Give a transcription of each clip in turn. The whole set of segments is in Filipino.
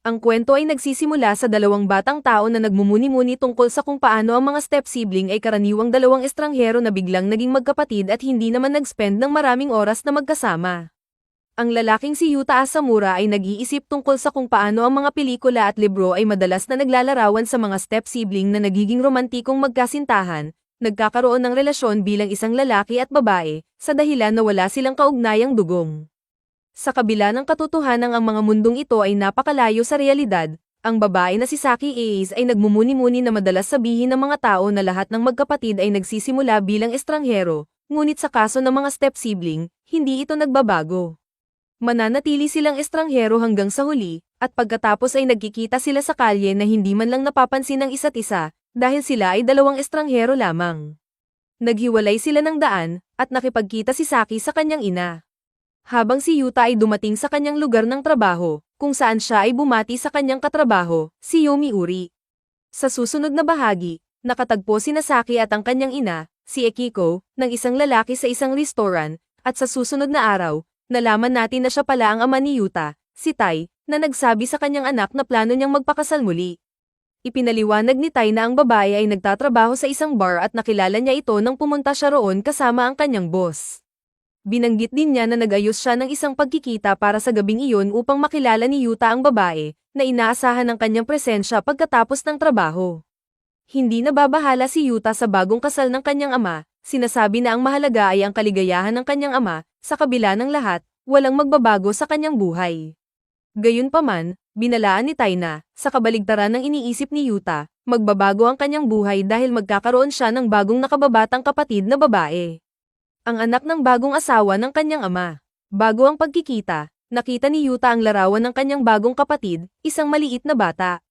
Ang kwento ay nagsisimula sa dalawang batang tao na nagmumuni-muni tungkol sa kung paano ang mga step-sibling ay karaniwang dalawang estranghero na biglang naging magkapatid at hindi naman nag-spend ng maraming oras na magkasama. Ang lalaking si Yuta Asamura ay nag-iisip tungkol sa kung paano ang mga pelikula at libro ay madalas na naglalarawan sa mga step-sibling na nagiging romantikong magkasintahan, nagkakaroon ng relasyon bilang isang lalaki at babae, sa dahilan na wala silang kaugnayang dugong. Sa kabila ng katotohanan ang mga mundong ito ay napakalayo sa realidad, ang babae na si Saki Ace ay nagmumuni-muni na madalas sabihin ng mga tao na lahat ng magkapatid ay nagsisimula bilang estranghero, ngunit sa kaso ng mga step-sibling, hindi ito nagbabago. Mananatili silang estranghero hanggang sa huli, at pagkatapos ay nagkikita sila sa kalye na hindi man lang napapansin ng isa't isa, dahil sila ay dalawang estranghero lamang. Naghiwalay sila ng daan, at nakipagkita si Saki sa kanyang ina. Habang si Yuta ay dumating sa kanyang lugar ng trabaho, kung saan siya ay bumati sa kanyang katrabaho, si Yomiuri. Sa susunod na bahagi, nakatagpo sina Saki at ang kanyang ina, si Ekiko, ng isang lalaki sa isang restaurant, at sa susunod na araw, nalaman natin na siya pala ang ama ni Yuta, si Tai, na nagsabi sa kanyang anak na plano niyang magpakasal muli. Ipinaliwanag ni Tai na ang babae ay nagtatrabaho sa isang bar at nakilala niya ito nang pumunta siya roon kasama ang kanyang boss. Binanggit din niya na nag-ayos siya ng isang pagkikita para sa gabing iyon upang makilala ni Yuta ang babae, na inaasahan ng kanyang presensya pagkatapos ng trabaho. Hindi nababahala si Yuta sa bagong kasal ng kanyang ama, sinasabi na ang mahalaga ay ang kaligayahan ng kanyang ama, sa kabila ng lahat, walang magbabago sa kanyang buhay. Gayunpaman, binalaan ni Tai na, sa kabaligtaran ng iniisip ni Yuta, magbabago ang kanyang buhay dahil magkakaroon siya ng bagong nakababatang kapatid na babae. Ang anak ng bagong asawa ng kanyang ama. Bago ang pagkikita, nakita ni Yuta ang larawan ng kanyang bagong kapatid, isang maliit na bata.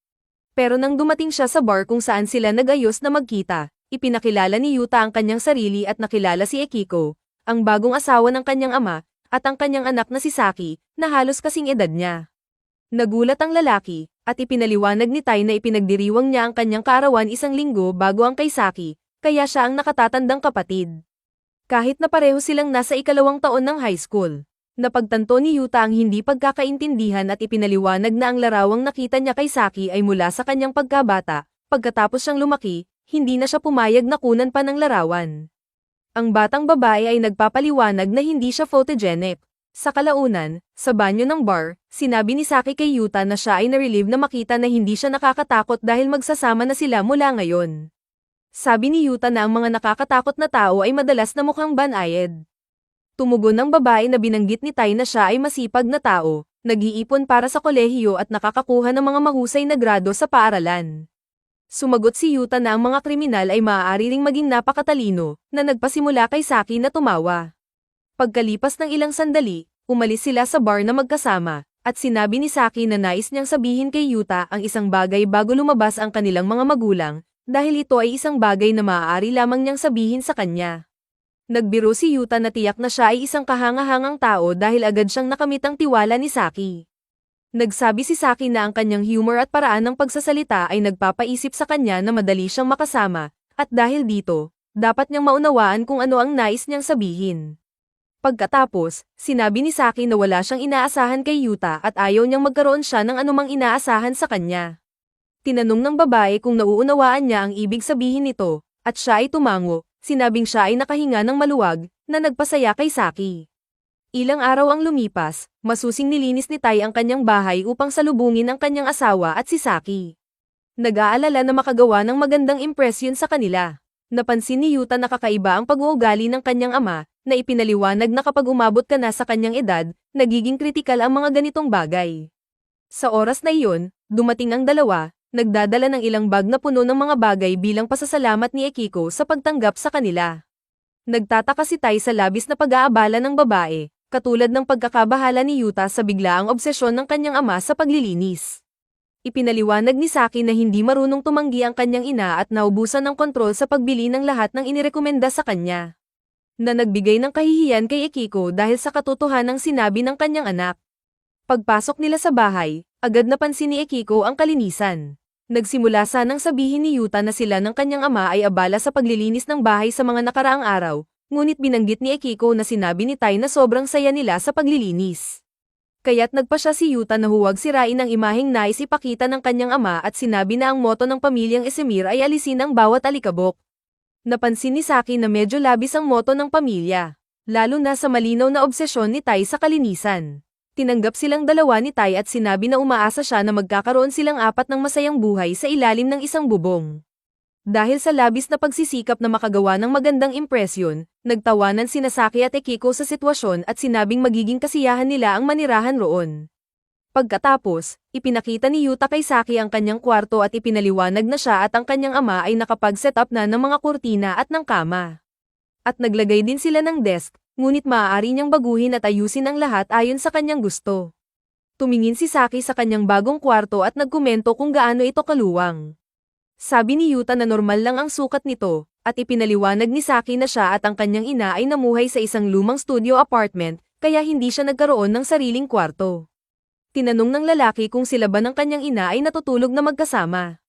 Pero nang dumating siya sa bar kung saan sila nag-ayos na magkita, ipinakilala ni Yuta ang kanyang sarili at nakilala si Ekiko, ang bagong asawa ng kanyang ama, at ang kanyang anak na si Saki, na halos kasing edad niya. Nagulat ang lalaki, at ipinaliwanag ni Tai na ipinagdiriwang niya ang kanyang kaarawan isang linggo bago ang kay Saki, kaya siya ang nakatatandang kapatid. Kahit na pareho silang nasa ikalawang taon ng high school, napagtanto ni Yuta ang hindi pagkakaintindihan at ipinaliwanag na ang larawang nakita niya kay Saki ay mula sa kanyang pagkabata, pagkatapos siyang lumaki, hindi na siya pumayag na kunan pa ng larawan. Ang batang babae ay nagpapaliwanag na hindi siya photogenic. Sa kalaunan, sa banyo ng bar, sinabi ni Saki kay Yuta na siya ay na-relieve na makita na hindi siya nakakatakot dahil magsasama na sila mula ngayon. Sabi ni Yuta na ang mga nakakatakot na tao ay madalas na mukhang banayad. Tumugon ng babae na binanggit ni Tai na siya ay masipag na tao, nag-iipon para sa kolehiyo at nakakakuha ng mga mahusay na grado sa paaralan. Sumagot si Yuta na ang mga kriminal ay maaari ring maging napakatalino, na nagpasimula kay Saki na tumawa. Pagkalipas ng ilang sandali, umalis sila sa bar na magkasama, at sinabi ni Saki na nais niyang sabihin kay Yuta ang isang bagay bago lumabas ang kanilang mga magulang, dahil ito ay isang bagay na maaari lamang niyang sabihin sa kanya. Nagbiro si Yuta na tiyak na siya ay isang kahangahangang tao dahil agad siyang nakamit ang tiwala ni Saki. Nagsabi si Saki na ang kanyang humor at paraan ng pagsasalita ay nagpapaisip sa kanya na madali siyang makasama, at dahil dito, dapat niyang maunawaan kung ano ang nais niyang sabihin. Pagkatapos, sinabi ni Saki na wala siyang inaasahan kay Yuta at ayaw niyang magkaroon siya ng anumang inaasahan sa kanya. Tinanong ng babae kung nauunawaan niya ang ibig sabihin nito, at siya ay tumango, sinabing siya ay nakahinga ng maluwag, na nagpasaya kay Saki. Ilang araw ang lumipas, masusing nilinis ni Tai ang kanyang bahay upang salubungin ang kanyang asawa at si Saki. Nag-aalala na makagawa ng magandang impresyon sa kanila. Napansin ni Yuta na kakaiba ang pag-uugali ng kanyang ama, na ipinaliwanag na kapag umabot ka na sa kanyang edad, nagiging kritikal ang mga ganitong bagay. Sa oras na iyon, dumating ang dalawa, nagdadala ng ilang bag na puno ng mga bagay bilang pasasalamat ni Ekiko sa pagtanggap sa kanila. Nagtataka si Tai sa labis na pag-aabala ng babae, katulad ng pagkakabahala ni Yuta sa biglaang obsesyon ng kanyang ama sa paglilinis. Ipinaliwanag ni Saki na hindi marunong tumanggi ang kanyang ina at naubusan ng kontrol sa pagbili ng lahat ng inirekomenda sa kanya. Na nagbigay ng kahihiyan kay Ekiko dahil sa katotohanang sinabi ng kanyang anak. Pagpasok nila sa bahay, agad napansin ni Ekiko ang kalinisan. Nagsimula sanang sabihin ni Yuta na sila ng kanyang ama ay abala sa paglilinis ng bahay sa mga nakaraang araw, ngunit binanggit ni Ekiko na sinabi ni Tai na sobrang saya nila sa paglilinis. Kaya't nagpa siya si Yuta na huwag sirain ang imaheng nais ipakita ng kanyang ama at sinabi na ang moto ng pamilyang Esemir ay alisin ang bawat alikabok. Napansin ni Saki na medyo labis ang moto ng pamilya, lalo na sa malinaw na obsesyon ni Tai sa kalinisan. Tinanggap silang dalawa ni Tai at sinabi na umaasa siya na magkakaroon silang apat ng masayang buhay sa ilalim ng isang bubong. Dahil sa labis na pagsisikap na makagawa ng magandang impresyon, nagtawanan sina Saki at Ekiko sa sitwasyon at sinabing magiging kasiyahan nila ang manirahan roon. Pagkatapos, ipinakita ni Yuta kay Saki ang kanyang kwarto at ipinaliwanag na siya at ang kanyang ama ay nakapag-set up na ng mga kurtina at ng kama. At naglagay din sila ng desk, ngunit maaari niyang baguhin at ayusin ang lahat ayon sa kanyang gusto. Tumingin si Saki sa kanyang bagong kwarto at nagkomento kung gaano ito kaluwang. Sabi ni Yuta na normal lang ang sukat nito, at ipinaliwanag ni Saki na siya at ang kanyang ina ay namuhay sa isang lumang studio apartment, kaya hindi siya nagkaroon ng sariling kwarto. Tinanong ng lalaki kung sila ba ng kanyang ina ay natutulog na magkasama.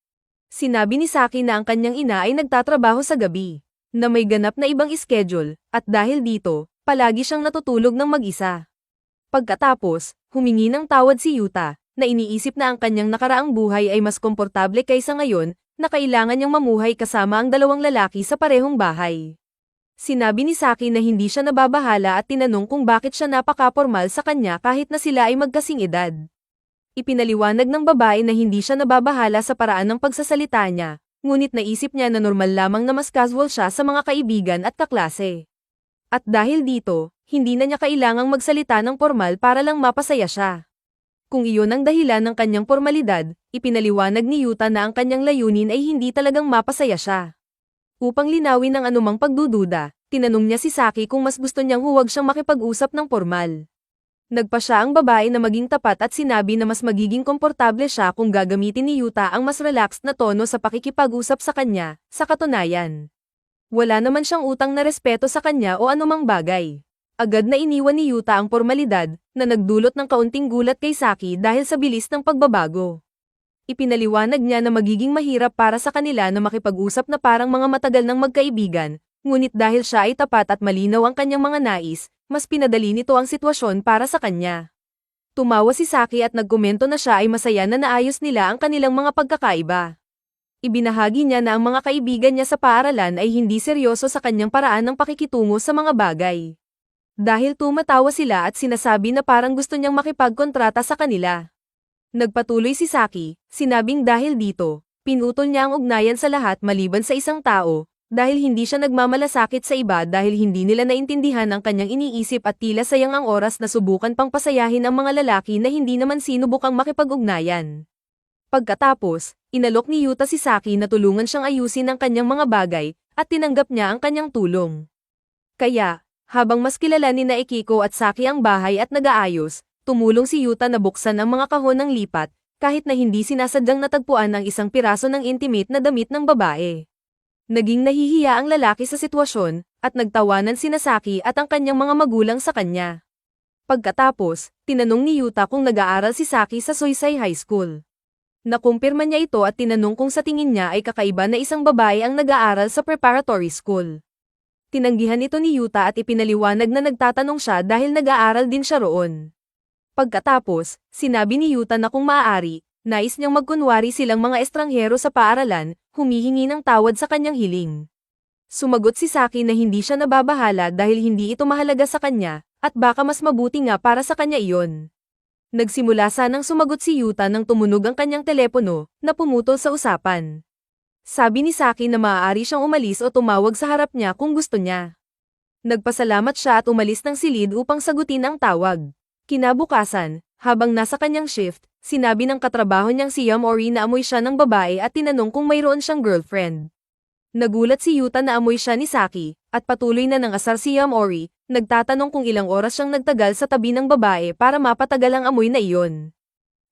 Sinabi ni Saki na ang kanyang ina ay nagtatrabaho sa gabi, na may ganap na ibang schedule, at dahil dito, palagi siyang natutulog ng mag-isa. Pagkatapos, humingi ng tawad si Yuta, na iniisip na ang kanyang nakaraang buhay ay mas komportable kaysa ngayon, na kailangan niyang mamuhay kasama ang dalawang lalaki sa parehong bahay. Sinabi ni Saki na hindi siya nababahala at tinanong kung bakit siya napaka-formal sa kanya kahit na sila ay magkasing edad. Ipinaliwanag ng babae na hindi siya nababahala sa paraan ng pagsasalita niya, ngunit naisip niya na normal lamang na mas casual siya sa mga kaibigan at kaklase. At dahil dito, hindi na niya kailangang magsalita ng formal para lang mapasaya siya. Kung iyon ang dahilan ng kanyang formalidad, ipinaliwanag ni Yuta na ang kanyang layunin ay hindi talagang mapasaya siya. Upang linawin ang anumang pagdududa, tinanong niya si Saki kung mas gusto niyang huwag siyang makipag-usap ng formal. Nagpa siya ang babae na maging tapat at sinabi na mas magiging komportable siya kung gagamitin ni Yuta ang mas relaxed na tono sa pakikipag-usap sa kanya, sa katunayan. Wala naman siyang utang na respeto sa kanya o anumang bagay. Agad na iniwan ni Yuta ang formalidad, na nagdulot ng kaunting gulat kay Saki dahil sa bilis ng pagbabago. Ipinaliwanag niya na magiging mahirap para sa kanila na makipag-usap na parang mga matagal ng magkaibigan, ngunit dahil siya ay tapat at malinaw ang kanyang mga nais, mas pinadali nito ang sitwasyon para sa kanya. Tumawa si Saki at nagkomento na siya ay masaya na naayos nila ang kanilang mga pagkakaiba. Ibinahagi niya na ang mga kaibigan niya sa paaralan ay hindi seryoso sa kanyang paraan ng pakikitungo sa mga bagay. Dahil tumatawa sila at sinasabi na parang gusto niyang makipagkontrata sa kanila. Nagpatuloy si Saki, sinabing dahil dito, pinutol niya ang ugnayan sa lahat maliban sa isang tao, dahil hindi siya nagmamalasakit sa iba dahil hindi nila naintindihan ang kanyang iniisip at tila sayang ang oras na subukan pang pasayahin ang mga lalaki na hindi naman sinubukang makipag-ugnayan. Pagkatapos, inalok ni Yuta si Saki na tulungan siyang ayusin ang kanyang mga bagay, at tinanggap niya ang kanyang tulong. Kaya, habang mas kilala ni Ekiko at Saki ang bahay at nag-aayos, tumulong si Yuta na buksan ang mga kahon ng lipat, kahit na hindi sinasadyang natagpuan ang isang piraso ng intimate na damit ng babae. Naging nahihiya ang lalaki sa sitwasyon, at nagtawanan sina Saki at ang kanyang mga magulang sa kanya. Pagkatapos, tinanong ni Yuta kung nag-aaral si Saki sa Soisei High School. Nakumpirma niya ito at tinanong kung sa tingin niya ay kakaiba na isang babae ang nag-aaral sa preparatory school. Tinanggihan ito ni Yuta at ipinaliwanag na nagtatanong siya dahil nag-aaral din siya roon. Pagkatapos, sinabi ni Yuta na kung maaari, nais niyang magkunwari silang mga estranghero sa paaralan, humihingi ng tawad sa kanyang hiling. Sumagot si Saki na hindi siya nababahala dahil hindi ito mahalaga sa kanya, at baka mas mabuti nga para sa kanya iyon. Nagsimula sanang sumagot si Yuta nang tumunog ang kanyang telepono, na pumutol sa usapan. Sabi ni Saki na maaari siyang umalis o tumawag sa harap niya kung gusto niya. Nagpasalamat siya at umalis ng silid upang sagutin ang tawag. Kinabukasan, habang nasa kanyang shift, sinabi ng katrabaho niyang si Yamori na amoy siya ng babae at tinanong kung mayroon siyang girlfriend. Nagulat si Yuta na amoy siya ni Saki, at patuloy na nangasar si Yamori, nagtatanong kung ilang oras siyang nagtagal sa tabi ng babae para mapatagal ang amoy na iyon.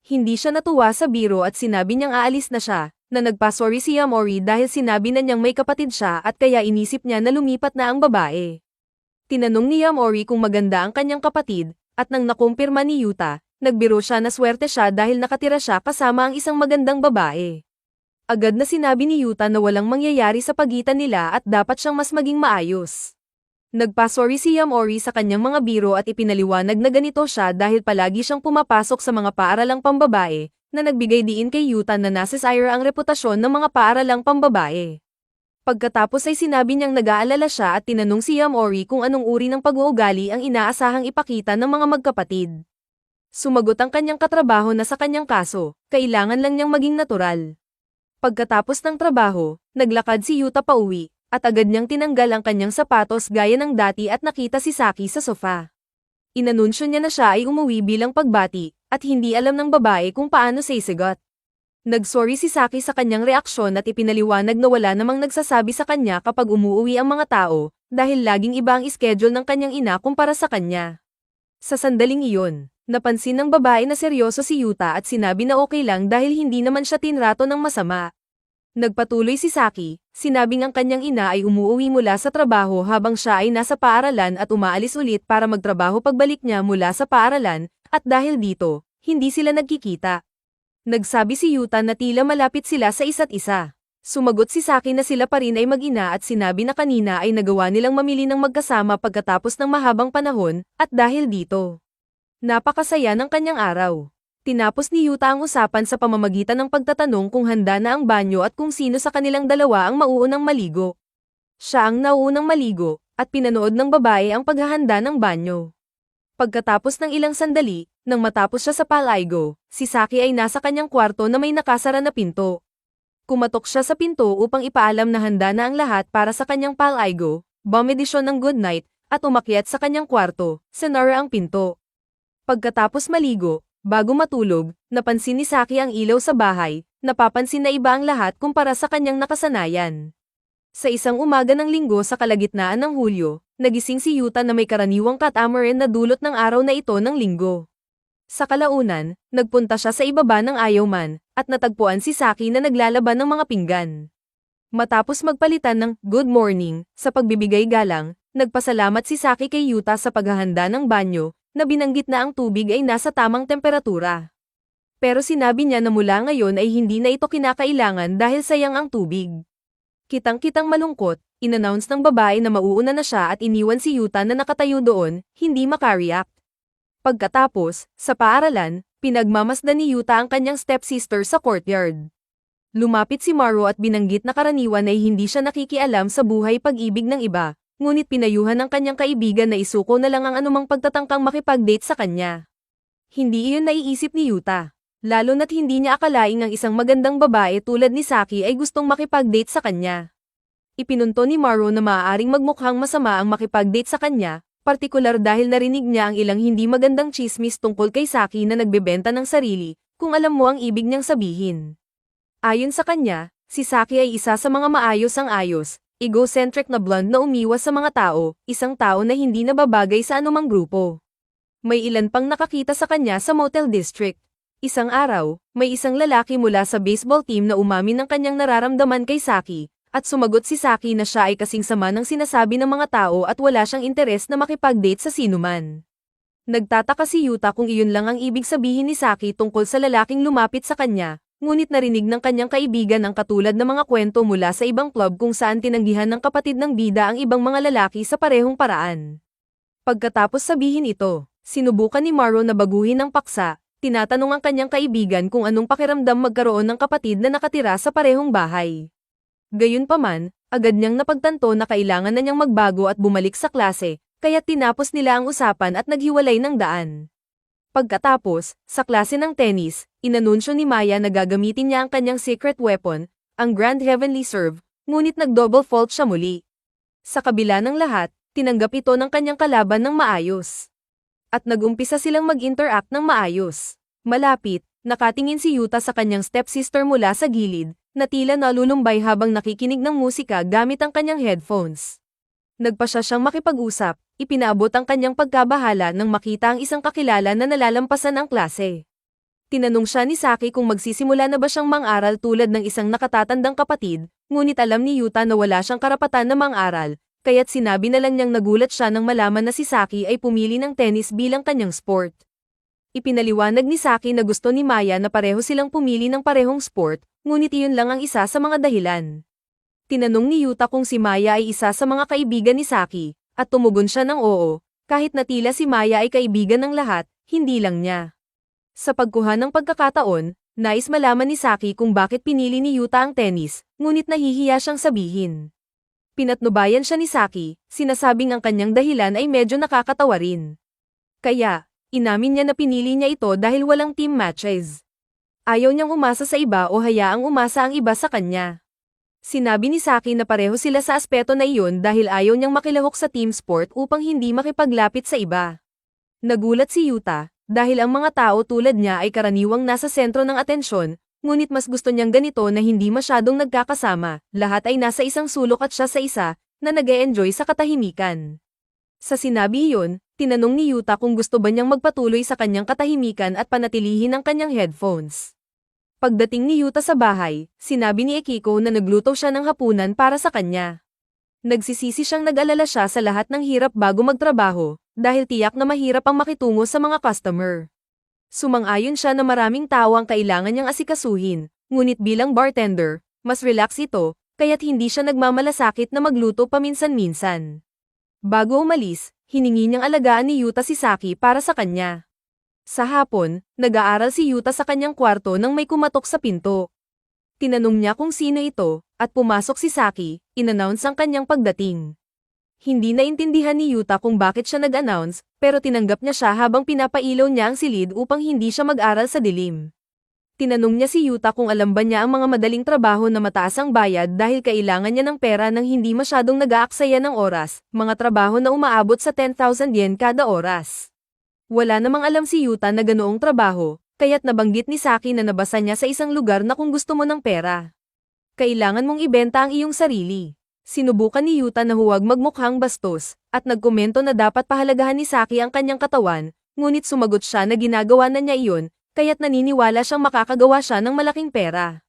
Hindi siya natuwa sa biro at sinabi niyang aalis na siya, na nagpa-sorry si Yamori dahil sinabi na niyang may kapatid siya at kaya inisip niya na lumipat na ang babae. Tinanong ni Yamori kung maganda ang kanyang kapatid, at nang nakumpirma ni Yuta, nagbiro siya na swerte siya dahil nakatira siya kasama ang isang magandang babae. Agad na sinabi ni Yuta na walang mangyayari sa pagitan nila at dapat siyang mas maging maayos. Nagpasorry si Yamori sa kanyang mga biro at ipinaliwanag na ganito siya dahil palagi siyang pumapasok sa mga paaralang pambabae, na nagbigay diin kay Yuta na nasisira ang reputasyon ng mga paaralang pambabae. Pagkatapos ay sinabi niyang nag-aalala siya at tinanong si Yamori kung anong uri ng pag-uugali ang inaasahang ipakita ng mga magkapatid. Sumagot ang kanyang katrabaho na sa kanyang kaso, kailangan lang niyang maging natural. Pagkatapos ng trabaho, naglakad si Yuta pauwi, at agad niyang tinanggal ang kanyang sapatos gaya ng dati at nakita si Saki sa sofa. Inanunsyo niya na siya ay umuwi bilang pagbati, at hindi alam ng babae kung paano sisigot. Nagsorry si Saki sa kanyang reaksyon at ipinaliwanag na wala namang nagsasabi sa kanya kapag umuwi ang mga tao, dahil laging iba ang schedule ng kanyang ina kumpara sa kanya. Sa sandaling iyon, napansin ng babae na seryoso si Yuta at sinabi na okay lang dahil hindi naman siya tinrato ng masama. Nagpatuloy si Saki, sinabing ang kanyang ina ay umuwi mula sa trabaho habang siya ay nasa paaralan at umaalis ulit para magtrabaho pagbalik niya mula sa paaralan, at dahil dito, hindi sila nagkikita. Nagsabi si Yuta na tila malapit sila sa isa't isa. Sumagot si Saki na sila pa rin ay mag-ina at sinabi na kanina ay nagawa nilang mamili ng magkasama pagkatapos ng mahabang panahon, at dahil dito, napakasaya ng kanyang araw. Tinapos ni Yuta ang usapan sa pamamagitan ng pagtatanong kung handa na ang banyo at kung sino sa kanilang dalawa ang mauunang maligo. Siya ang nauunang maligo, at pinanood ng babae ang paghahanda ng banyo. Pagkatapos ng ilang sandali, nang matapos siya sa palaigo, si Saki ay nasa kanyang kwarto na may nakasara na pinto. Kumatok siya sa pinto upang ipaalam na handa na ang lahat para sa kanyang palaigo, bomedisyon ng good night, at umakyat sa kanyang kwarto, sinara ang pinto. Pagkatapos maligo, bago matulog, napansin ni Saki ang ilaw sa bahay, napapansin na iba ang lahat kumpara sa kanyang nakasanayan. Sa isang umaga ng linggo sa kalagitnaan ng Hulyo, nagising si Yuta na may karaniwang catamaran na dulot ng araw na ito ng linggo. Sa kalaunan, nagpunta siya sa ibaba ng Ayaw-man, at natagpuan si Saki na naglalaban ng mga pinggan. Matapos magpalitan ng good morning sa pagbibigay galang, nagpasalamat si Saki kay Yuta sa paghahanda ng banyo, na binanggit na ang tubig ay nasa tamang temperatura. Pero sinabi niya na mula ngayon ay hindi na ito kinakailangan dahil sayang ang tubig. Kitang-kitang malungkot, inannounce ng babae na mauuna na siya at iniwan si Yuta na nakatayo doon, hindi makareact. Pagkatapos, sa paaralan, pinagmamasdan ni Yuta ang kanyang stepsister sa courtyard. Lumapit si Maru at binanggit na karaniwan ay hindi siya nakikialam sa buhay pag-ibig ng iba, ngunit pinayuhan ng kanyang kaibigan na isuko na lang ang anumang pagtatangkang makipag-date sa kanya. Hindi iyon naiisip ni Yuta, lalo na't hindi niya akalaing ang isang magandang babae tulad ni Saki ay gustong makipag-date sa kanya. Ipinunto ni Maru na maaaring magmukhang masama ang makipag-date sa kanya, partikular dahil narinig niya ang ilang hindi magandang chismis tungkol kay Saki na nagbebenta ng sarili, kung alam mo ang ibig niyang sabihin. Ayon sa kanya, si Saki ay isa sa mga maayos ang ayos, egocentric na blonde na umiwas sa mga tao, isang tao na hindi nababagay sa anumang grupo. May ilan pang nakakita sa kanya sa motel district. Isang araw, may isang lalaki mula sa baseball team na umamin ng kanyang nararamdaman kay Saki, at sumagot si Saki na siya ay kasing sama ng sinasabi ng mga tao at wala siyang interes na makipag-date sa sinuman. Nagtataka si Yuta kung iyon lang ang ibig sabihin ni Saki tungkol sa lalaking lumapit sa kanya, ngunit narinig ng kanyang kaibigan ang katulad ng mga kwento mula sa ibang club kung saan tinanggihan ng kapatid ng bida ang ibang mga lalaki sa parehong paraan. Pagkatapos sabihin ito, sinubukan ni Maru na baguhin ang paksa, tinatanong ang kanyang kaibigan kung anong pakiramdam magkaroon ng kapatid na nakatira sa parehong bahay. Gayunpaman, agad niyang napagtanto na kailangan na niyang magbago at bumalik sa klase, kaya tinapos nila ang usapan at naghiwalay ng daan. Pagkatapos, sa klase ng tennis, inanunsyo ni Maya na gagamitin niya ang kanyang secret weapon, ang Grand Heavenly Serve, ngunit nag-double fault siya muli. Sa kabila ng lahat, tinanggap ito ng kanyang kalaban ng maayos. At nag-umpisa silang mag-interact ng maayos. Malapit, nakatingin si Yuta sa kanyang stepsister mula sa gilid, na tila nalulumbay habang nakikinig ng musika gamit ang kanyang headphones. Nagpa siyang makipag-usap, ipinaabot ang kanyang pagkabahala nang makita ang isang kakilala na nalalampasan ang klase. Tinanong siya ni Saki kung magsisimula na ba siyang mang-aral tulad ng isang nakatatandang kapatid, ngunit alam ni Yuta na wala siyang karapatan na mang-aral, kaya't sinabi na lang niyang nagulat siya nang malaman na si Saki ay pumili ng tennis bilang kanyang sport. Ipinaliwanag ni Saki na gusto ni Maya na pareho silang pumili ng parehong sport, ngunit iyon lang ang isa sa mga dahilan. Tinanong ni Yuta kung si Maya ay isa sa mga kaibigan ni Saki, at tumugon siya ng oo, kahit na tila si Maya ay kaibigan ng lahat, hindi lang niya. Sa pagkuha ng pagkakataon, nais malaman ni Saki kung bakit pinili ni Yuta ang tennis, ngunit nahihiya siyang sabihin. Pinatnubayan siya ni Saki, sinasabing ang kanyang dahilan ay medyo nakakatawa rin. Kaya, inamin niya na pinili niya ito dahil walang team matches. Ayaw niyang umasa sa iba o hayaang umasa ang iba sa kanya. Sinabi ni Saki na pareho sila sa aspeto na iyon dahil ayaw niyang makilahok sa team sport upang hindi makipaglapit sa iba. Nagulat si Yuta, dahil ang mga tao tulad niya ay karaniwang nasa sentro ng atensyon, ngunit mas gusto niyang ganito na hindi masyadong nagkakasama, lahat ay nasa isang sulok at siya sa isa, na nag-e-enjoy sa katahimikan. Sa sinabi iyon, tinanong ni Yuta kung gusto ba niyang magpatuloy sa kanyang katahimikan at panatilihin ang kanyang headphones. Pagdating ni Yuta sa bahay, sinabi ni Akiko na nagluto siya ng hapunan para sa kanya. Nagsisisi siyang nag-alala siya sa lahat ng hirap bago magtrabaho, dahil tiyak na mahirap ang makitungo sa mga customer. Sumang-ayon siya na maraming tao ang kailangan niyang asikasuhin, ngunit bilang bartender, mas relax ito, kaya't hindi siya nagmamalasakit na magluto paminsan-minsan. Bago umalis, hiningi niyang alagaan ni Yuta si Saki para sa kanya. Sa hapon, nag-aaral si Yuta sa kanyang kwarto nang may kumatok sa pinto. Tinanong niya kung sino ito, at pumasok si Saki, in-announce ang kanyang pagdating. Hindi naintindihan ni Yuta kung bakit siya nag-announce, pero tinanggap niya siya habang pinapailaw niya ang silid upang hindi siya mag-aral sa dilim. Tinanong niya si Yuta kung alam ba niya ang mga madaling trabaho na mataas ang bayad dahil kailangan niya ng pera nang hindi masyadong nag-aaksaya ng oras, mga trabaho na umaabot sa 10,000 yen kada oras. Wala namang alam si Yuta na ganoong trabaho, kaya't nabanggit ni Saki na nabasa niya sa isang lugar na kung gusto mo ng pera, kailangan mong ibenta ang iyong sarili. Sinubukan ni Yuta na huwag magmukhang bastos, at nagkomento na dapat pahalagahan ni Saki ang kanyang katawan, ngunit sumagot siya na ginagawa na niya iyon, kaya't naniniwala siyang makakagawa siya ng malaking pera.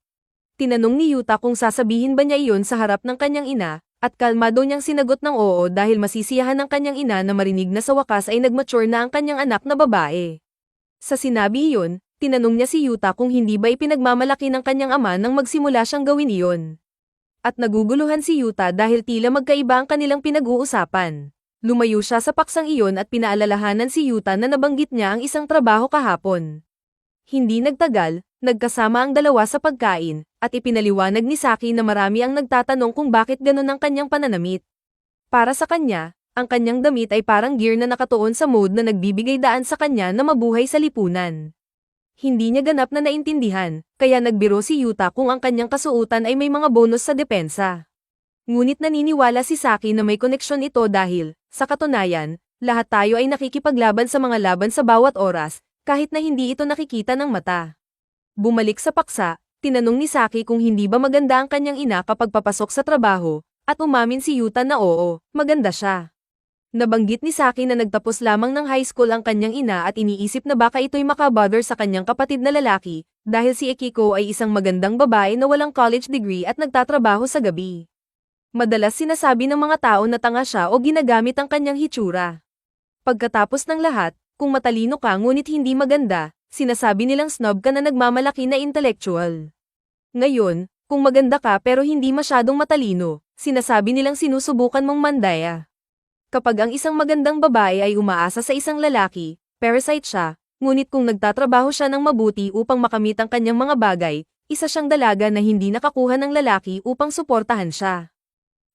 Tinanong ni Yuta kung sasabihin ba niya iyon sa harap ng kanyang ina, at kalmado niyang sinagot ng oo dahil masisiyahan ng kanyang ina na marinig na sa wakas ay nagmature na ang kanyang anak na babae. Sa sinabi iyon, tinanong niya si Yuta kung hindi ba ipinagmamalaki ng kanyang ama nang magsimula siyang gawin iyon. At naguguluhan si Yuta dahil tila magkaiba ang kanilang pinag-uusapan. Lumayo siya sa paksang iyon at pinaalalahanan si Yuta na nabanggit niya ang isang trabaho kahapon. Hindi nagtagal, nagkasama ang dalawa sa pagkain, at ipinaliwanag ni Saki na marami ang nagtatanong kung bakit ganun ang kanyang pananamit. Para sa kanya, ang kanyang damit ay parang gear na nakatuon sa mode na nagbibigay daan sa kanya na mabuhay sa lipunan. Hindi niya ganap na naintindihan, kaya nagbiro si Yuta kung ang kanyang kasuotan ay may mga bonus sa depensa. Ngunit naniniwala si Saki na may koneksyon ito dahil, sa katunayan, lahat tayo ay nakikipaglaban sa mga laban sa bawat oras, kahit na hindi ito nakikita ng mata. Bumalik sa paksa, tinanong ni Saki kung hindi ba maganda ang kanyang ina kapag papasok sa trabaho, at umamin si Yuta na oo, maganda siya. Nabanggit ni Saki na nagtapos lamang ng high school ang kanyang ina at iniisip na baka ito'y makabother sa kanyang kapatid na lalaki, dahil si Akiko ay isang magandang babae na walang college degree at nagtatrabaho sa gabi. Madalas sinasabi ng mga tao na tanga siya o ginagamit ang kanyang hitsura. Pagkatapos ng lahat, kung matalino ka ngunit hindi maganda, sinasabi nilang snob ka na nagmamalaki na intellectual. Ngayon, kung maganda ka pero hindi masyadong matalino, sinasabi nilang sinusubukan mong mandaya. Kapag ang isang magandang babae ay umaasa sa isang lalaki, parasite siya, ngunit kung nagtatrabaho siya ng mabuti upang makamit ang kanyang mga bagay, isa siyang dalaga na hindi nakakuha ng lalaki upang suportahan siya.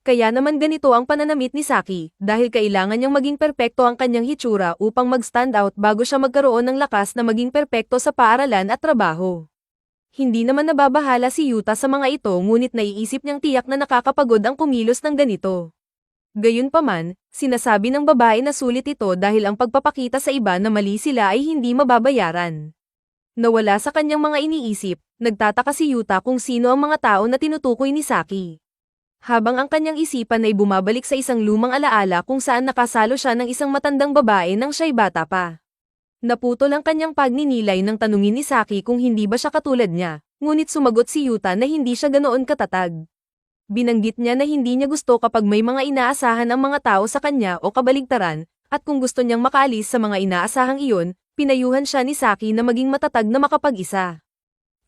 Kaya naman ganito ang pananamit ni Saki, dahil kailangan niyang maging perpekto ang kanyang hitsura upang mag-stand out bago siya magkaroon ng lakas na maging perpekto sa paaralan at trabaho. Hindi naman nababahala si Yuta sa mga ito ngunit naiisip niyang tiyak na nakakapagod ang kumilos ng ganito. Gayunpaman, sinasabi ng babae na sulit ito dahil ang pagpapakita sa iba na mali sila ay hindi mababayaran. Nawala sa kanyang mga iniisip, nagtataka si Yuta kung sino ang mga tao na tinutukoy ni Saki. Habang ang kanyang isipan ay bumabalik sa isang lumang alaala kung saan nakasalo siya ng isang matandang babae nang siya'y bata pa. Naputol ang kanyang pagninilay nang tanungin ni Saki kung hindi ba siya katulad niya, ngunit sumagot si Yuta na hindi siya ganoon katatag. Binanggit niya na hindi niya gusto kapag may mga inaasahan ang mga tao sa kanya o kabaligtaran, at kung gusto niyang makaalis sa mga inaasahang iyon, pinayuhan siya ni Saki na maging matatag na makapag-isa.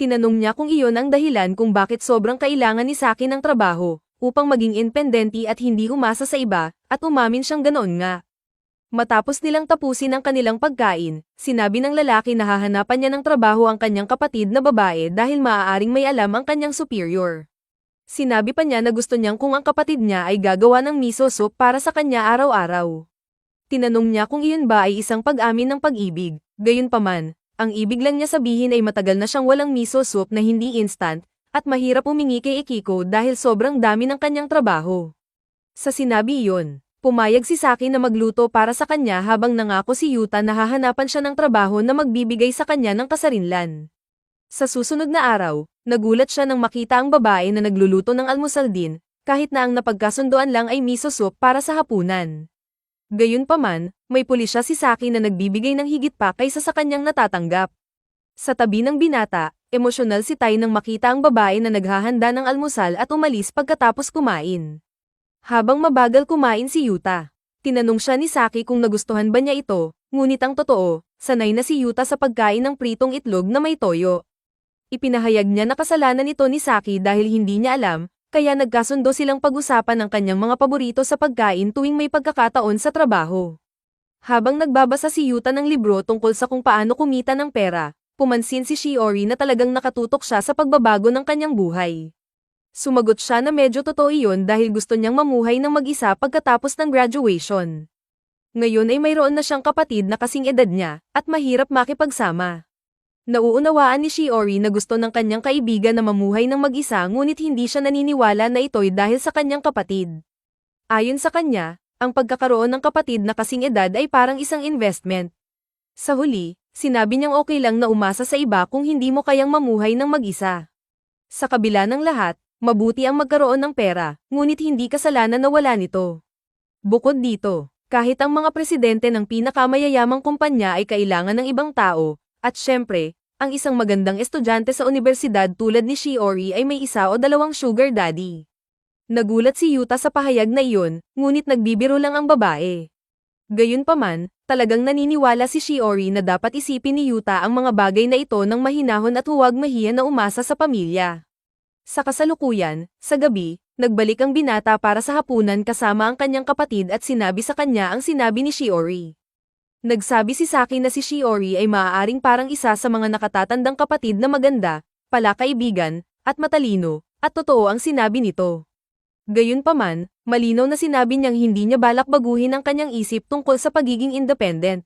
Tinanong niya kung iyon ang dahilan kung bakit sobrang kailangan ni Saki ng trabaho, upang maging independente at hindi umasa sa iba, at umamin siyang ganoon nga. Matapos nilang tapusin ang kanilang pagkain, sinabi ng lalaki na hahanapan niya ng trabaho ang kanyang kapatid na babae dahil maaaring may alam ang kanyang superior. Sinabi pa niya na gusto niyang kung ang kapatid niya ay gagawa ng miso soup para sa kanya araw-araw. Tinanong niya kung iyon ba ay isang pag-amin ng pag-ibig, gayunpaman, ang ibig lang niya sabihin ay matagal na siyang walang miso soup na hindi instant, at mahirap humingi kay Akiko dahil sobrang dami ng kanyang trabaho. Sa sinabi iyon, pumayag si Saki na magluto para sa kanya habang nangako si Yuta na hahanapan siya ng trabaho na magbibigay sa kanya ng kasarinlan. Sa susunod na araw, nagulat siya nang makita ang babae na nagluluto ng almusal din, kahit na ang napagkasunduan lang ay miso soup para sa hapunan. Gayunpaman, may pulis siya si Saki na nagbibigay ng higit pa kaysa sa kanyang natatanggap. Sa tabi ng binata, emosyonal si Tai nang makita ang babae na naghahanda ng almusal at umalis pagkatapos kumain. Habang mabagal kumain si Yuta, tinanong siya ni Saki kung nagustuhan ba niya ito, ngunit ang totoo, sanay na si Yuta sa pagkain ng pritong itlog na may toyo. Ipinahayag niya na kasalanan ito ni Saki dahil hindi niya alam, kaya nagkasundo silang pag-usapan ang kanyang mga paborito sa pagkain tuwing may pagkakataon sa trabaho. Habang nagbabasa si Yuta ng libro tungkol sa kung paano kumita ng pera, pumansin si Shiori na talagang nakatutok siya sa pagbabago ng kanyang buhay. Sumagot siya na medyo totoo iyon dahil gusto niyang mamuhay ng mag-isa pagkatapos ng graduation. Ngayon ay mayroon na siyang kapatid na kasing edad niya, at mahirap makipagsama. Nauunawaan ni Shiori na gusto ng kanyang kaibigan na mamuhay ng mag-isa ngunit hindi siya naniniwala na ito'y dahil sa kanyang kapatid. Ayon sa kanya, ang pagkakaroon ng kapatid na kasing edad ay parang isang investment. Sa huli, sinabi niyang okay lang na umasa sa iba kung hindi mo kayang mamuhay ng mag-isa. Sa kabila ng lahat, mabuti ang magkaroon ng pera, ngunit hindi kasalanan na wala nito. Bukod dito, kahit ang mga presidente ng pinakamayayamang kumpanya ay kailangan ng ibang tao, at syempre, ang isang magandang estudyante sa unibersidad tulad ni Shiori ay may isa o dalawang sugar daddy. Nagulat si Yuta sa pahayag na iyon, ngunit nagbibiro lang ang babae. Gayunpaman, talagang naniniwala si Shiori na dapat isipin ni Yuta ang mga bagay na ito ng mahinahon at huwag mahiya na umasa sa pamilya. Sa kasalukuyan, sa gabi, nagbalik ang binata para sa hapunan kasama ang kanyang kapatid at sinabi sa kanya ang sinabi ni Shiori. Nagsabi si Saki na si Shiori ay maaaring parang isa sa mga nakatatandang kapatid na maganda, palakaibigan, at matalino, at totoo ang sinabi nito. Gayunpaman, malinaw na sinabi niyang hindi niya balak baguhin ang kanyang isip tungkol sa pagiging independent.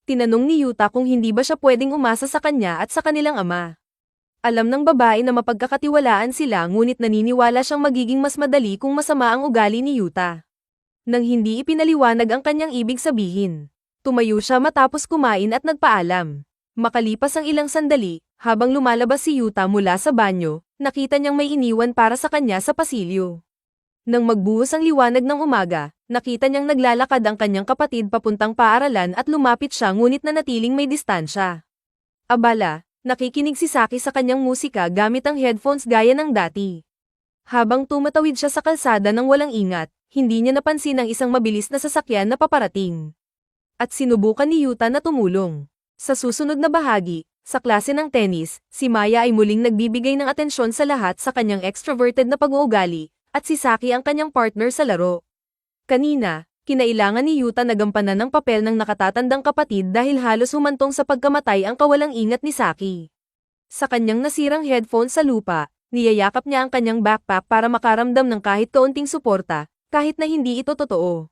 Tinanong ni Yuta kung hindi ba siya pwedeng umasa sa kanya at sa kanilang ama. Alam ng babae na mapagkakatiwalaan sila ngunit naniniwala siyang magiging mas madali kung masama ang ugali ni Yuta. Nang hindi ipinaliwanag ang kanyang ibig sabihin, tumayo siya matapos kumain at nagpaalam. Makalipas ang ilang sandali, habang lumalabas si Yuta mula sa banyo, nakita niyang may iniwan para sa kanya sa pasilyo. Nang magbuhos ang liwanag ng umaga, nakita niyang naglalakad ang kanyang kapatid papuntang paaralan at lumapit siya ngunit nanatiling may distansya. Abala, nakikinig si Saki sa kanyang musika gamit ang headphones gaya ng dati. Habang tumatawid siya sa kalsada ng walang ingat, hindi niya napansin ang isang mabilis na sasakyan na paparating. At sinubukan ni Yuta na tumulong. Sa susunod na bahagi, sa klase ng tennis, si Maya ay muling nagbibigay ng atensyon sa lahat sa kanyang extroverted na pag-uugali, at si Saki ang kanyang partner sa laro. Kanina, kinailangan ni Yuta na gampanan ng papel ng nakatatandang kapatid dahil halos humantong sa pagkamatay ang kawalang ingat ni Saki. Sa kanyang nasirang headphone sa lupa, niyayakap niya ang kanyang backpack para makaramdam ng kahit kaunting suporta, kahit na hindi ito totoo.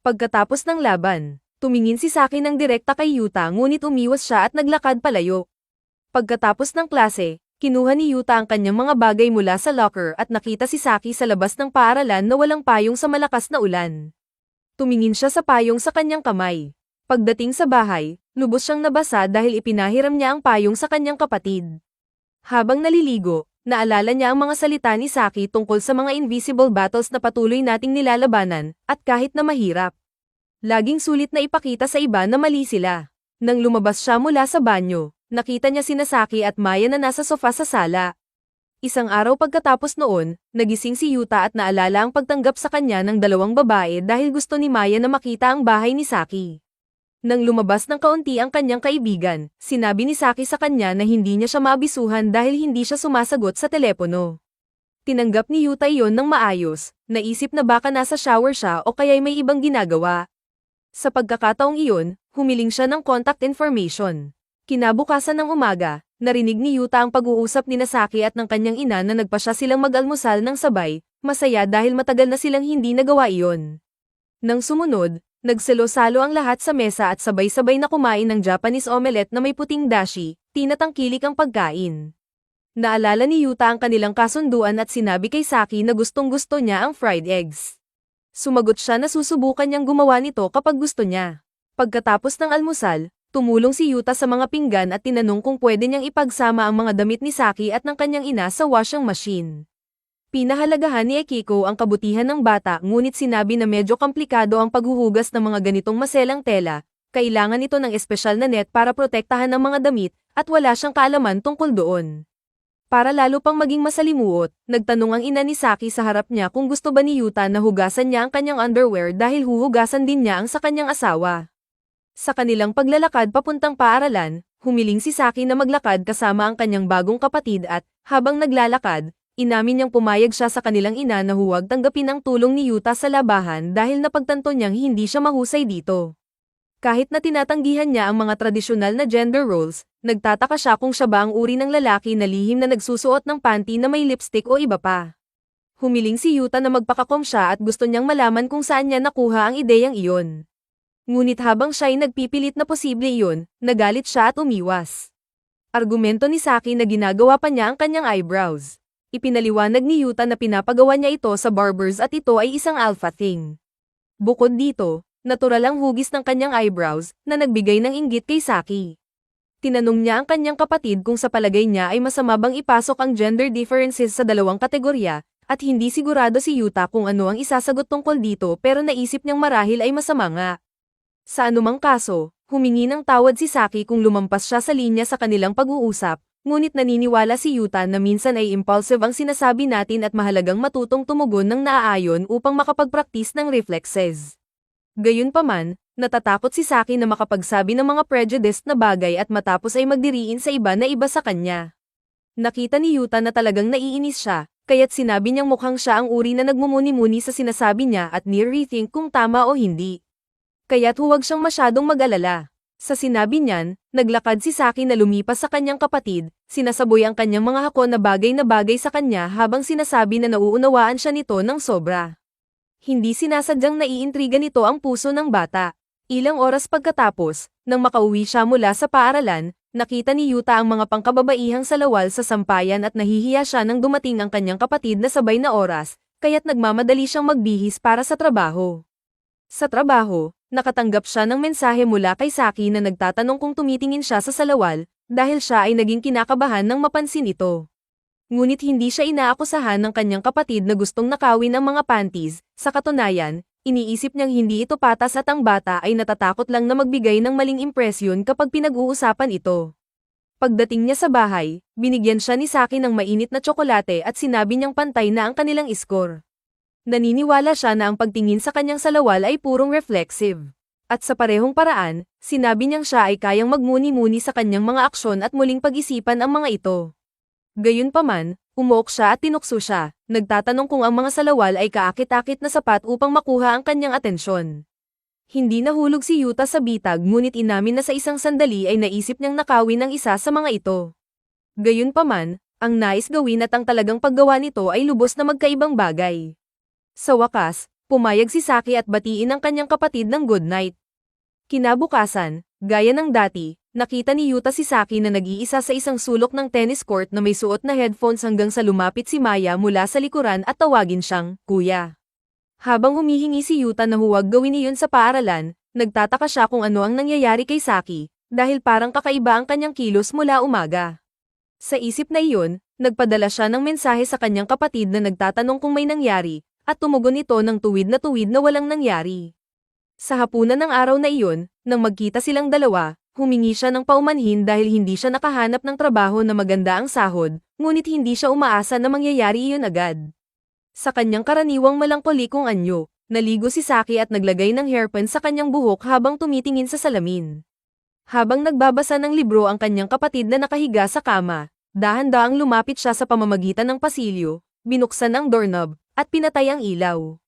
Pagkatapos ng laban, tumingin si Saki ng direkta kay Yuta ngunit umiwas siya at naglakad palayo. Pagkatapos ng klase, kinuha ni Yuta ang kanyang mga bagay mula sa locker at nakita si Saki sa labas ng paaralan na walang payong sa malakas na ulan. Tumingin siya sa payong sa kanyang kamay. Pagdating sa bahay, lubos siyang nabasa dahil ipinahiram niya ang payong sa kanyang kapatid. Habang naliligo, naalala niya ang mga salita ni Saki tungkol sa mga invisible battles na patuloy nating nilalabanan, at kahit na mahirap, laging sulit na ipakita sa iba na mali sila. Nang lumabas siya mula sa banyo, nakita niya sina Saki at Maya na nasa sofa sa sala. Isang araw pagkatapos noon, nagising si Yuta at naalala ang pagtanggap sa kanya ng dalawang babae dahil gusto ni Maya na makita ang bahay ni Saki. Nang lumabas ng kaunti ang kanyang kaibigan, sinabi ni Saki sa kanya na hindi niya siya maabisuhan dahil hindi siya sumasagot sa telepono. Tinanggap ni Yuta iyon ng maayos, naisip na baka nasa shower siya o kaya'y may ibang ginagawa. Sa pagkakataong iyon, humiling siya ng contact information. Kinabukasan ng umaga, narinig ni Yuta ang pag-uusap ni Saki at ng kanyang ina na nagpasya silang mag-almusal ng sabay, masaya dahil matagal na silang hindi nagawa iyon. Nang sumunod, nagselo-salo ang lahat sa mesa at sabay-sabay na kumain ng Japanese omelette na may puting dashi, tinatangkilik ang pagkain. Naalala ni Yuta ang kanilang kasunduan at sinabi kay Saki na gustong-gusto niya ang fried eggs. Sumagot siya na susubukan niyang gumawa nito kapag gusto niya. Pagkatapos ng almusal, tumulong si Yuta sa mga pinggan at tinanong kung pwede niyang ipagsama ang mga damit ni Saki at ng kanyang ina sa washing machine. Pinahalagahan ni Akiko ang kabutihan ng bata ngunit sinabi na medyo komplikado ang paghuhugas ng mga ganitong maselang tela, kailangan ito ng espesyal na net para protektahan ang mga damit at wala siyang kaalaman tungkol doon. Para lalo pang maging masalimuot, nagtanong ang ina ni Saki sa harap niya kung gusto ba ni Yuta na hugasan niya ang kanyang underwear dahil huhugasan din niya ang sa kanyang asawa. Sa kanilang paglalakad papuntang paaralan, humiling si Saki na maglakad kasama ang kanyang bagong kapatid at, habang naglalakad, inamin niyang pumayag siya sa kanilang ina na huwag tanggapin ang tulong ni Yuta sa labahan dahil napagtanto niyang hindi siya mahusay dito. Kahit na tinatanggihan niya ang mga tradisyonal na gender roles, nagtataka siya kung siya ba ang uri ng lalaki na lihim na nagsusuot ng panty na may lipstick o iba pa. Humiling si Yuta na magpakakom siya at gusto niyang malaman kung saan niya nakuha ang ideyang iyon. Ngunit habang siya'y nagpipilit na posible iyon, nagalit siya at umiwas. Argumento ni Saki na ginagawa pa niya ang kanyang eyebrows. Ipinaliwanag ni Yuta na pinapagawa niya ito sa barbers at ito ay isang alpha thing. Bukod dito, natural ang hugis ng kanyang eyebrows na nagbigay ng inggit kay Saki. Tinanong niya ang kanyang kapatid kung sa palagay niya ay masama bang ipasok ang gender differences sa dalawang kategorya, at hindi sigurado si Yuta kung ano ang isasagot tungkol dito pero naisip niyang marahil ay masama nga. Sa anumang kaso, humingi ng tawad si Saki kung lumampas siya sa linya sa kanilang pag-uusap, ngunit naniniwala si Yuta na minsan ay impulsive ang sinasabi natin at mahalagang matutong tumugon ng naaayon upang makapagpraktis ng reflexes. Gayunpaman, natatakot si Saki na makapagsabi ng mga prejudiced na bagay at matapos ay magdiriin sa iba na iba sa kanya. Nakita ni Yuta na talagang naiinis siya, kaya't sinabi niyang mukhang siya ang uri na nagmumuni-muni sa sinasabi niya at ni-rethink kung tama o hindi. Kaya't huwag siyang masyadong mag-alala. Sa sinabi niyan, naglakad si Saki na lumipas sa kanyang kapatid, sinasaboy ang kanyang mga hakon na bagay sa kanya habang sinasabi na nauunawaan siya nito ng sobra. Hindi sinasadyang naiintriga nito ang puso ng bata. Ilang oras pagkatapos, nang makauwi siya mula sa paaralan, nakita ni Yuta ang mga pangkababaihang salawal sa sampayan at nahihiya siya nang dumating ang kanyang kapatid na sabay na oras, kaya't nagmamadali siyang magbihis para sa trabaho. Sa trabaho, nakatanggap siya ng mensahe mula kay Saki na nagtatanong kung tumitingin siya sa salawal, dahil siya ay naging kinakabahan nang mapansin ito. Ngunit hindi siya inaakusahan ng kanyang kapatid na gustong nakawin ang mga panties, sa katunayan, iniisip niyang hindi ito patas at ang bata ay natatakot lang na magbigay ng maling impresyon kapag pinag-uusapan ito. Pagdating niya sa bahay, binigyan siya ni Saki ng mainit na tsokolate at sinabi niyang pantay na ang kanilang score. Naniniwala siya na ang pagtingin sa kanyang salawal ay purong reflexive. At sa parehong paraan, sinabi niyang siya ay kayang magmuni-muni sa kanyang mga aksyon at muling pag-isipan ang mga ito. Gayunpaman, umuok siya at tinukso siya, nagtatanong kung ang mga salawal ay kaakit-akit na sapat upang makuha ang kanyang atensyon. Hindi nahulog si Yuta sa bitag ngunit inamin na sa isang sandali ay naisip niyang nakawin ang isa sa mga ito. Gayunpaman, ang nais gawin at ang talagang paggawa nito ay lubos na magkaibang bagay. Sa wakas, pumayag si Saki at batiin ang kanyang kapatid ng good night. Kinabukasan, gaya ng dati, nakita ni Yuta si Saki na nag-iisa sa isang sulok ng tennis court na may suot na headphones hanggang sa lumapit si Maya mula sa likuran at tawagin siyang, Kuya. Habang humihingi si Yuta na huwag gawin iyon sa paaralan, nagtataka siya kung ano ang nangyayari kay Saki, dahil parang kakaiba ang kanyang kilos mula umaga. Sa isip na iyon, nagpadala siya ng mensahe sa kanyang kapatid na nagtatanong kung may nangyari, at tumugon ito ng tuwid na walang nangyari. Sa hapunan ng araw na iyon, nang magkita silang dalawa, humingi siya ng paumanhin dahil hindi siya nakahanap ng trabaho na maganda ang sahod, ngunit hindi siya umaasa na mangyayari iyon agad. Sa kanyang karaniwang malangkolikong anyo, naligo si Saki at naglagay ng hairpin sa kanyang buhok habang tumitingin sa salamin. Habang nagbabasa ng libro ang kanyang kapatid na nakahiga sa kama, dahan-daang lumapit siya sa pamamagitan ng pasilyo, binuksan ang doorknob, at pinatay ang ilaw.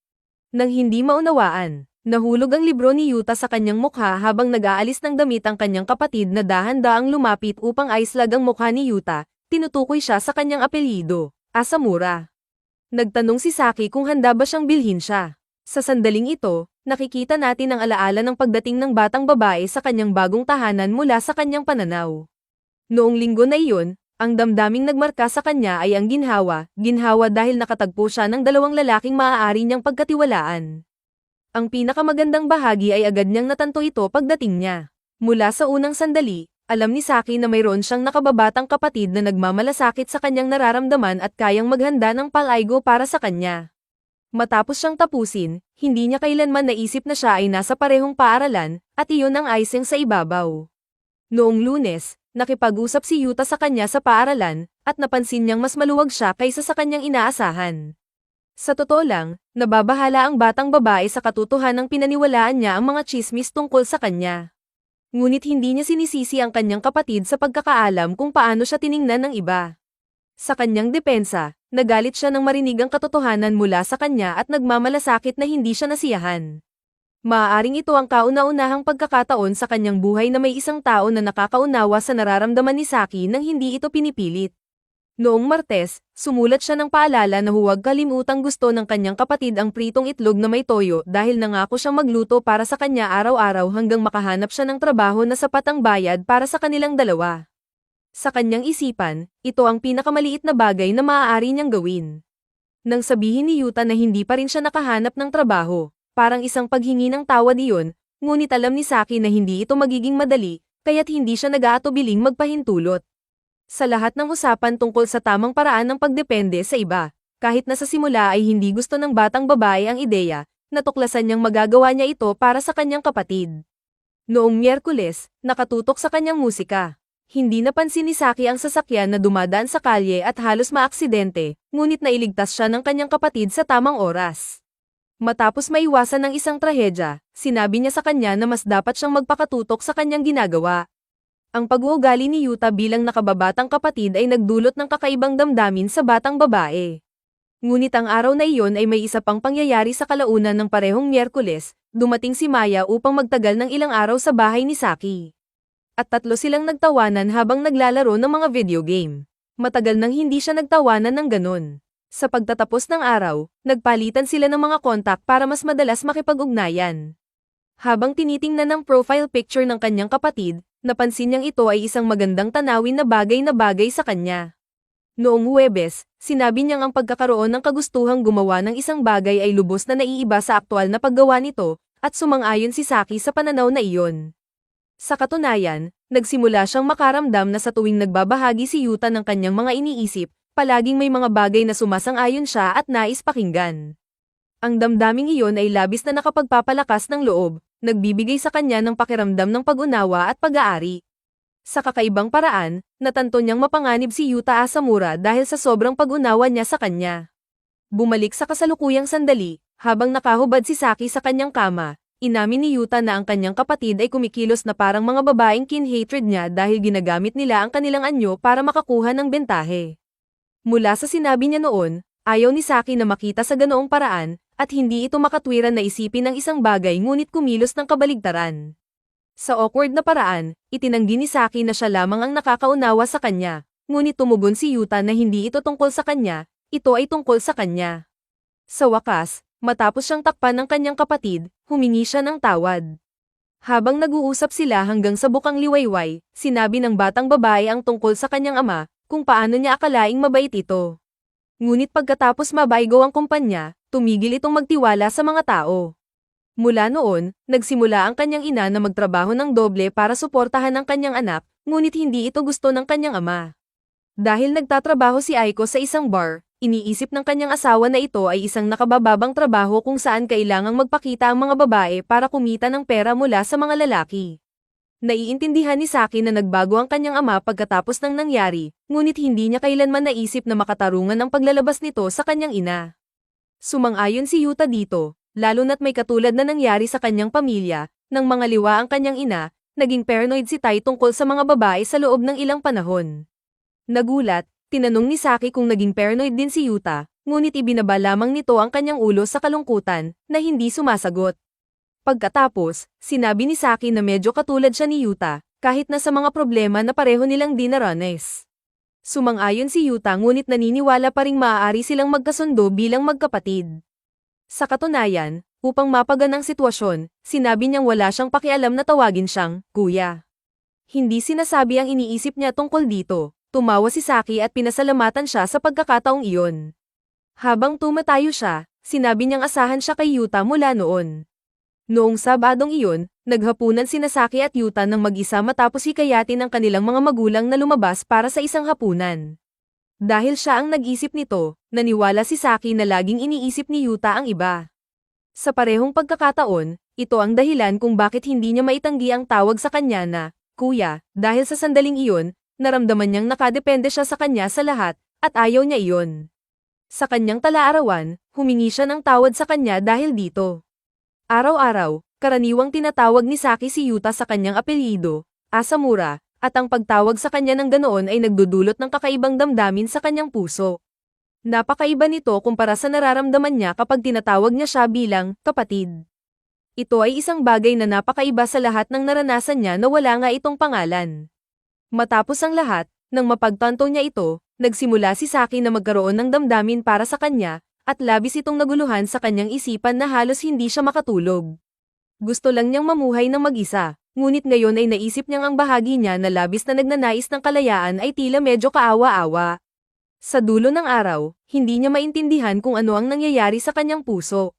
Nang hindi maunawaan, nahulog ang libro ni Yuta sa kanyang mukha habang nag-aalis ng damit ang kanyang kapatid na dahan-daang lumapit upang aislag ang mukha ni Yuta, tinutukoy siya sa kanyang apelyido, Asamura. Nagtanong si Saki kung handa ba siyang bilhin siya. Sa sandaling ito, nakikita natin ang alaala ng pagdating ng batang babae sa kanyang bagong tahanan mula sa kanyang pananaw. Noong linggo na iyon, ang damdaming nagmarka sa kanya ay ang ginhawa dahil nakatagpo siya ng dalawang lalaking maaari niyang pagkatiwalaan. Ang pinakamagandang bahagi ay agad niyang natanto ito pagdating niya. Mula sa unang sandali, alam ni Saki na mayroon siyang nakababatang kapatid na nagmamalasakit sa kanyang nararamdaman at kayang maghanda ng palaygo para sa kanya. Matapos siyang tapusin, hindi niya kailanman naisip na siya ay nasa parehong paaralan, at iyon ang icing sa ibabaw. Noong Lunes, nakipag-usap si Yuta sa kanya sa paaralan, at napansin niyang mas maluwag siya kaysa sa kanyang inaasahan. Sa totoo lang, nababahala ang batang babae sa katotohanang pinaniwalaan niya ang mga tsismis tungkol sa kanya. Ngunit hindi niya sinisisi ang kanyang kapatid sa pagkakaalam kung paano siya tiningnan ng iba. Sa kanyang depensa, nagalit siya nang marinig ang katotohanan mula sa kanya at nagmamalasakit na hindi siya nasiyahan. Maaaring ito ang kauna-unahang pagkakataon sa kanyang buhay na may isang tao na nakakaunawa sa nararamdaman ni Saki nang hindi ito pinipilit. Noong Martes, sumulat siya ng paalala na huwag kalimutang gusto ng kanyang kapatid ang pritong itlog na may toyo dahil nangako siyang magluto para sa kanya araw-araw hanggang makahanap siya ng trabaho na sapat ang bayad para sa kanilang dalawa. Sa kanyang isipan, ito ang pinakamaliit na bagay na maaari niyang gawin. Nang sabihin ni Yuta na hindi pa rin siya nakahanap ng trabaho, parang isang paghingi ng tawad iyon, ngunit alam ni Saki na hindi ito magiging madali, kaya't hindi siya nag-aatubiling magpahintulot. Sa lahat ng usapan tungkol sa tamang paraan ng pagdepende sa iba, kahit na sa simula ay hindi gusto ng batang babae ang ideya, natuklasan niyang magagawa niya ito para sa kanyang kapatid. Noong Miyerkules, nakatutok sa kanyang musika. Hindi napansin ni Saki ang sasakyan na dumadaan sa kalye at halos maaksidente, ngunit nailigtas siya ng kanyang kapatid sa tamang oras. Matapos maiwasan ng isang trahedya, sinabi niya sa kanya na mas dapat siyang magpakatutok sa kanyang ginagawa. Ang pag-uugali ni Yuta bilang nakababatang kapatid ay nagdulot ng kakaibang damdamin sa batang babae. Ngunit ang araw na iyon ay may isa pang pangyayari sa kalaunan ng parehong Miyerkules, dumating si Maya upang magtagal ng ilang araw sa bahay ni Saki. At tatlo silang nagtawanan habang naglalaro ng mga video game. Matagal nang hindi siya nagtawanan ng ganun. Sa pagtatapos ng araw, nagpalitan sila ng mga kontak para mas madalas makipag-ugnayan. Habang tinitingnan ang profile picture ng kanyang kapatid, napansin niyang ito ay isang magandang tanawin na bagay sa kanya. Noong Huwebes, sinabi niyang ang pagkakaroon ng kagustuhang gumawa ng isang bagay ay lubos na naiiba sa aktwal na paggawa nito, at sumang-ayon si Saki sa pananaw na iyon. Sa katunayan, nagsimula siyang makaramdam na sa tuwing nagbabahagi si Yuta ng kanyang mga iniisip, palaging may mga bagay na sumasang-ayon siya at nais pakinggan. Ang damdaming iyon ay labis na nakapagpapalakas ng loob, nagbibigay sa kanya ng pakiramdam ng pag-unawa at pag-aari. Sa kakaibang paraan, natanto niyang mapanganib si Yuta Asamura dahil sa sobrang pag-unawa niya sa kanya. Bumalik sa kasalukuyang sandali, habang nakahubad si Saki sa kanyang kama, inamin ni Yuta na ang kanyang kapatid ay kumikilos na parang mga babaeng kin-hatred niya dahil ginagamit nila ang kanilang anyo para makakuha ng bentahe. Mula sa sinabi niya noon, ayaw ni Saki na makita sa ganoong paraan, at hindi ito makatwiran na isipin ng isang bagay ngunit kumilos ng kabaligtaran. Sa awkward na paraan, itinanggi ni Saki na siya lamang ang nakakaunawa sa kanya, ngunit tumugon si Yuta na hindi ito tungkol sa kanya, ito ay tungkol sa kanya. Sa wakas, matapos siyang takpan ng kanyang kapatid, humingi siya ng tawad. Habang nag-uusap sila hanggang sa bukang liwayway, sinabi ng batang babae ang tungkol sa kanyang ama, kung paano niya akalaing mabait ito. Ngunit pagkatapos mabaygo ang kumpanya, tumigil itong magtiwala sa mga tao. Mula noon, nagsimula ang kanyang ina na magtrabaho ng doble para suportahan ang kanyang anak, ngunit hindi ito gusto ng kanyang ama. Dahil nagtatrabaho si Aiko sa isang bar, iniisip ng kanyang asawa na ito ay isang nakabababang trabaho kung saan kailangang magpakita ang mga babae para kumita ng pera mula sa mga lalaki. Naiintindihan ni Saki na nagbago ang kanyang ama pagkatapos ng nangyari, ngunit hindi niya kailanman naisip na makatarungan ang paglalabas nito sa kanyang ina. Sumang-ayon si Yuta dito, lalo na't may katulad na nangyari sa kanyang pamilya, nang mga liwa ang kanyang ina, naging paranoid si Tai tungkol sa mga babae sa loob ng ilang panahon. Nagulat, tinanong ni Saki kung naging paranoid din si Yuta, ngunit ibinaba lamang nito ang kanyang ulo sa kalungkutan, na hindi sumasagot. Pagkatapos, sinabi ni Saki na medyo katulad siya ni Yuta, kahit na sa mga problema na pareho nilang dinaranas. Sumang-ayon si Yuta ngunit naniniwala pa ring maaari silang magkasundo bilang magkapatid. Sa katunayan, upang mapagan ang sitwasyon, sinabi niyang wala siyang pakialam na tawagin siyang kuya. Hindi sinasabi ang iniisip niya tungkol dito. Tumawa si Saki at pinasalamatan siya sa pagkakataong iyon. Habang tumatayo siya, sinabi niyang asahan siya kay Yuta mula noon. Noong Sabadong iyon, naghapunan sina Saki at Yuta ng mag-isa matapos hikayatin ang kanilang mga magulang na lumabas para sa isang hapunan. Dahil siya ang nag-isip nito, naniwala si Saki na laging iniisip ni Yuta ang iba. Sa parehong pagkakataon, ito ang dahilan kung bakit hindi niya maitanggi ang tawag sa kanya na kuya, dahil sa sandaling iyon, naramdaman niyang nakadepende siya sa kanya sa lahat, at ayaw niya iyon. Sa kanyang tala-arawan, humingi siya ng tawad sa kanya dahil dito. Araw-araw, karaniwang tinatawag ni Saki si Yuta sa kanyang apelyido, Asamura, at ang pagtawag sa kanya ng ganoon ay nagdudulot ng kakaibang damdamin sa kanyang puso. Napakaiba nito kumpara sa nararamdaman niya kapag tinatawag niya siya bilang kapatid. Ito ay isang bagay na napakaiba sa lahat ng naranasan niya na wala nga itong pangalan. Matapos ang lahat, nang mapagtanto niya ito, nagsimula si Saki na magkaroon ng damdamin para sa kanya, at labis itong naguluhan sa kanyang isipan na halos hindi siya makatulog. Gusto lang niyang mamuhay ng mag-isa, ngunit ngayon ay naisip niyang ang bahagi niya na labis na nagnanais ng kalayaan ay tila medyo kaawa-awa. Sa dulo ng araw, hindi niya maintindihan kung ano ang nangyayari sa kanyang puso.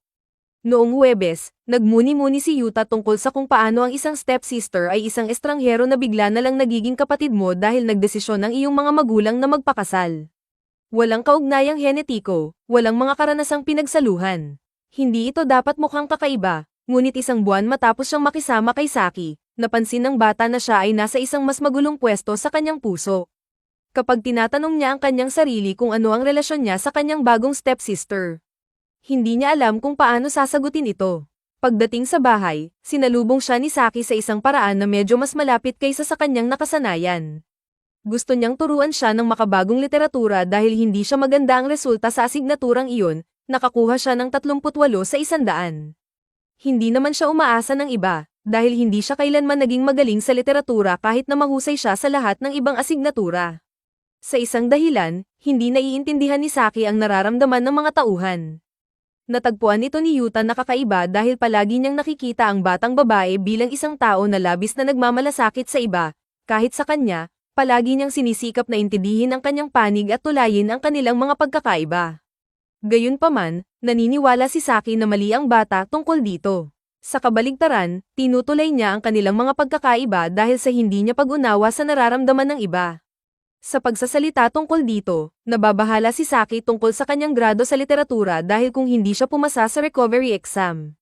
Noong Huwebes, nagmuni-muni si Yuta tungkol sa kung paano ang isang stepsister ay isang estranghero na bigla na lang nagiging kapatid mo dahil nagdesisyon ang iyong mga magulang na magpakasal. Walang kaugnayang henetiko, walang mga karanasang pinagsaluhan. Hindi ito dapat mukhang kakaiba, ngunit isang buwan matapos siyang makisama kay Saki, napansin ng bata na siya ay nasa isang mas magulong pwesto sa kanyang puso. Kapag tinatanong niya ang kanyang sarili kung ano ang relasyon niya sa kanyang bagong stepsister, hindi niya alam kung paano sasagutin ito. Pagdating sa bahay, sinalubong siya ni Saki sa isang paraan na medyo mas malapit kaysa sa kanyang nakasanayan. Gusto niyang turuan siya ng makabagong literatura dahil hindi siya maganda ang resulta sa asignaturang iyon, nakakuha siya ng 38 sa 100. Hindi naman siya umaasa ng iba, dahil hindi siya kailanman naging magaling sa literatura kahit na mahusay siya sa lahat ng ibang asignatura. Sa isang dahilan, hindi naiintindihan ni Saki ang nararamdaman ng mga tauhan. Natagpuan ito ni Yuta na kakaiba dahil palagi niyang nakikita ang batang babae bilang isang tao na labis na nagmamalasakit sa iba, kahit sa kanya, palagi niyang sinisikap na intindihin ang kanyang panig at tulayin ang kanilang mga pagkakaiba. Gayunpaman, naniniwala si Saki na mali ang bata tungkol dito. Sa kabaligtaran, tinutulay niya ang kanilang mga pagkakaiba dahil sa hindi niya pag-unawa sa nararamdaman ng iba. Sa pagsasalita tungkol dito, nababahala si Saki tungkol sa kanyang grado sa literatura dahil kung hindi siya pumasa sa recovery exam,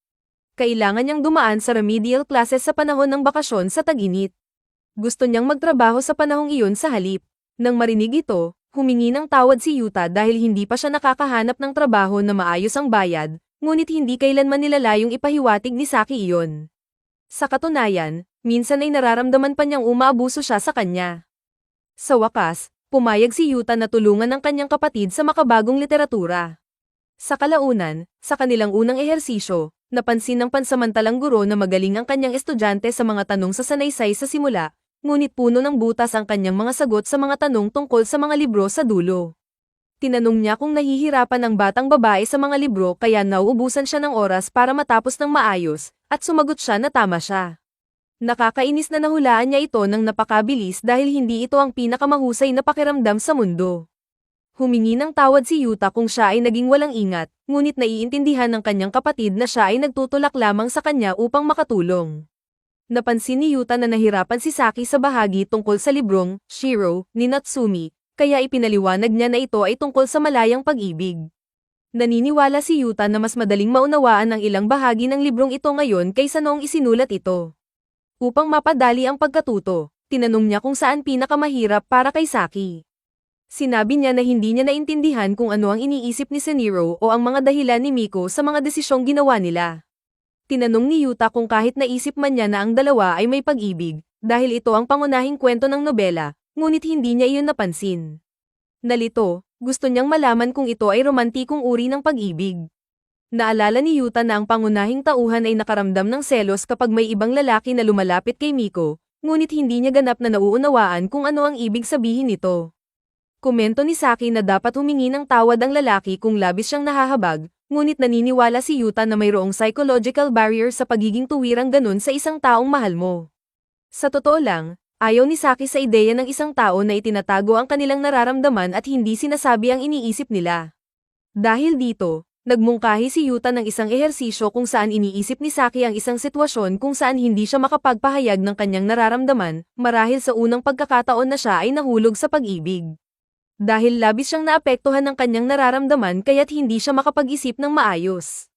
kailangan niyang dumaan sa remedial classes sa panahon ng bakasyon sa tag-init. Gusto niyang magtrabaho sa panahong iyon sa halip. Nang marinig ito, humingi ng tawad si Yuta dahil hindi pa siya nakakahanap ng trabaho na maayos ang bayad, ngunit hindi kailanman nilalayong ipahiwatig ni Saki iyon. Sa katunayan, minsan ay nararamdaman pa niyang umaabuso siya sa kanya. Sa wakas, pumayag si Yuta na tulungan ang kanyang kapatid sa makabagong literatura. Sa kalaunan, sa kanilang unang ehersisyo, napansin ng pansamantalang guro na magaling ang kanyang estudyante sa mga tanong sa sanaysay sa simula, ngunit puno ng butas ang kanyang mga sagot sa mga tanong tungkol sa mga libro sa dulo. Tinanong niya kung nahihirapan ang batang babae sa mga libro kaya nauubusan siya ng oras para matapos ng maayos, at sumagot siya na tama siya. Nakakainis na nahulaan niya ito ng napakabilis dahil hindi ito ang pinakamahusay na pakiramdam sa mundo. Humingi ng tawad si Yuta kung siya ay naging walang ingat, ngunit naiintindihan ng kanyang kapatid na siya ay nagtutulak lamang sa kanya upang makatulong. Napansin ni Yuta na nahirapan si Saki sa bahagi tungkol sa librong Shiro ni Natsumi, kaya ipinaliwanag niya na ito ay tungkol sa malayang pag-ibig. Naniniwala si Yuta na mas madaling maunawaan ang ilang bahagi ng librong ito ngayon kaysa noong isinulat ito. Upang mapadali ang pagkatuto, tinanong niya kung saan pinakamahirap para kay Saki. Sinabi niya na hindi niya naintindihan kung ano ang iniisip ni Seniro o ang mga dahilan ni Miko sa mga desisyong ginawa nila. Tinanong ni Yuta kung kahit naisip man niya na ang dalawa ay may pag-ibig, dahil ito ang pangunahing kwento ng nobela, ngunit hindi niya iyon napansin. Nalito, Gusto niyang malaman kung ito ay romantikong uri ng pag-ibig. Naalala ni Yuta na ang pangunahing tauhan ay nakaramdam ng selos kapag may ibang lalaki na lumalapit kay Miko, ngunit hindi niya ganap na nauunawaan kung ano ang ibig sabihin nito. Komento ni Saki na dapat humingi ng tawad ang lalaki kung labis siyang nahahabag, ngunit naniniwala si Yuta na mayroong psychological barrier sa pagiging tuwirang ganun sa isang taong mahal mo. Sa totoo lang, ayaw ni Saki sa ideya ng isang tao na itinatago ang kanilang nararamdaman at hindi sinasabi ang iniisip nila. Dahil dito, nagmungkahi si Yuta ng isang ehersisyo kung saan iniisip ni Saki ang isang sitwasyon kung saan hindi siya makapagpahayag ng kanyang nararamdaman, marahil sa unang pagkakataon na siya ay nahulog sa pag-ibig. Dahil labis siyang naapektuhan ng kanyang nararamdaman kaya't hindi siya makapag-isip ng maayos.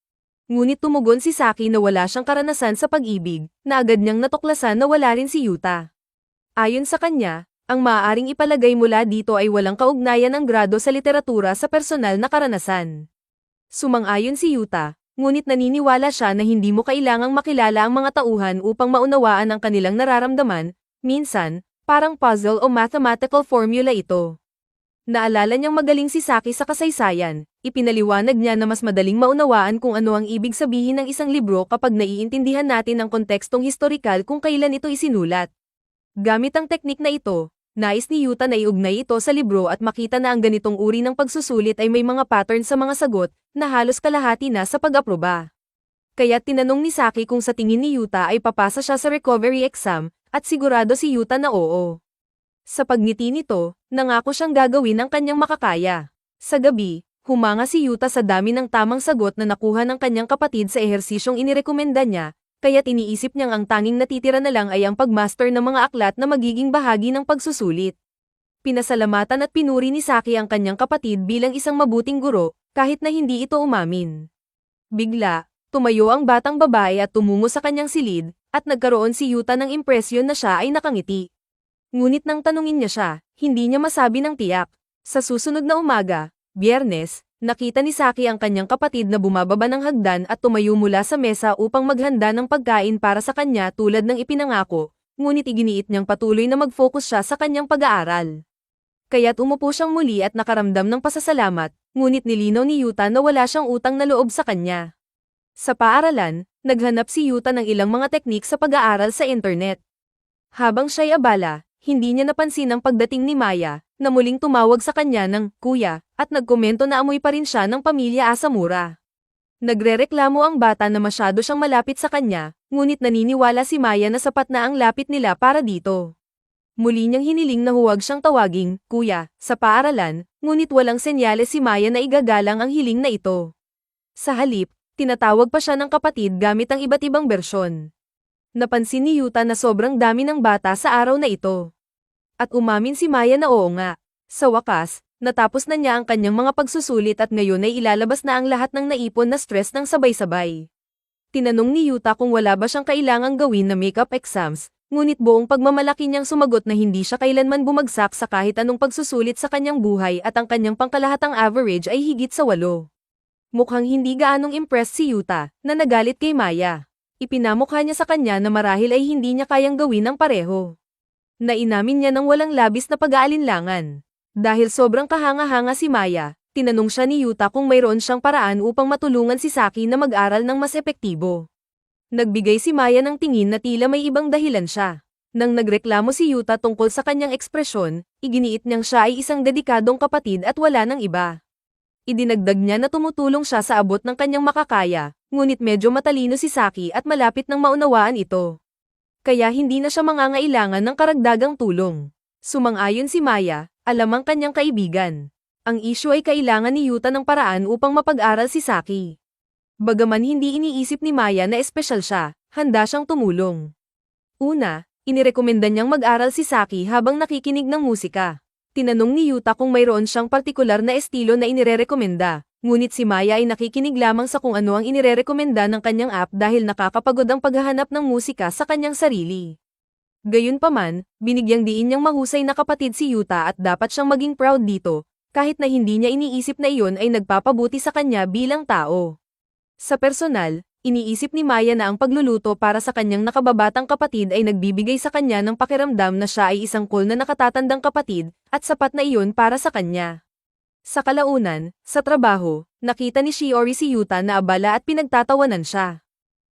Ngunit tumugon si Saki na wala siyang karanasan sa pag-ibig, na agad niyang natuklasan na wala rin si Yuta. Ayon sa kanya, ang maaaring ipalagay mula dito ay walang kaugnayan ng grado sa literatura sa personal na karanasan. Sumang-ayon si Yuta, ngunit naniniwala siya na hindi mo kailangang makilala ang mga tauhan upang maunawaan ang kanilang nararamdaman, minsan, parang puzzle o mathematical formula ito. Naalala niyang magaling si Saki sa kasaysayan, ipinaliwanag niya na mas madaling maunawaan kung ano ang ibig sabihin ng isang libro kapag naiintindihan natin ang kontekstong historikal kung kailan ito isinulat. Gamit ang teknik na ito, nais ni Yuta na iugnay ito sa libro at makita na ang ganitong uri ng pagsusulit ay may mga pattern sa mga sagot na halos kalahati na sa pag-aproba. Kaya tinanong ni Saki kung sa tingin ni Yuta ay papasa siya sa recovery exam, at sigurado si Yuta na oo. Sa pagngiti nito, nangako siyang gagawin ang kanyang makakaya. Sa gabi, humanga si Yuta sa dami ng tamang sagot na nakuha ng kanyang kapatid sa ehersisyong inirekomenda niya, kaya't iniisip niyang ang tanging natitira na lang ay ang pagmaster ng mga aklat na magiging bahagi ng pagsusulit. Pinasalamatan at pinuri ni Saki ang kanyang kapatid bilang isang mabuting guro, kahit na hindi ito umamin. Bigla, tumayo ang batang babae at tumungo sa kanyang silid, at nagkaroon si Yuta ng impresyon na siya ay nakangiti. Ngunit nang tanungin niya siya, hindi niya masabi ng tiyak. Sa susunod na umaga, Biyernes, nakita ni Saki ang kanyang kapatid na bumababa ng hagdan at tumayo mula sa mesa upang maghanda ng pagkain para sa kanya tulad ng ipinangako, ngunit iginiit niyang patuloy na mag-focus siya sa kanyang pag-aaral. Kaya't umupo siyang muli at nakaramdam ng pasasalamat, ngunit nilinaw ni Yuta na wala siyang utang na loob sa kanya. Sa paaralan, naghanap si Yuta ng ilang mga teknik sa pag-aaral sa internet. Habang siya'y abala, hindi niya napansin ang pagdating ni Maya, na muling tumawag sa kanya ng kuya, at nagkomento na amoy pa rin siya ng pamilya Asamura. Nagrereklamo ang bata na masyado siyang malapit sa kanya, ngunit naniniwala si Maya na sapat na ang lapit nila para dito. Muli niyang hiniling na huwag siyang tawaging kuya sa paaralan, ngunit walang senyales si Maya na igagalang ang hiling na ito. Sa halip, tinatawag pa siya ng kapatid gamit ang iba't ibang bersyon. Napansin ni Yuta na sobrang dami ng bata sa araw na ito. At umamin si Maya na oo nga. Sa wakas, natapos na niya ang kanyang mga pagsusulit at ngayon ay ilalabas na ang lahat ng naipon na stress ng sabay-sabay. Tinanong ni Yuta kung wala ba siyang kailangang gawin na makeup exams, ngunit buong pagmamalaki niyang sumagot na hindi siya kailanman bumagsak sa kahit anong pagsusulit sa kanyang buhay at ang kanyang pangkalahatang average ay higit sa 8. Mukhang hindi gaanong impressed si Yuta, na nagalit kay Maya. Ipinamukha niya sa kanya na marahil ay hindi niya kayang gawin ang pareho. Nainamin niya ng walang labis na pag-aalinlangan. Dahil sobrang kahanga-hanga si Maya, tinanong siya ni Yuta kung mayroon siyang paraan upang matulungan si Saki na mag-aral ng mas epektibo. Nagbigay si Maya ng tingin na tila may ibang dahilan siya. Nang nagreklamo si Yuta tungkol sa kanyang ekspresyon, iginiit niyang siya ay isang dedikadong kapatid at wala ng iba. Idinagdag niya na tumutulong siya sa abot ng kanyang makakaya, ngunit medyo matalino si Saki at malapit nang maunawaan ito. Kaya hindi na siya mangangailangan ng karagdagang tulong. Sumang-ayon si Maya, alam ang kanyang kaibigan. Ang issue ay kailangan ni Yuta ng paraan upang mapag-aral si Saki. Bagaman hindi iniisip ni Maya na espesyal siya, handa siyang tumulong. Una, inirekomenda niyang mag-aral si Saki habang nakikinig ng musika. Tinanong ni Yuta kung mayroon siyang partikular na estilo na inirerekomenda, ngunit si Maya ay nakikinig lamang sa kung ano ang inirerekomenda ng kanyang app dahil nakakapagod ang paghahanap ng musika sa kanyang sarili. Gayunpaman, binigyang diin niyang mahusay na kapatid si Yuta at dapat siyang maging proud dito, kahit na hindi niya iniisip na iyon ay nagpapabuti sa kanya bilang tao. Sa personal, iniisip ni Maya na ang pagluluto para sa kanyang nakababatang kapatid ay nagbibigay sa kanya ng pakiramdam na siya ay isang cool na nakatatandang kapatid, at sapat na iyon para sa kanya. Sa kalaunan, sa trabaho, nakita ni Shiori si Yuta na abala at pinagtatawanan siya.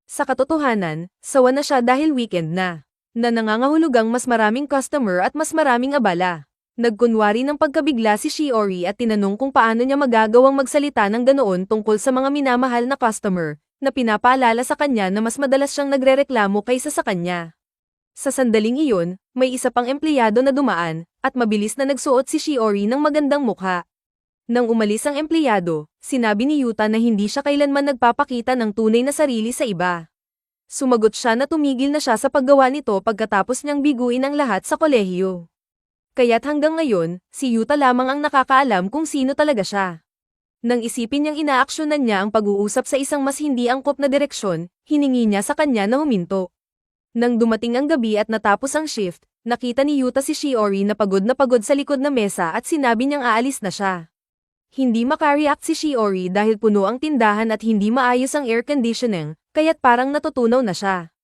Sa katotohanan, sawa na siya dahil weekend na nangangahulugang mas maraming customer at mas maraming abala. Nagkunwari ng pagkabigla si Shiori at tinanong kung paano niya magagawang magsalita ng ganoon tungkol sa mga minamahal na customer, na pinapaalala sa kanya na mas madalas siyang nagrereklamo kaysa sa kanya. Sa sandaling iyon, may isa pang empleyado na dumaan, at mabilis na nagsuot si Shiori ng magandang mukha. Nang umalis ang empleyado, sinabi ni Yuta na hindi siya kailanman nagpapakita ng tunay na sarili sa iba. Sumagot siya na tumigil na siya sa paggawa nito pagkatapos niyang biguin ang lahat sa kolehiyo. Kaya't hanggang ngayon, si Yuta lamang ang nakakaalam kung sino talaga siya. Nang isipin niyang inaaksyonan niya ang pag-uusap sa isang mas hindi angkop na direksyon, hiningi niya sa kanya na huminto. Nang dumating ang gabi at natapos ang shift, nakita ni Yuta si Shiori na pagod sa likod na mesa at sinabi niyang aalis na siya. Hindi makareact si Shiori dahil puno ang tindahan at hindi maayos ang air conditioning, kaya't parang natutunaw na siya.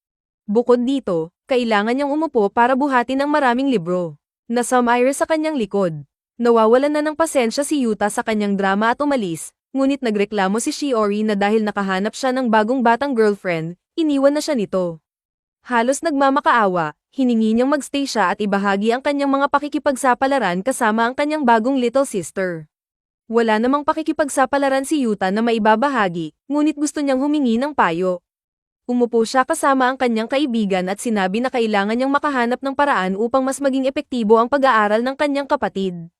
Bukod dito, kailangan niyang umupo para buhatin ang maraming libro. Nasamire sa kanyang likod. Nawawalan na ng pasensya si Yuta sa kanyang drama at umalis, ngunit nagreklamo si Shiori na dahil nakahanap siya ng bagong batang girlfriend, iniwan na siya nito. Halos nagmamakaawa, hiningi niyang magstay siya at ibahagi ang kanyang mga pakikipagsapalaran kasama ang kanyang bagong little sister. Wala namang pakikipagsapalaran si Yuta na maibabahagi, ngunit gusto niyang humingi ng payo. Umupo siya kasama ang kanyang kaibigan at sinabi na kailangan niyang makahanap ng paraan upang mas maging epektibo ang pag-aaral ng kanyang kapatid.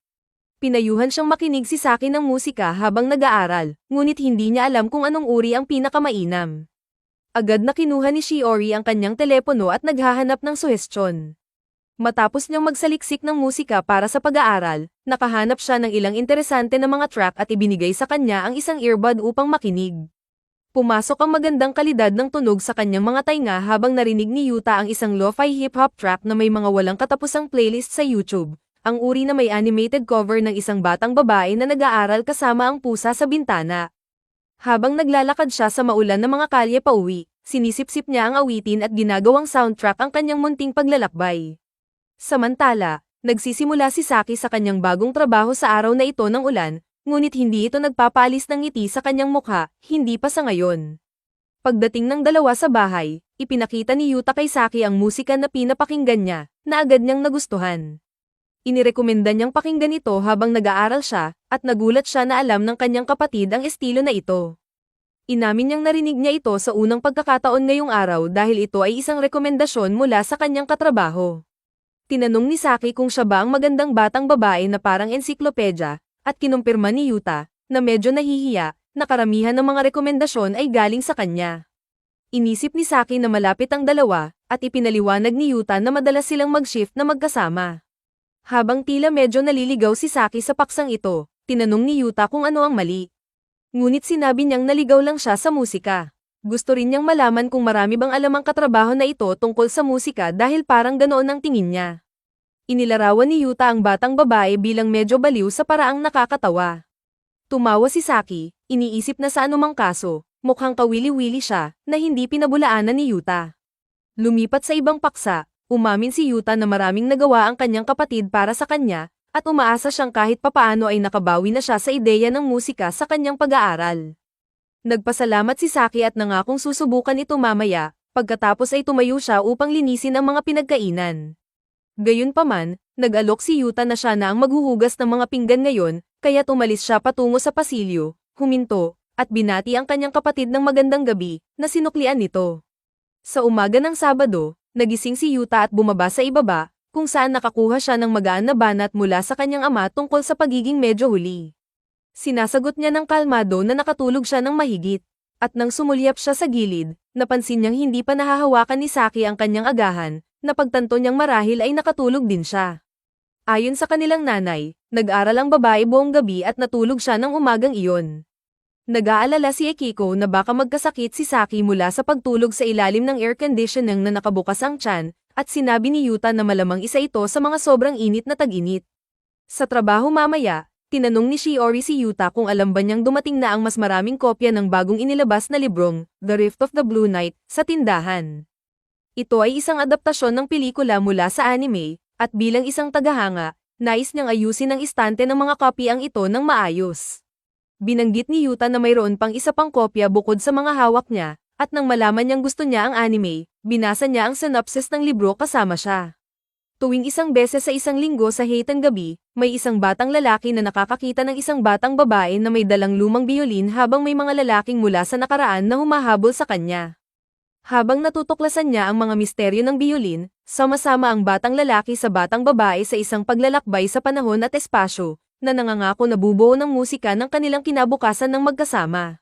Pinayuhan siyang makinig si Saki ng musika habang nag-aaral, ngunit hindi niya alam kung anong uri ang pinakamainam. Agad na kinuha ni Shiori ang kanyang telepono at naghahanap ng suhestyon. Matapos niyang magsaliksik ng musika para sa pag-aaral, nakahanap siya ng ilang interesante na mga track at ibinigay sa kanya ang isang earbud upang makinig. Pumasok ang magandang kalidad ng tunog sa kanyang mga tainga habang narinig ni Yuta ang isang lo-fi hip-hop track na may mga walang katapusang playlist sa YouTube, ang uri na may animated cover ng isang batang babae na nag-aaral kasama ang pusa sa bintana. Habang naglalakad siya sa maulan na mga kalye pauwi, sinisip-sip niya ang awitin at ginagawang soundtrack ang kanyang munting paglalakbay. Samantala, nagsisimula si Saki sa kanyang bagong trabaho sa araw na ito ng ulan, ngunit hindi ito nagpapaalis ng ngiti sa kanyang mukha, hindi pa sa ngayon. Pagdating ng dalawa sa bahay, ipinakita ni Yuta kay Saki ang musika na pinapakinggan niya, na agad niyang nagustuhan. Inirekomenda niyang pakinggan ito habang nag-aaral siya, at nagulat siya na alam ng kanyang kapatid ang estilo na ito. Inamin niyang narinig niya ito sa unang pagkakataon ngayong araw dahil ito ay isang rekomendasyon mula sa kanyang katrabaho. Tinanong ni Saki kung siya ba ang magandang batang babae na parang ensiklopedya, at kinumpirma ni Yuta, na medyo nahihiya, na karamihan ng mga rekomendasyon ay galing sa kanya. Inisip ni Saki na malapit ang dalawa, at ipinaliwanag ni Yuta na madalas silang mag-shift na magkasama. Habang tila medyo naliligaw si Saki sa paksang ito, tinanong ni Yuta kung ano ang mali. Ngunit sinabi niyang naligaw lang siya sa musika. Gusto rin niyang malaman kung marami bang alam ang katrabaho na ito tungkol sa musika dahil parang ganoon ang tingin niya. Inilarawan ni Yuta ang batang babae bilang medyo baliw sa paraang nakakatawa. Tumawa si Saki, iniisip na sa anumang kaso, mukhang kawili-wili siya, na hindi pinabulaanan ni Yuta. Lumipat sa ibang paksa, umamin si Yuta na maraming nagawa ang kanyang kapatid para sa kanya, at umaasa siyang kahit papaano ay nakabawi na siya sa ideya ng musika sa kanyang pag-aaral. Nagpasalamat si Saki at nangakong susubukan ito mamaya, pagkatapos ay tumayo siya upang linisin ang mga pinagkainan. Gayunpaman, nag-alok si Yuta na siya na ang maghuhugas ng mga pinggan ngayon, kaya umalis siya patungo sa pasilyo, huminto, at binati ang kanyang kapatid ng magandang gabi, na sinuklian nito. Sa umaga ng Sabado, nagising si Yuta at bumaba sa ibaba, kung saan nakakuha siya ng magaan na banat mula sa kanyang ama tungkol sa pagiging medyo huli. Sinasagot niya ng kalmado na nakatulog siya ng mahigit, at nang sumulyap siya sa gilid, napansin niyang hindi pa nahahawakan ni Saki ang kanyang agahan, na pagtanto niyang marahil ay nakatulog din siya. Ayon sa kanilang nanay, nag-aral ang babae buong gabi at natulog siya ng umagang iyon. Nag-aalala si Akiko na baka magkasakit si Saki mula sa pagtulog sa ilalim ng air conditioning na nakabukas ang tiyan, at sinabi ni Yuta na malamang isa ito sa mga sobrang init na tag-init. Sa trabaho mamaya, tinanong ni Shiori si Yuta kung alam ba niyang dumating na ang mas maraming kopya ng bagong inilabas na librong, The Rift of the Blue Knight, sa tindahan. Ito ay isang adaptasyon ng pelikula mula sa anime, at bilang isang tagahanga, Nais niyang ayusin ang istante ng mga kopyang ito ng maayos. Binanggit ni Yuta na mayroon pang isa pang kopya bukod sa mga hawak niya, at nang malaman niyang gusto niya ang anime, binasa niya ang synopsis ng libro kasama siya. Tuwing isang beses sa isang linggo sa Heitan gabi, may isang batang lalaki na nakakakita ng isang batang babae na may dalang lumang biolin habang may mga lalaking mula sa nakaraan na humahabol sa kanya. Habang natutuklasan niya ang mga misteryo ng biolin, sama-sama ang batang lalaki sa batang babae sa isang paglalakbay sa panahon at espasyo, na nangangako na bubuo ng musika ng kanilang kinabukasan ng magkasama.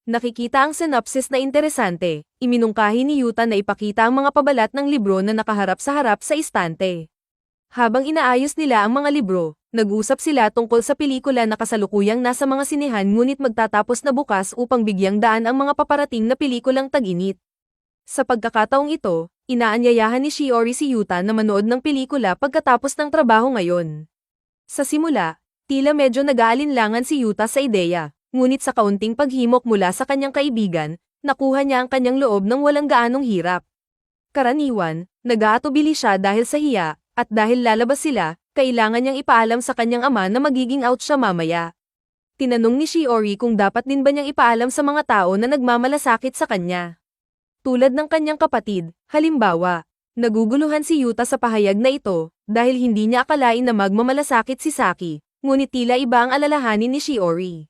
Nakikita ang synopsis na interesante, iminungkahi ni Yuta na ipakita ang mga pabalat ng libro na nakaharap sa harap sa istante. Habang inaayos nila ang mga libro, nag-usap sila tungkol sa pelikula na kasalukuyang nasa mga sinehan ngunit magtatapos na bukas upang bigyang daan ang mga paparating na pelikulang tag-init. Sa pagkakataong ito, inaanyayahan ni Shiori si Yuta na manood ng pelikula pagkatapos ng trabaho ngayon. Sa simula, tila medyo nag-aalinlangan si Yuta sa ideya. Ngunit sa kaunting paghimok mula sa kanyang kaibigan, nakuha niya ang kanyang loob ng walang gaanong hirap. Karaniwan, nag-aatubili siya dahil sa hiya, at dahil lalabas sila, kailangan niyang ipaalam sa kanyang ama na magiging out siya mamaya. Tinanong ni Shiori kung dapat din ba niyang ipaalam sa mga tao na nagmamalasakit sa kanya. Tulad ng kanyang kapatid, halimbawa, naguguluhan si Yuta sa pahayag na ito, dahil hindi niya akalain na magmamalasakit si Saki, ngunit tila iba ang alalahanin ni Shiori.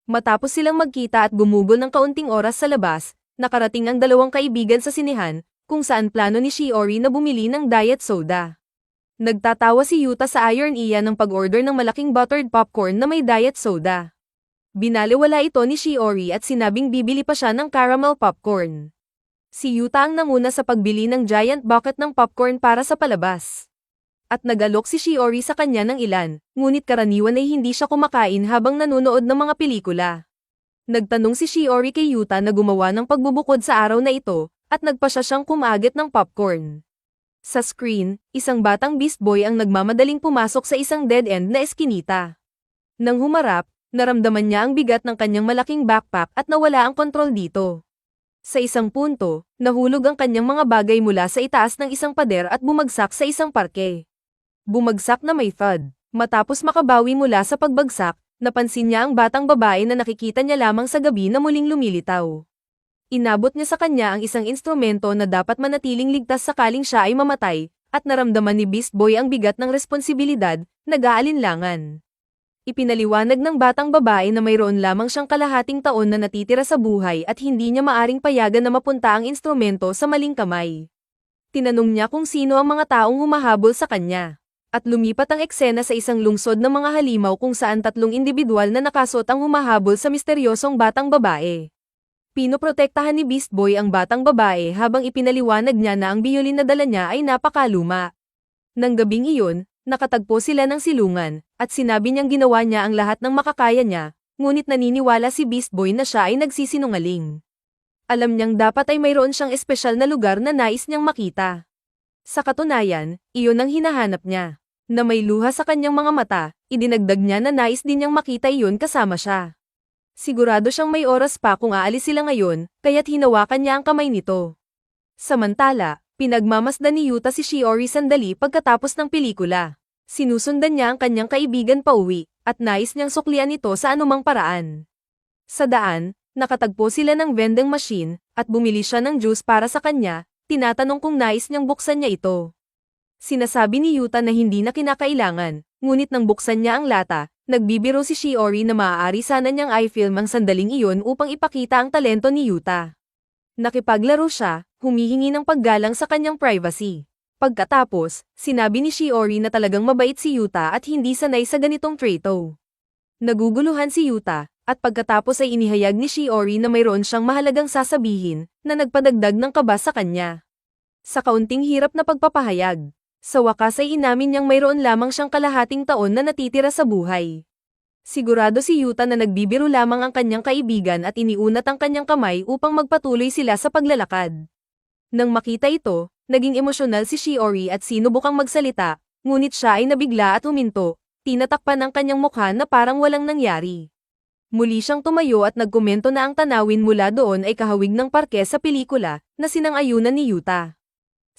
Matapos silang magkita at gumugol ng kaunting oras sa labas, nakarating ang dalawang kaibigan sa sinehan, kung saan plano ni Shiori na bumili ng diet soda. Nagtatawa si Yuta sa Iron Iya ng pag-order ng malaking buttered popcorn na may diet soda. Binaliwala ito ni Shiori at sinabing bibili pa siya ng caramel popcorn. Si Yuta ang nanguna sa pagbili ng giant bucket ng popcorn para sa palabas. At nagalok si Shiori sa kanya ng ilan, ngunit karaniwan ay hindi siya kumakain habang nanonood ng mga pelikula. Nagtanong si Shiori kay Yuta na gumawa ng pagbubukod sa araw na ito, at nagpa siya siyang kumagit ng popcorn. Sa screen, isang batang beast boy ang nagmamadaling pumasok sa isang dead-end na eskinita. Nang humarap, naramdaman niya ang bigat ng kanyang malaking backpack at nawala ang kontrol dito. Sa isang punto, nahulog ang kanyang mga bagay mula sa itaas ng isang pader at bumagsak sa isang parke. Bumagsak na may thud. Matapos makabawi mula sa pagbagsak, napansin niya ang batang babae na nakikita niya lamang sa gabi na muling lumilitaw. Inabot niya sa kanya ang isang instrumento na dapat manatiling ligtas sakaling siya ay mamatay, at naramdaman ni Beast Boy ang bigat ng responsibilidad, nag-aalinlangan. Ipinaliwanag ng batang babae na mayroon lamang siyang kalahating taon na natitira sa buhay at hindi niya maaring payagan na mapunta ang instrumento sa maling kamay. Tinanong niya kung sino ang mga taong humahabol sa kanya. At lumipat ang eksena sa isang lungsod ng mga halimaw kung saan tatlong individual na nakasuot ang humahabol sa misteryosong batang babae. Pinoprotektahan ni Beast Boy ang batang babae habang ipinaliwanag niya na ang biolin na dala niya ay napakaluma. Nang gabing iyon, nakatagpo sila ng silungan, at sinabi niyang ginawa niya ang lahat ng makakaya niya, ngunit naniniwala si Beast Boy na siya ay nagsisinungaling. Alam niyang dapat ay mayroon siyang espesyal na lugar na nais niyang makita. Sa katunayan, iyon ang hinahanap niya. Na may luha sa kanyang mga mata, idinagdag niya na nais din niyang makita iyon kasama siya. Sigurado siyang may oras pa kung aalis sila ngayon, kaya't hinawakan niya ang kamay nito. Samantala, pinagmamasdan ni Yuta si Shiori sandali pagkatapos ng pelikula. Sinusundan niya ang kanyang kaibigan pauwi, at nais niyang suklian ito sa anumang paraan. Sa daan, nakatagpo sila ng vending machine, at bumili siya ng juice para sa kanya, tinatanong kung nais niyang buksan niya ito. Sinasabi ni Yuta na hindi na kinakailangan, ngunit nang buksan niya ang lata, nagbibiro si Shiori na maaari sana niyang i-film ang sandaling iyon upang ipakita ang talento ni Yuta. Nakipaglaro siya, humihingi ng paggalang sa kanyang privacy. Pagkatapos, sinabi ni Shiori na talagang mabait si Yuta at hindi sanay sa ganitong treto. Naguguluhan si Yuta, at pagkatapos ay inihayag ni Shiori na mayroon siyang mahalagang sasabihin, na nagpadagdag ng kaba sa kanya. Sa kaunting hirap na pagpapahayag, sa wakas ay inamin niyang mayroon lamang siyang kalahating taon na natitira sa buhay. Sigurado si Yuta na nagbibiro lamang ang kanyang kaibigan at iniunat ang kanyang kamay upang magpatuloy sila sa paglalakad. Nang makita ito, naging emosyonal si Shiori at sinubukang magsalita, ngunit siya ay nabigla at huminto, tinatakpan ang kanyang mukha na parang walang nangyari. Muli siyang tumayo at nagkomento na ang tanawin mula doon ay kahawig ng parke sa pelikula, na sinang-ayunan ni Yuta.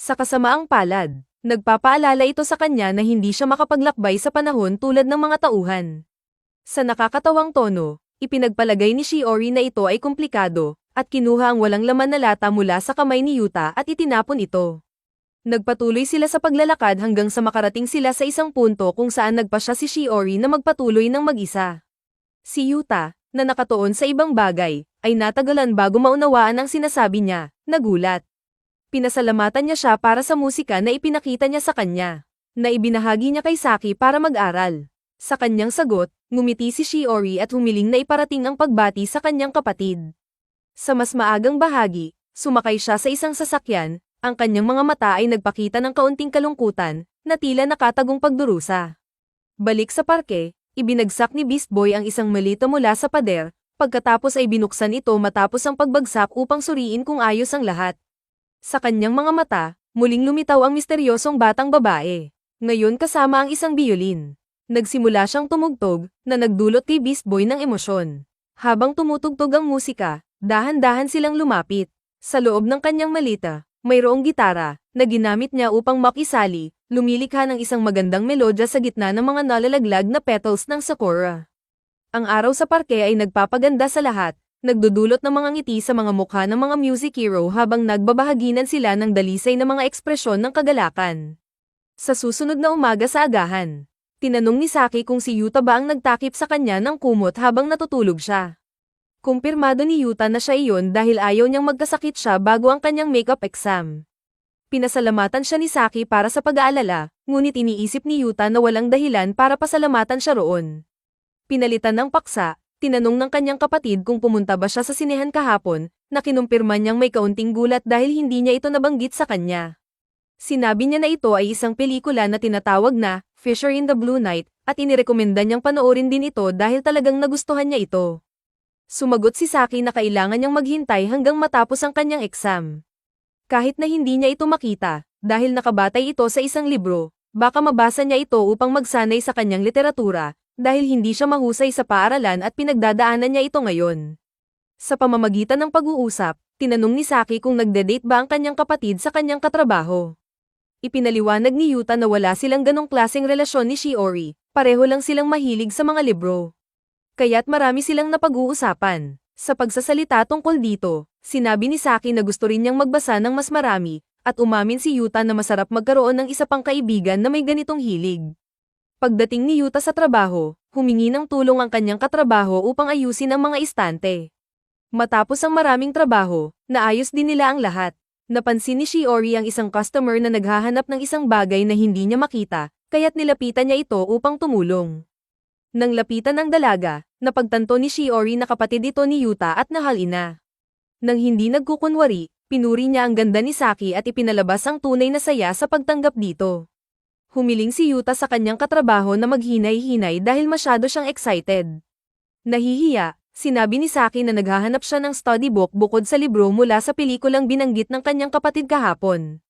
Sa kasamaang palad, Nagpapaalala ito sa kanya na hindi siya makapaglakbay sa panahon tulad ng mga tauhan. Sa nakakatawang tono, ipinagpalagay ni Shiori na ito ay komplikado, at kinuha ang walang laman na lata mula sa kamay ni Yuta at itinapon ito. Nagpatuloy sila sa paglalakad hanggang sa makarating sila sa isang punto kung saan nagpasya si Shiori na magpatuloy ng mag-isa. Si Yuta, na nakatuon sa ibang bagay, ay natagalan bago maunawaan ang sinasabi niya, nagulat. Pinasalamatan niya siya para sa musika na ipinakita niya sa kanya, na ibinahagi niya kay Saki para mag-aral. Sa kanyang sagot, ngumiti si Shiori at humiling na iparating ang pagbati sa kanyang kapatid. Sa mas maagang bahagi, sumakay siya sa isang sasakyan, ang kanyang mga mata ay nagpakita ng kaunting kalungkutan, na tila nakatagong pagdurusa. Balik sa parke, ibinagsak ni Beast Boy ang isang malito mula sa pader, pagkatapos ay binuksan ito matapos ang pagbagsak upang suriin kung ayos ang lahat. Sa kanyang mga mata, muling lumitaw ang misteryosong batang babae. Ngayon kasama ang isang biyolin. Nagsimula siyang tumugtog, na nagdulot kay Beast Boy ng emosyon. Habang tumutugtog ang musika, dahan-dahan silang lumapit. Sa loob ng kanyang malita, mayroong gitara, na ginamit niya upang makisali, lumilikha ng isang magandang melodya sa gitna ng mga nalalaglag na petals ng sakura. Ang araw sa parke ay nagpapaganda sa lahat, nagdudulot ng mga ngiti sa mga mukha ng mga music hero habang nagbabahaginan sila ng dalisay na mga ekspresyon ng kagalakan. Sa susunod na umaga sa agahan, tinanong ni Saki kung si Yuta ba ang nagtakip sa kanya ng kumot habang natutulog siya. Kumpirmado ni Yuta na siya iyon dahil ayaw niyang magkasakit siya bago ang kanyang makeup exam. Pinasalamatan siya ni Saki para sa pag-aalala, ngunit iniisip ni Yuta na walang dahilan para pasalamatan siya roon. Pinalitan ng paksa, tinanong ng kanyang kapatid kung pumunta ba siya sa sinehan kahapon, na kinumpirma niyang may kaunting gulat dahil hindi niya ito nabanggit sa kanya. Sinabi niya na ito ay isang pelikula na tinatawag na Fisher in the Blue Night, at inirekomenda niyang panoorin din ito dahil talagang nagustuhan niya ito. Sumagot si Saki na kailangan niyang maghintay hanggang matapos ang kanyang exam. Kahit na hindi niya ito makita, dahil nakabatay ito sa isang libro, baka mabasa niya ito upang magsanay sa kanyang literatura, dahil hindi siya mahusay sa paaralan at pinagdadaanan niya ito ngayon. Sa pamamagitan ng pag-uusap, tinanong ni Saki kung nagde-date ba ang kanyang kapatid sa kanyang katrabaho. Ipinaliwanag ni Yuta na wala silang ganong klaseng relasyon ni Shiori, pareho lang silang mahilig sa mga libro. Kaya't marami silang napag-uusapan. Sa pagsasalita tungkol dito, sinabi ni Saki na gusto rin niyang magbasa ng mas marami, at umamin si Yuta na masarap magkaroon ng isa pang kaibigan na may ganitong hilig. Pagdating ni Yuta sa trabaho, humingi ng tulong ang kanyang katrabaho upang ayusin ang mga istante. Matapos ang maraming trabaho, naayos din nila ang lahat. Napansin ni Shiori ang isang customer na naghahanap ng isang bagay na hindi niya makita, kaya't nilapitan niya ito upang tumulong. Nang lapitan ng dalaga, napagtanto ni Shiori na kapatid ito ni Yuta at nahalina. Nang hindi nagkukunwari, pinuri niya ang ganda ni Saki at ipinalabas ang tunay na saya sa pagtanggap dito. Humiling si Yuta sa kanyang katrabaho na maghinay-hinay dahil masyado siyang excited. Nahihiya, sinabi ni Saki na naghahanap siya ng study book bukod sa libro mula sa pelikulang binanggit ng kanyang kapatid kahapon.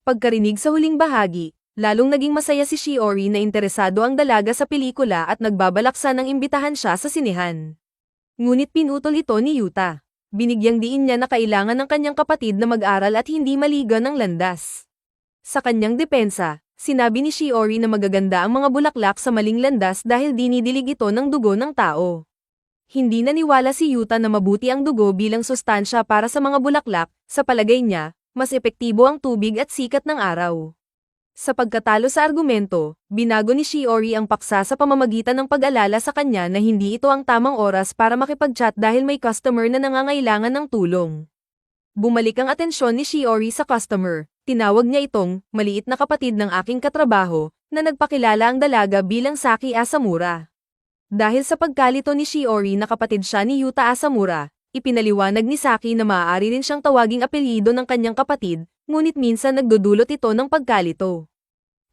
Pagkarinig sa huling bahagi, lalong naging masaya si Shiori na interesado ang dalaga sa pelikula at nagbabalaksa ng imbitahan siya sa sinehan. Ngunit pinutol ito ni Yuta. Binigyang diin niya na kailangan ng kanyang kapatid na mag-aral at hindi maligo ng landas. Sa kanyang depensa, sinabi ni Shiori na magaganda ang mga bulaklak sa maling landas dahil dinidilig ito ng dugo ng tao. Hindi naniwala si Yuta na mabuti ang dugo bilang sustansya para sa mga bulaklak, sa palagay niya, mas epektibo ang tubig at sikat ng araw. Sa pagkatalo sa argumento, binago ni Shiori ang paksa sa pamamagitan ng pag-alala sa kanya na hindi ito ang tamang oras para makipag-chat dahil may customer na nangangailangan ng tulong. Bumalik ang atensyon ni Shiori sa customer. Tinawag niya itong maliit na kapatid ng aking katrabaho na nagpakilala ang dalaga bilang Saki Asamura. Dahil sa pagkalito ni Shiori na kapatid siya ni Yuta Asamura, ipinaliwanag ni Saki na maaari rin siyang tawaging apelyido ng kanyang kapatid, ngunit minsan nagdudulot ito ng pagkalito.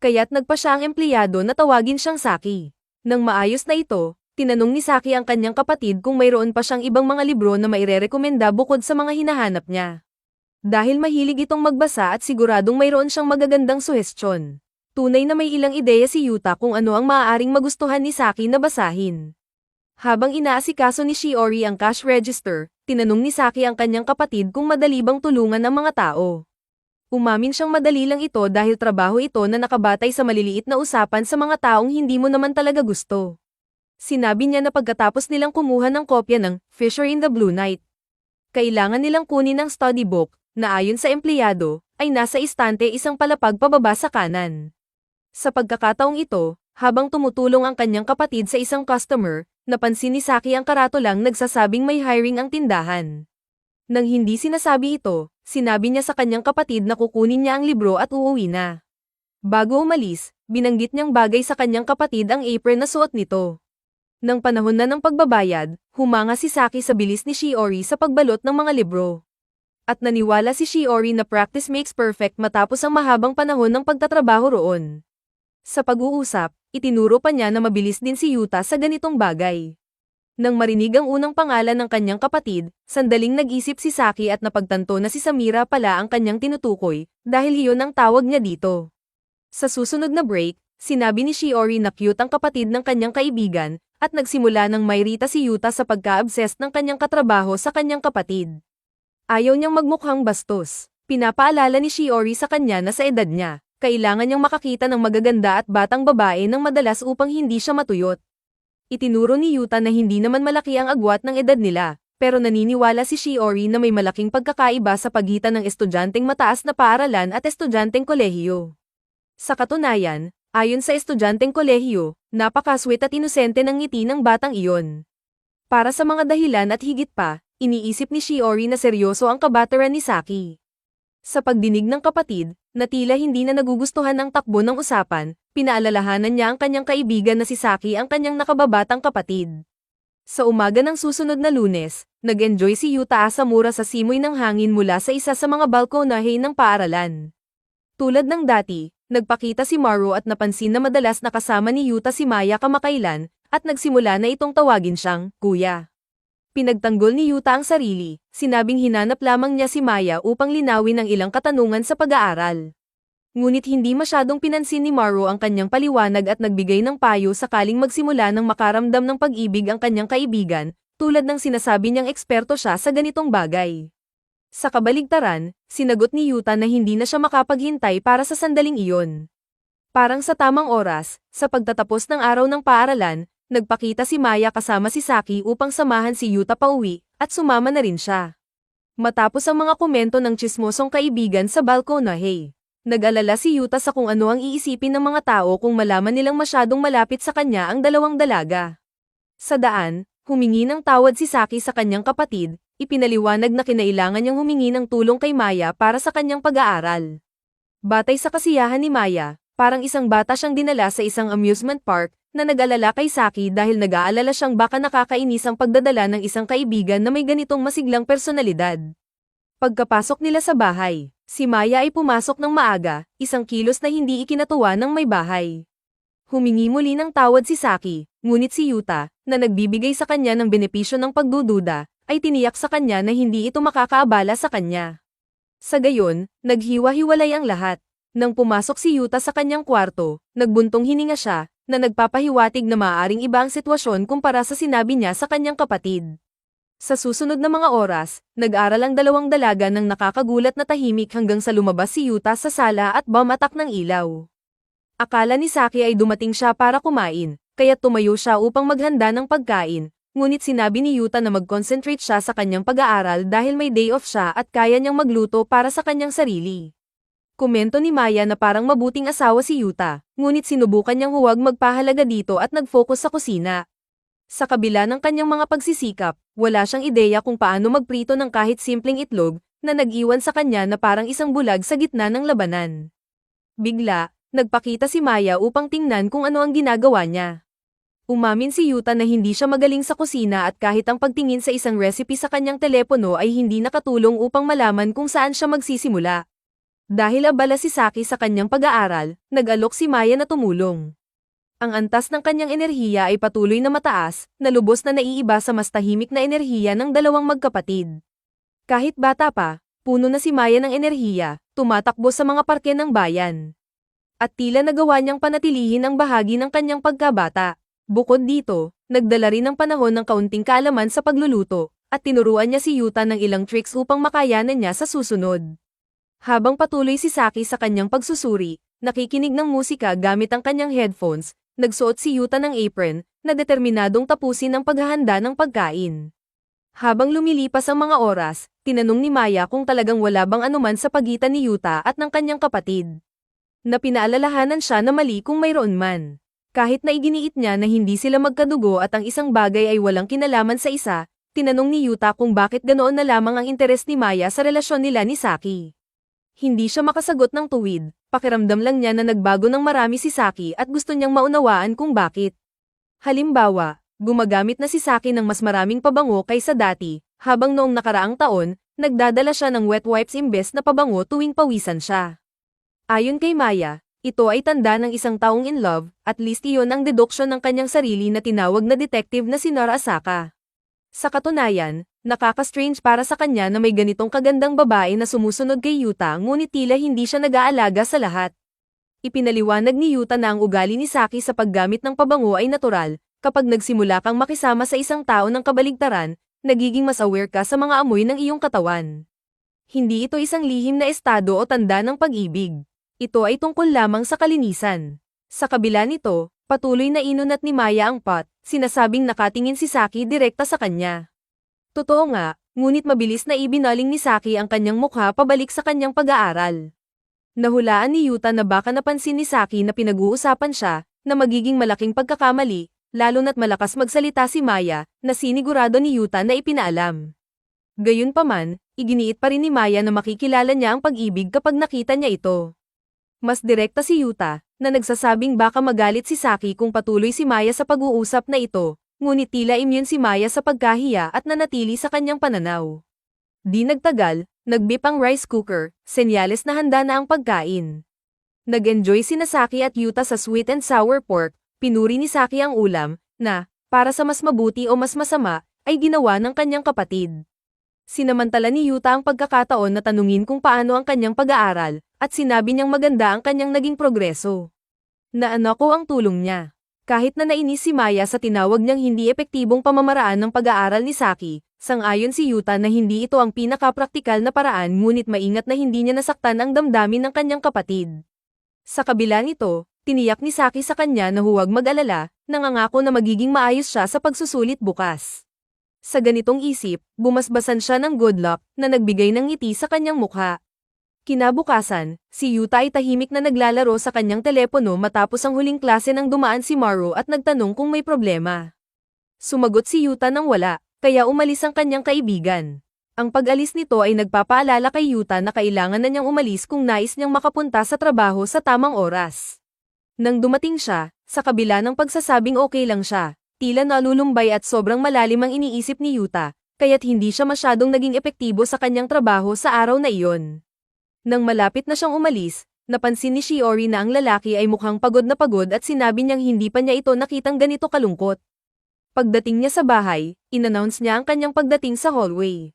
Kaya't nagpa siya ang empleyado na tawagin siyang Saki. Nang maayos na ito, tinanong ni Saki ang kanyang kapatid kung mayroon pa siyang ibang mga libro na mairerekomenda bukod sa mga hinahanap niya. Dahil mahilig itong magbasa at siguradong mayroon siyang magagandang suhestyon. Tunay na may ilang ideya si Yuta kung ano ang maaaring magustuhan ni Saki na basahin. Habang inaasikaso ni Shiori ang cash register, tinanong ni Saki ang kanyang kapatid kung madali bang tulungan ang mga tao. Umamin siyang madali lang ito dahil trabaho ito na nakabatay sa maliliit na usapan sa mga taong hindi mo naman talaga gusto. Sinabi niya na pagkatapos nilang kumuha ng kopya ng Fisher in the Blue Night, kailangan nilang kunin ang study book, na ayon sa empleyado, ay nasa istante isang palapag pababa sa kanan. Sa pagkakataong ito, habang tumutulong ang kanyang kapatid sa isang customer, napansin ni Saki ang karatolang nagsasabing may hiring ang tindahan. Nang hindi sinasabi ito, sinabi niya sa kanyang kapatid na kukunin niya ang libro at uuwi na. Bago umalis, binanggit niyang bagay sa kanyang kapatid ang apron na suot nito. Nang panahon na ng pagbabayad, humanga si Saki sa bilis ni Shiori sa pagbalot ng mga libro. At naniwala si Shiori na practice makes perfect matapos ang mahabang panahon ng pagtatrabaho roon. Sa pag-uusap, itinuro pa niya na mabilis din si Yuta sa ganitong bagay. Nang marinig ang unang pangalan ng kanyang kapatid, sandaling nag-isip si Saki at napagtanto na si Samira pala ang kanyang tinutukoy, dahil iyon ang tawag niya dito. Sa susunod na break, sinabi ni Shiori na cute ang kapatid ng kanyang kaibigan, at nagsimula ng mairita si Yuta sa pagka-obsessed ng kanyang katrabaho sa kanyang kapatid. Ayaw niyang magmukhang bastos. Pinapaalala ni Shiori sa kanya na sa edad niya, kailangan niyang makakita ng magaganda at batang babae ng madalas upang hindi siya matuyot. Itinuro ni Yuta na hindi naman malaki ang agwat ng edad nila, pero naniniwala si Shiori na may malaking pagkakaiba sa pagitan ng estudyanteng mataas na paaralan at estudyanteng kolehiyo. Sa katunayan, ayon sa estudyanteng kolehiyo, napaka-sweet at inosente ng ngiti ng batang iyon. Para sa mga dahilan at higit pa, iniisip ni Shiori na seryoso ang kabateran ni Saki. Sa pagdinig ng kapatid, na tila hindi na nagugustuhan ang takbo ng usapan, pinaalalahanan niya ang kanyang kaibigan na si Saki ang kanyang nakababatang kapatid. Sa umaga ng susunod na Lunes, nag-enjoy si Yuta Asamura sa simoy ng hangin mula sa isa sa mga balkonahe ng paaralan. Tulad ng dati, nagpakita si Maru at napansin na madalas nakasama ni Yuta si Maya kamakailan, at nagsimula na itong tawagin siyang kuya. Pinagtanggol ni Yuta ang sarili, sinabing hinanap lamang niya si Maya upang linawin ang ilang katanungan sa pag-aaral. Ngunit hindi masyadong pinansin ni Maru ang kanyang paliwanag at nagbigay ng payo sakaling magsimula ng makaramdam ng pag-ibig ang kanyang kaibigan, tulad ng sinasabi niyang eksperto siya sa ganitong bagay. Sa kabaligtaran, sinagot ni Yuta na hindi na siya makapaghintay para sa sandaling iyon. Parang sa tamang oras, sa pagtatapos ng araw ng paaralan, nagpakita si Maya kasama si Saki upang samahan si Yuta pauwi, at sumama na rin siya. Matapos ang mga komento ng tsismosong kaibigan sa balkonahe, nag-alala si Yuta sa kung ano ang iisipin ng mga tao kung malaman nilang masyadong malapit sa kanya ang dalawang dalaga. Sa daan, humingi ng tawad si Saki sa kanyang kapatid, ipinaliwanag na kinailangan niyang humingi ng tulong kay Maya para sa kanyang pag-aaral. Batay sa kasiyahan ni Maya, parang isang bata siyang dinala sa isang amusement park, na nag-alala kay Saki dahil nag-aalala siyang baka nakakainis ang pagdadala ng isang kaibigan na may ganitong masiglang personalidad. Pagkapasok nila sa bahay, si Maya ay pumasok ng maaga, isang kilos na hindi ikinatuwa ng may bahay. Humingi muli ng tawad si Saki, ngunit si Yuta, na nagbibigay sa kanya ng benepisyo ng pagdududa, ay tiniyak sa kanya na hindi ito makakaabala sa kanya. Sa gayon, naghiwa-hiwalay ang lahat. Nang pumasok si Yuta sa kanyang kwarto, nagbuntong hininga siya, na nagpapahiwatig na maaaring iba ang sitwasyon kumpara sa sinabi niya sa kanyang kapatid. Sa susunod na mga oras, nag-aral ang dalawang dalaga ng nakakagulat na tahimik hanggang sa lumabas si Yuta sa sala at bumatak ng ilaw. Akala ni Saki ay dumating siya para kumain, kaya tumayo siya upang maghanda ng pagkain, ngunit sinabi ni Yuta na mag-concentrate siya sa kanyang pag-aaral dahil may day off siya at kaya niyang magluto para sa kanyang sarili. Komento ni Maya na parang mabuting asawa si Yuta, ngunit sinubukan niyang huwag magpahalaga dito at nag-focus sa kusina. Sa kabila ng kanyang mga pagsisikap, wala siyang ideya kung paano magprito ng kahit simpleng itlog, na nag-iwan sa kanya na parang isang bulag sa gitna ng labanan. Bigla, nagpakita si Maya upang tingnan kung ano ang ginagawa niya. Umamin si Yuta na hindi siya magaling sa kusina at kahit ang pagtingin sa isang recipe sa kanyang telepono ay hindi nakatulong upang malaman kung saan siya magsisimula. Dahil abala si Saki sa kanyang pag-aaral, nag-alok si Maya na tumulong. Ang antas ng kanyang enerhiya ay patuloy na mataas, na lubos na naiiba sa mas tahimik na enerhiya ng dalawang magkapatid. Kahit bata pa, puno na si Maya ng enerhiya, tumatakbo sa mga parke ng bayan. At tila nagawa niyang panatilihin ang bahagi ng kanyang pagkabata. Bukod dito, nagdala rin ng panahon ng kaunting kaalaman sa pagluluto, at tinuruan niya si Yuta ng ilang tricks upang makayanan niya sa susunod. Habang patuloy si Saki sa kanyang pagsusuri, nakikinig ng musika gamit ang kanyang headphones, nagsuot si Yuta ng apron, na determinadong tapusin ang paghahanda ng pagkain. Habang lumilipas ang mga oras, tinanong ni Maya kung talagang wala bang anuman sa pagitan ni Yuta at ng kanyang kapatid. Na pinaalalahanan siya na mali kung mayroon man. Kahit na iginiit niya na hindi sila magkadugo at ang isang bagay ay walang kinalaman sa isa, tinanong ni Yuta kung bakit ganoon na lamang ang interes ni Maya sa relasyon nila ni Saki. Hindi siya makasagot ng tuwid, pakiramdam lang niya na nagbago ng marami si Saki at gusto niyang maunawaan kung bakit. Halimbawa, gumagamit na si Saki ng mas maraming pabango kaysa dati, habang noong nakaraang taon, nagdadala siya ng wet wipes imbes na pabango tuwing pawisan siya. Ayon kay Maya, ito ay tanda ng isang taong in love, at least iyon ang deduction ng kanyang sarili na tinawag na detective na si Nora Asaka. Sa katunayan, nakaka-strange para sa kanya na may ganitong kagandang babae na sumusunod kay Yuta ngunit tila hindi siya nag-aalaga sa lahat. Ipinaliwanag ni Yuta na ang ugali ni Saki sa paggamit ng pabango ay natural. Kapag nagsimula kang makisama sa isang tao ng kabaligtaran, nagiging mas aware ka sa mga amoy ng iyong katawan. Hindi ito isang lihim na estado o tanda ng pag-ibig. Ito ay tungkol lamang sa kalinisan. Sa kabila nito, patuloy na inunat ni Maya ang pot, sinasabing nakatingin si Saki direkta sa kanya. Totoo nga, ngunit mabilis na ibinaling ni Saki ang kanyang mukha pabalik sa kanyang pag-aaral. Nahulaan ni Yuta na baka napansin ni Saki na pinag-uusapan siya, na magiging malaking pagkakamali, lalo na't malakas magsalita si Maya, na sinigurado ni Yuta na ipinaalam. Gayunpaman, iginiit pa rin ni Maya na makikilala niya ang pag-ibig kapag nakita niya ito. Mas direkta si Yuta, na nagsasabing baka magalit si Saki kung patuloy si Maya sa pag-uusap na ito, ngunit tila immune si Maya sa pagkahiya at nanatili sa kanyang pananaw. Di nagtagal, nagbip ang rice cooker, senyales na handa na ang pagkain. Nag-enjoy sina Saki at Yuta sa sweet and sour pork. Pinuri ni Saki ang ulam, na, para sa mas mabuti o mas masama, ay ginawa ng kanyang kapatid. Sinamantala ni Yuta ang pagkakataon na tanungin kung paano ang kanyang pag-aaral, at sinabi niyang maganda ang kanyang naging progreso. Naano ko ang tulong niya. Kahit na nainis si Maya sa tinawag niyang hindi epektibong pamamaraan ng pag-aaral ni Saki, sang-ayon si Yuta na hindi ito ang pinaka-praktikal na paraan ngunit maingat na hindi niya nasaktan ang damdamin ng kanyang kapatid. Sa kabila nito, tiniyak ni Saki sa kanya na huwag mag-alala, nangangako na magiging maayos siya sa pagsusulit bukas. Sa ganitong isip, bumasbasan siya ng good luck na nagbigay ng ngiti sa kanyang mukha. Kinabukasan, si Yuta ay tahimik na naglalaro sa kanyang telepono matapos ang huling klase nang dumaan si Maru at nagtanong kung may problema. Sumagot si Yuta nang wala, kaya umalis ang kanyang kaibigan. Ang pag-alis nito ay nagpapaalala kay Yuta na kailangan na niyang umalis kung nais niyang makapunta sa trabaho sa tamang oras. Nang dumating siya, sa kabila ng pagsasabing okay lang siya, tila nalulumbay at sobrang malalim ang iniisip ni Yuta, kaya't hindi siya masyadong naging epektibo sa kanyang trabaho sa araw na iyon. Nang malapit na siyang umalis, napansin ni Shiori na ang lalaki ay mukhang pagod na pagod at sinabi niyang hindi pa niya ito nakitang ganito kalungkot. Pagdating niya sa bahay, inannounce niya ang kanyang pagdating sa hallway.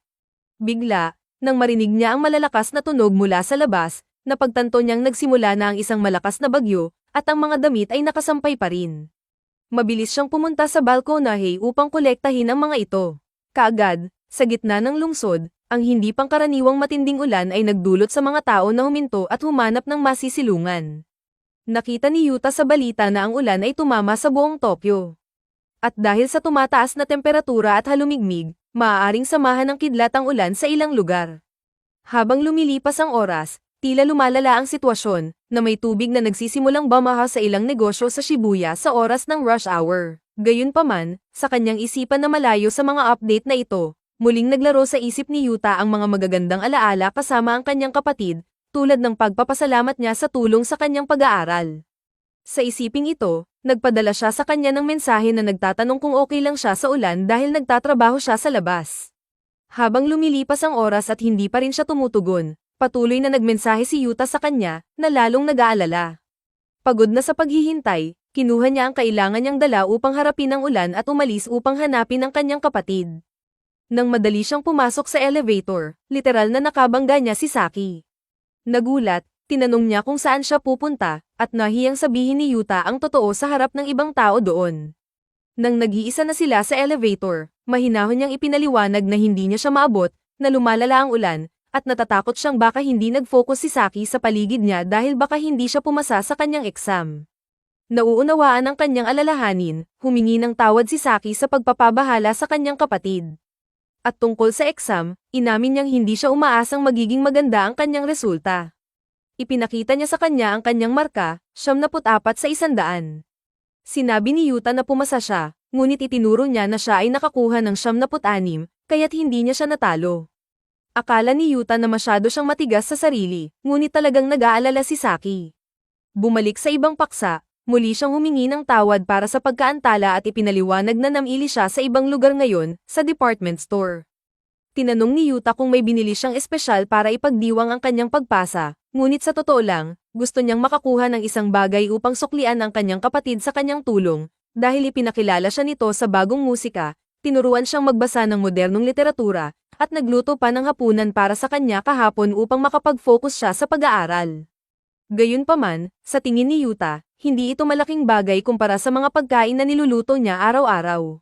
Bigla, nang marinig niya ang malalakas na tunog mula sa labas, napagtanto niyang nagsimula na ang isang malakas na bagyo, at ang mga damit ay nakasampay pa rin. Mabilis siyang pumunta sa balkonahe upang kolektahin ang mga ito. Kaagad, sa gitna ng lungsod, ang hindi pangkaraniwang matinding ulan ay nagdulot sa mga tao na huminto at humanap ng masisilungan. Nakita ni Yuta sa balita na ang ulan ay tumama sa buong Tokyo. At dahil sa tumataas na temperatura at halumigmig, maaaring samahan ng kidlat ang ulan sa ilang lugar. Habang lumilipas ang oras, tila lumalala ang sitwasyon, na may tubig na nagsisimulang bumaha sa ilang negosyo sa Shibuya sa oras ng rush hour. Gayunpaman, sa kanyang isipan na malayo sa mga update na ito, muling naglaro sa isip ni Yuta ang mga magagandang alaala kasama ang kanyang kapatid, tulad ng pagpapasalamat niya sa tulong sa kanyang pag-aaral. Sa isiping ito, nagpadala siya sa kanya ng mensahe na nagtatanong kung okay lang siya sa ulan dahil nagtatrabaho siya sa labas. Habang lumilipas ang oras at hindi pa rin siya tumutugon, patuloy na nagmensahe si Yuta sa kanya, na lalong nag-aalala. Pagod na sa paghihintay, kinuha niya ang kailangan niyang dala upang harapin ang ulan at umalis upang hanapin ang kanyang kapatid. Nang madali siyang pumasok sa elevator, literal na nakabangga niya si Saki. Nagulat, tinanong niya kung saan siya pupunta, at nahiyang sabihin ni Yuta ang totoo sa harap ng ibang tao doon. Nang nag-iisa na sila sa elevator, mahinahon niyang ipinaliwanag na hindi niya siya maabot, na lumalala ang ulan, at natatakot siyang baka hindi nag-focus si Saki sa paligid niya dahil baka hindi siya pumasa sa kanyang exam. Nauunawaan ang kanyang alalahanin, humingi ng tawad si Saki sa pagpapabahala sa kanyang kapatid. At tungkol sa exam, inamin niyang hindi siya umaasang magiging maganda ang kanyang resulta. Ipinakita niya sa kanya ang kanyang marka, 74 sa 100. Sinabi ni Yuta na pumasa siya, ngunit itinuro niya na siya ay nakakuha ng 76, kaya't hindi niya siya natalo. Akala ni Yuta na masyado siyang matigas sa sarili, ngunit talagang nag-aalala si Saki. Bumalik sa ibang paksa, muli siyang humingi ng tawad para sa pagkaantala at ipinaliwanag na namili siya sa ibang lugar ngayon, sa department store. Tinanong ni Yuta kung may binili siyang espesyal para ipagdiwang ang kanyang pagpasa, ngunit sa totoo lang, gusto niyang makakuha ng isang bagay upang suklian ang kanyang kapatid sa kanyang tulong, dahil ipinakilala siya nito sa bagong musika, tinuruan siyang magbasa ng modernong literatura, at nagluto pa ng hapunan para sa kanya kahapon upang makapag-focus siya sa pag-aaral. Gayunpaman, sa tingin ni Yuta, hindi ito malaking bagay kumpara sa mga pagkain na niluluto niya araw-araw.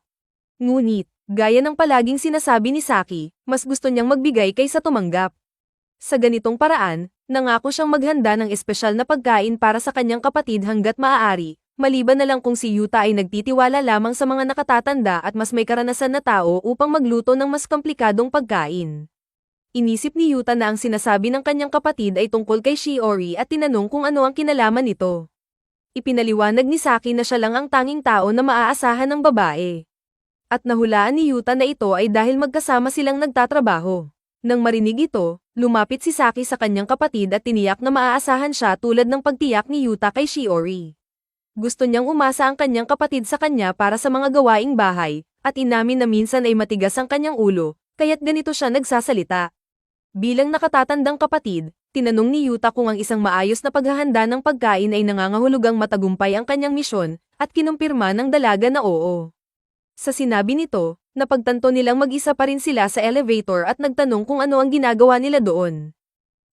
Ngunit, gaya ng palaging sinasabi ni Saki, mas gusto niyang magbigay kaysa tumanggap. Sa ganitong paraan, nangako siyang maghanda ng espesyal na pagkain para sa kanyang kapatid hanggat maaari, maliban na lang kung si Yuta ay nagtitiwala lamang sa mga nakatatanda at mas may karanasan na tao upang magluto ng mas komplikadong pagkain. Inisip ni Yuta na ang sinasabi ng kanyang kapatid ay tungkol kay Shiori at tinanong kung ano ang kinalaman nito. Ipinaliwanag ni Saki na siya lang ang tanging tao na maaasahan ng babae. At nahulaan ni Yuta na ito ay dahil magkasama silang nagtatrabaho. Nang marinig ito, lumapit si Saki sa kanyang kapatid at tiniyak na maaasahan siya tulad ng pagtiyak ni Yuta kay Shiori. Gusto niyang umasa ang kanyang kapatid sa kanya para sa mga gawaing bahay, at inamin na minsan ay matigas ang kanyang ulo, kaya't ganito siya nagsasalita. Bilang nakatatandang kapatid, tinanong ni Yuta kung ang isang maayos na paghahanda ng pagkain ay nangangahulugang matagumpay ang kanyang misyon, at kinumpirma ng dalaga na oo. Sa sinabi nito, napagtanto nilang mag-isa pa rin sila sa elevator at nagtanong kung ano ang ginagawa nila doon.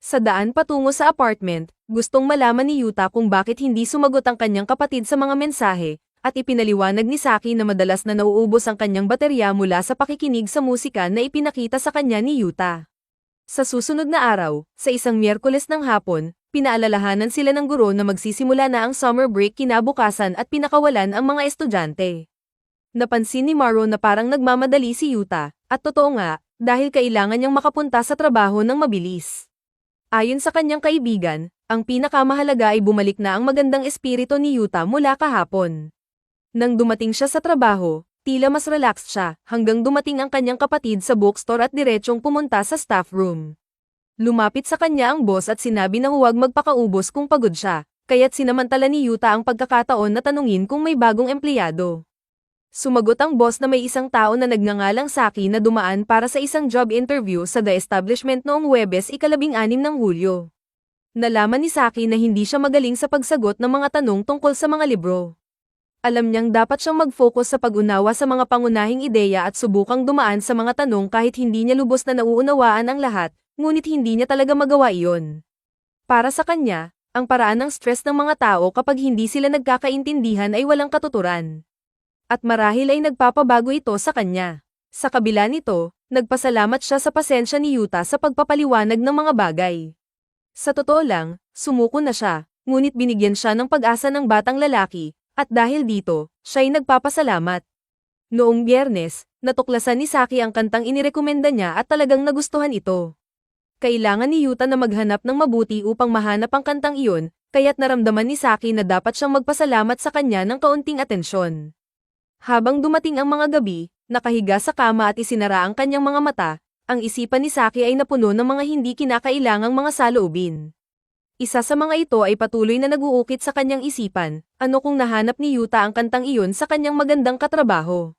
Sa daan patungo sa apartment, gustong malaman ni Yuta kung bakit hindi sumagot ang kanyang kapatid sa mga mensahe, at ipinaliwanag ni Saki na madalas na nauubos ang kanyang baterya mula sa pakikinig sa musika na ipinakita sa kanya ni Yuta. Sa susunod na araw, sa isang Miyerkules ng hapon, pinaalalahanan sila ng guro na magsisimula na ang summer break kinabukasan at pinakawalan ang mga estudyante. Napansin ni Maro na parang nagmamadali si Yuta, at totoo nga, dahil kailangan niyang makapunta sa trabaho ng mabilis. Ayon sa kanyang kaibigan, ang pinakamahalaga ay bumalik na ang magandang espiritu ni Yuta mula kahapon. Nang dumating siya sa trabaho, tila mas relaxed siya, hanggang dumating ang kanyang kapatid sa bookstore at diretsyong pumunta sa staff room. Lumapit sa kanya ang boss at sinabi na huwag magpakaubos kung pagod siya, kaya't sinamantala ni Yuta ang pagkakataon na tanungin kung may bagong empleyado. Sumagot ang boss na may isang tao na nagngangalang Saki na dumaan para sa isang job interview sa The Establishment noong Huwebes 16 ng Hulyo. Nalaman ni Saki na hindi siya magaling sa pagsagot ng mga tanong tungkol sa mga libro. Alam niyang dapat siyang mag-focus sa pag-unawa sa mga pangunahing ideya at subukang dumaan sa mga tanong kahit hindi niya lubos na nauunawaan ang lahat, ngunit hindi niya talaga magawa iyon. Para sa kanya, ang paraan ng stress ng mga tao kapag hindi sila nagkakaintindihan ay walang katuturan. At marahil ay nagpapabago ito sa kanya. Sa kabila nito, nagpasalamat siya sa pasensya ni Yuta sa pagpapaliwanag ng mga bagay. Sa totoo lang, sumuko na siya, ngunit binigyan siya ng pag-asa ng batang lalaki, at dahil dito, siya'y nagpapasalamat. Noong Biyernes, natuklasan ni Saki ang kantang inirekomenda niya at talagang nagustuhan ito. Kailangan ni Yuta na maghanap ng mabuti upang mahanap ang kantang iyon, kaya't naramdaman ni Saki na dapat siyang magpasalamat sa kanya ng kaunting atensyon. Habang dumating ang mga gabi, nakahiga sa kama at isinara ang kanyang mga mata, ang isipan ni Saki ay napuno ng mga hindi kinakailangang mga saloobin. Isa sa mga ito ay patuloy na nag-uukit sa kanyang isipan, ano kung nahanap ni Yuta ang kantang iyon sa kanyang magandang katrabaho.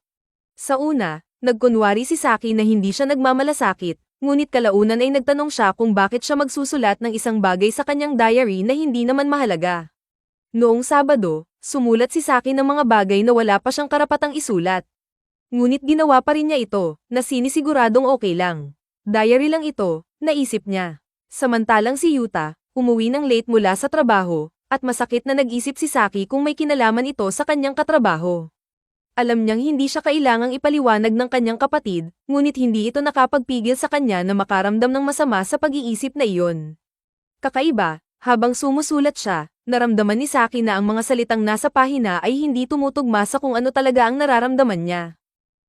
Sa una, nagkunwari si Saki na hindi siya nagmamalasakit, ngunit kalaunan ay nagtanong siya kung bakit siya magsusulat ng isang bagay sa kanyang diary na hindi naman mahalaga. Noong Sabado, sumulat si Saki ng mga bagay na wala pa siyang karapatang isulat. Ngunit ginawa pa rin niya ito, na sinisiguradong okay lang. Diary lang ito, naisip niya. Samantalang si Yuta, umuwi ng late mula sa trabaho, at masakit na nag-isip si Saki kung may kinalaman ito sa kanyang katrabaho. Alam niyang hindi siya kailangang ipaliwanag ng kanyang kapatid, ngunit hindi ito nakapagpigil sa kanya na makaramdam ng masama sa pag-iisip na iyon. Kakaiba, habang sumusulat siya, naramdaman ni Saki na ang mga salitang nasa pahina ay hindi tumutugma sa kung ano talaga ang nararamdaman niya.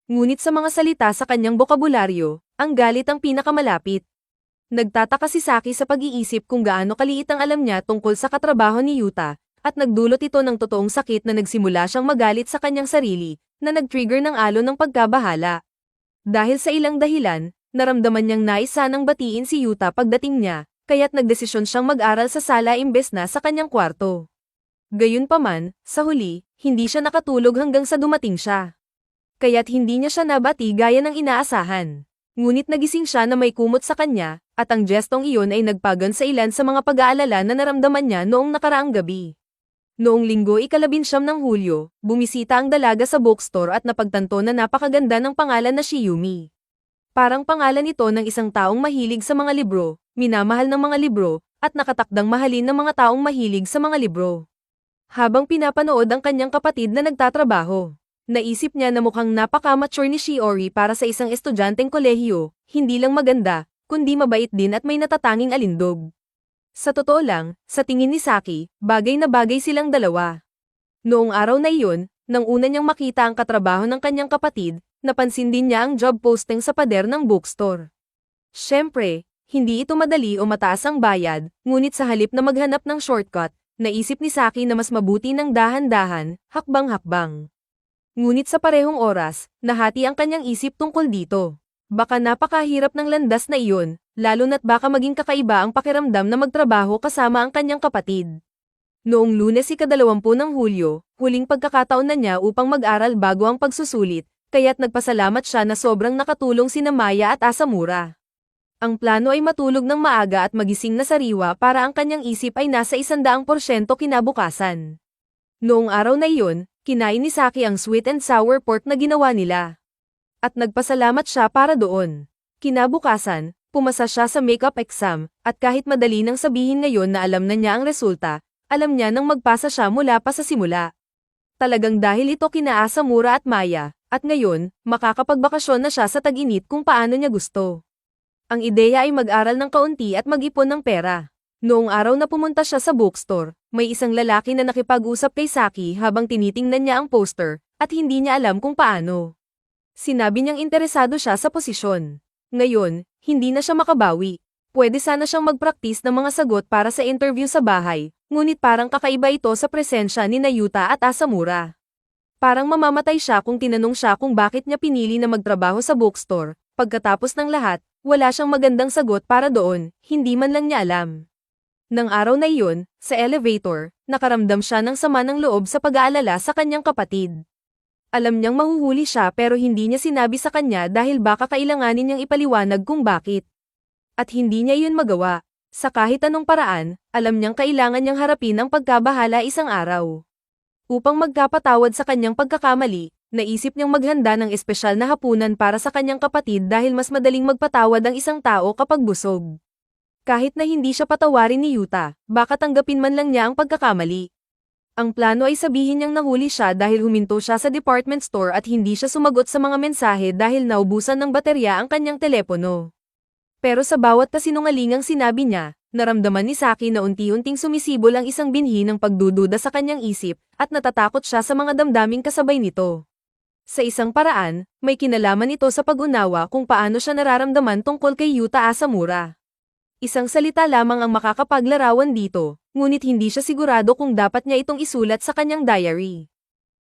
Ngunit sa mga salita sa kanyang bokabularyo, ang galit ang pinakamalapit. Nagtataka si Saki sa pag-iisip kung gaano kaliit ang alam niya tungkol sa katrabaho ni Yuta, at nagdulot ito ng totoong sakit na nagsimula siyang magalit sa kanyang sarili, na nag-trigger ng alon ng pagkabahala. Dahil sa ilang dahilan, naramdaman niyang nais sanang batiin si Yuta pagdating niya, kaya't nagdesisyon siyang mag-aral sa sala imbes na sa kanyang kwarto. Gayunpaman, sa huli, hindi siya nakatulog hanggang sa dumating siya. Kaya't hindi niya siya nabati gaya ng inaasahan. Ngunit nagising siya na may kumot sa kanya, at ang gestong iyon ay nagpagan sa ilan sa mga pag-aalala na naramdaman niya noong nakaraang gabi. Noong linggo ika-19 ng Hulyo, bumisita ang dalaga sa bookstore at napagtanto na napakaganda ng pangalan na Shiyumi. Parang pangalan ito ng isang taong mahilig sa mga libro, minamahal ng mga libro, at nakatakdang mahalin ng mga taong mahilig sa mga libro. Habang pinapanood ang kanyang kapatid na nagtatrabaho, naisip niya na mukhang napaka-mature ni Shiori para sa isang estudyanteng kolehiyo, hindi lang maganda, kundi mabait din at may natatanging alindog. Sa totoo lang, sa tingin ni Saki, bagay na bagay silang dalawa. Noong araw na iyon, nang una niyang makita ang katrabaho ng kanyang kapatid, napansin din niya ang job posting sa pader ng bookstore. Siyempre, hindi ito madali o mataas ang bayad, ngunit sa halip na maghanap ng shortcut, naisip ni Saki na mas mabuti ng dahan-dahan, hakbang-hakbang. Ngunit sa parehong oras, nahati ang kanyang isip tungkol dito. Baka napakahirap ng landas na iyon, lalo na't baka maging kakaiba ang pakiramdam na magtrabaho kasama ang kanyang kapatid. Noong Lunes ika-20 ng Hulyo, huling pagkakataon na niya upang mag-aral bago ang pagsusulit, kaya't nagpasalamat siya na sobrang nakatulong sina Maya at Asamura. Ang plano ay matulog ng maaga at magising na sariwa para ang kanyang isip ay nasa 100% kinabukasan. Noong araw na iyon, kinain ni Saki ang sweet and sour pork na ginawa nila. At nagpasalamat siya para doon. Kinabukasan, pumasa siya sa makeup exam, at kahit madali nang sabihin ngayon na alam na niya ang resulta, alam niya nang magpasa siya mula pa sa simula. Talagang dahil ito kina Asamura at Maya, at ngayon, makakapagbakasyon na siya sa tag-init kung paano niya gusto. Ang ideya ay mag-aral ng kaunti at mag-ipon ng pera. Noong araw na pumunta siya sa bookstore, may isang lalaki na nakipag-usap kay Saki habang tinitingnan niya ang poster, at hindi niya alam kung paano. Sinabi niyang interesado siya sa posisyon. Ngayon, hindi na siya makabawi. Pwede sana siyang magpraktis ng mga sagot para sa interview sa bahay, ngunit parang kakaiba ito sa presensya ni Yuta at Asamura. Parang mamamatay siya kung tinanong siya kung bakit niya pinili na magtrabaho sa bookstore. Pagkatapos ng lahat, wala siyang magandang sagot para doon, hindi man lang niya alam. Nang araw na iyon, sa elevator, nakaramdam siya ng sama ng loob sa pag-aalala sa kanyang kapatid. Alam niyang mahuhuli siya pero hindi niya sinabi sa kanya dahil baka kailanganin niyang ipaliwanag kung bakit. At hindi niya yun magawa. Sa kahit anong paraan, alam niyang kailangan niyang harapin ang pagkabahala isang araw. Upang magkapatawad sa kanyang pagkakamali, naisip niyang maghanda ng espesyal na hapunan para sa kanyang kapatid dahil mas madaling magpatawad ang isang tao kapag busog. Kahit na hindi siya patawarin ni Yuta, baka tanggapin man lang niya ang pagkakamali. Ang plano ay sabihin niyang nahuli siya dahil huminto siya sa department store at hindi siya sumagot sa mga mensahe dahil naubusan ng baterya ang kanyang telepono. Pero sa bawat kasinungalingang sinabi niya, naramdaman ni Saki na unti-unting sumisibol ang isang binhi ng pagdududa sa kanyang isip at natatakot siya sa mga damdaming kasabay nito. Sa isang paraan, may kinalaman ito sa pag-unawa kung paano siya nararamdaman tungkol kay Yuta Asamura. Isang salita lamang ang makakapaglarawan dito, ngunit hindi siya sigurado kung dapat niya itong isulat sa kanyang diary.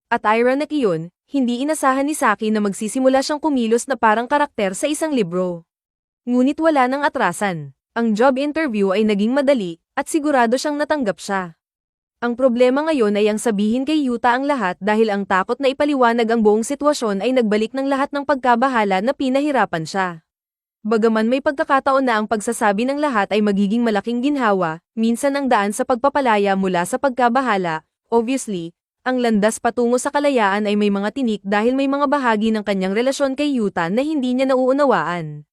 At ironic iyon, hindi inasahan ni Saki na magsisimula siyang kumilos na parang karakter sa isang libro. Ngunit wala nang atrasan. Ang job interview ay naging madali, at sigurado siyang natanggap siya. Ang problema ngayon ay ang sabihin kay Yuta ang lahat dahil ang takot na ipaliwanag ang buong sitwasyon ay nagbalik ng lahat ng pagkabahala na pinahirapan siya. Bagaman may pagkakataon na ang pagsasabi ng lahat ay magiging malaking ginhawa, minsan ang daan sa pagpapalaya mula sa pagkabahala, obviously, ang landas patungo sa kalayaan ay may mga tinik dahil may mga bahagi ng kanyang relasyon kay Yuta na hindi niya nauunawaan.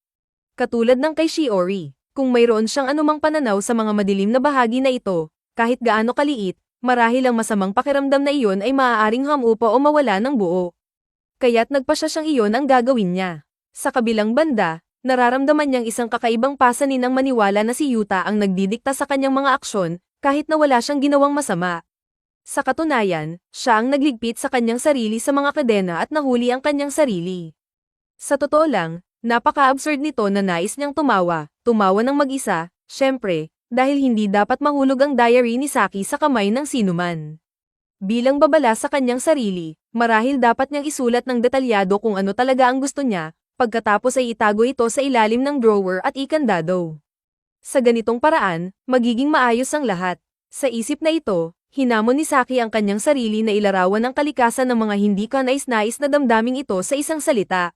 Katulad ng kay Shiori, kung mayroon siyang anumang pananaw sa mga madilim na bahagi na ito, kahit gaano kaliit, marahil ang masamang pakiramdam na iyon ay maaaring hamupa o mawala ng buo. kaya't nagpasya siyang iyon ang gagawin niya. Sa kabilang banda, nararamdaman niyang isang kakaibang pasanin ang maniwala na si Yuta ang nagdidikta sa kanyang mga aksyon, kahit na wala siyang ginawang masama. Sa katunayan, siya ang nagligpit sa kanyang sarili sa mga kadena at nahuli ang kanyang sarili. Sa totoo lang, napaka-absurd nito na nais niyang tumawa ng mag-isa, syempre, dahil hindi dapat mahulog ang diary ni Saki sa kamay ng sinuman. Bilang babala sa kanyang sarili, marahil dapat niyang isulat ng detalyado kung ano talaga ang gusto niya, pagkatapos ay itago ito sa ilalim ng drawer at ikandado. Sa ganitong paraan, magiging maayos ang lahat. Sa isip na ito, hinamon ni Saki ang kanyang sarili na ilarawan ang kalikasan ng mga hindi kanais-nais na damdaming ito sa isang salita.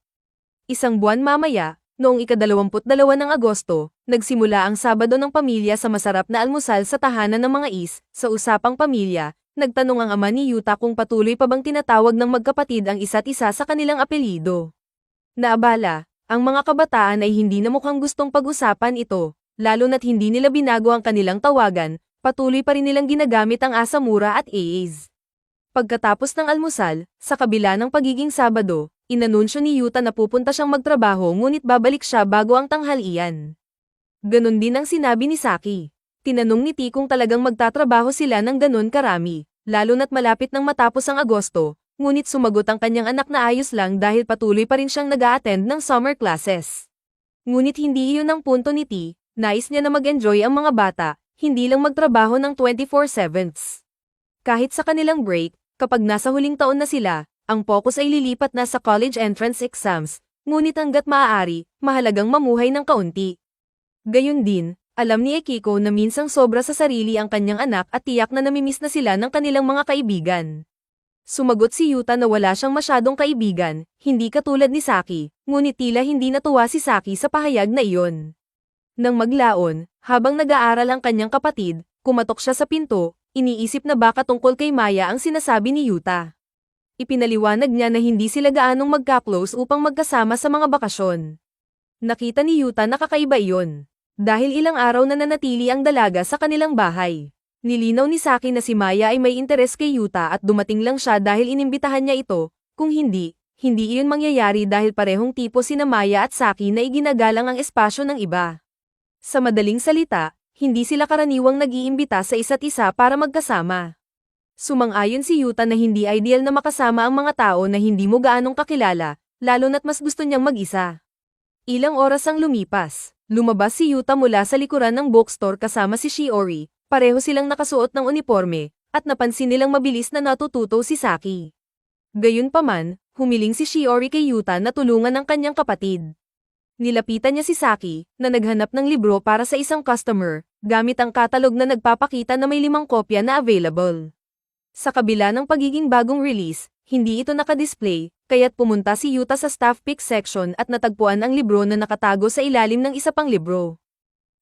Isang buwan mamaya, noong ika-22 ng Agosto, nagsimula ang Sabado ng Pamilya sa masarap na almusal sa tahanan ng mga Sa usapang pamilya, nagtanong ang ama ni Yuta kung patuloy pa bang tinatawag ng magkapatid ang isa't isa sa kanilang apelyido. Naabala, ang mga kabataan ay hindi na mukhang gustong pag-usapan ito, lalo na't hindi nila binago ang kanilang tawagan, patuloy pa rin nilang ginagamit ang Asamura at A's. Pagkatapos ng almusal, sa kabila ng pagiging Sabado, inanunsyo ni Yuta na pupunta siyang magtrabaho ngunit babalik siya bago ang tanghalian. Ganon din ang sinabi ni Saki. Tinanong ni T kung talagang magtatrabaho sila ng ganon karami, lalo na't malapit nang matapos ang Agosto, ngunit sumagot ang kanyang anak na ayos lang dahil patuloy pa rin siyang nag-a-attend ng summer classes. Ngunit hindi iyon ang punto ni T, nais niya na mag-enjoy ang mga bata, hindi lang magtrabaho ng 24/7. Kahit sa kanilang break, kapag nasa huling taon na sila, ang focus ay lilipat na sa college entrance exams, ngunit hanggat maaari, mahalagang mamuhay ng kaunti. Gayun din, alam ni Akiko na minsang sobra sa sarili ang kanyang anak at tiyak na namimiss na sila ng kanilang mga kaibigan. Sumagot si Yuta na wala siyang masyadong kaibigan, hindi katulad ni Saki, ngunit tila hindi natuwa si Saki sa pahayag na iyon. Nang maglaon, habang nag-aaral ang kanyang kapatid, kumatok siya sa pinto, iniisip na baka tungkol kay Maya ang sinasabi ni Yuta. Ipinaliwanag niya na hindi sila gaanong magka-close upang magkasama sa mga bakasyon. Nakita ni Yuta na kakaiba iyon. Dahil ilang araw na nanatili ang dalaga sa kanilang bahay. Nilinaw ni Saki na si Maya ay may interes kay Yuta at dumating lang siya dahil inimbitahan niya ito, kung hindi iyon mangyayari dahil parehong tipo sina Maya at Saki na iginagalang ang espasyo ng iba. Sa madaling salita, hindi sila karaniwang nag-iimbita sa isa't isa para magkasama. Sumang-ayon si Yuta na hindi ideal na makasama ang mga tao na hindi mo gaanong kakilala, lalo na't mas gusto niyang mag-isa. Ilang oras ang lumipas. Lumabas si Yuta mula sa likuran ng bookstore kasama si Shiori, pareho silang nakasuot ng uniforme, at napansin nilang mabilis na natututo si Saki. Gayunpaman, humiling si Shiori kay Yuta na tulungan ang kanyang kapatid. Nilapitan niya si Saki, na naghanap ng libro para sa isang customer, gamit ang katalog na nagpapakita na may 5 kopya na available. Sa kabila ng pagiging bagong release, hindi ito nakadisplay, kaya't pumunta si Yuta sa staff pick section at natagpuan ang libro na nakatago sa ilalim ng isa pang libro.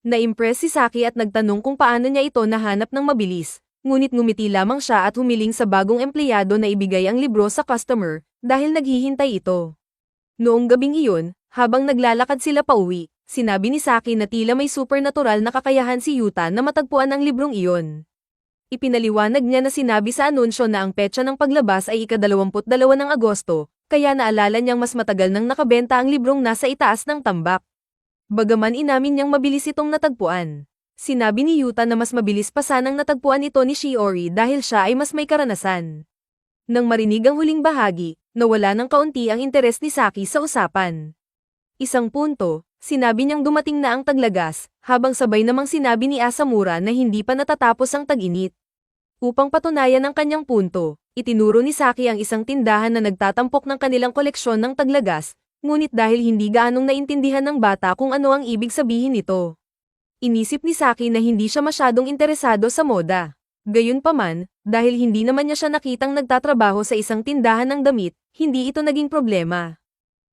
Na-impress si Saki at nagtanong kung paano niya ito nahanap ng mabilis, ngunit ngumiti lamang siya at humiling sa bagong empleyado na ibigay ang libro sa customer, dahil naghihintay ito. Noong gabing iyon, habang naglalakad sila pauwi, sinabi ni Saki na tila may supernatural na kakayahan si Yuta na matagpuan ang librong iyon. Ipinaliwanag niya na sinabi sa anunsyo na ang petsa ng paglabas ay ika-22 ng Agosto, kaya naalala niyang mas matagal nang nakabenta ang librong nasa itaas ng tambak. Bagaman inamin niyang mabilis itong natagpuan. Sinabi ni Yuta na mas mabilis pa sanang natagpuan ito ni Shiori dahil siya ay mas may karanasan. Nang marinig ang huling bahagi, nawala ng kaunti ang interes ni Saki sa usapan. Isang punto, sinabi niyang dumating na ang taglagas, habang sabay namang sinabi ni Asamura na hindi pa natatapos ang tag-init. Upang patunayan ang kanyang punto, itinuro ni Saki ang isang tindahan na nagtatampok ng kanilang koleksyon ng taglagas, ngunit dahil hindi gaanong naintindihan ng bata kung ano ang ibig sabihin nito. Inisip ni Saki na hindi siya masyadong interesado sa moda. Gayunpaman, dahil hindi naman niya siya nakitang nagtatrabaho sa isang tindahan ng damit, hindi ito naging problema.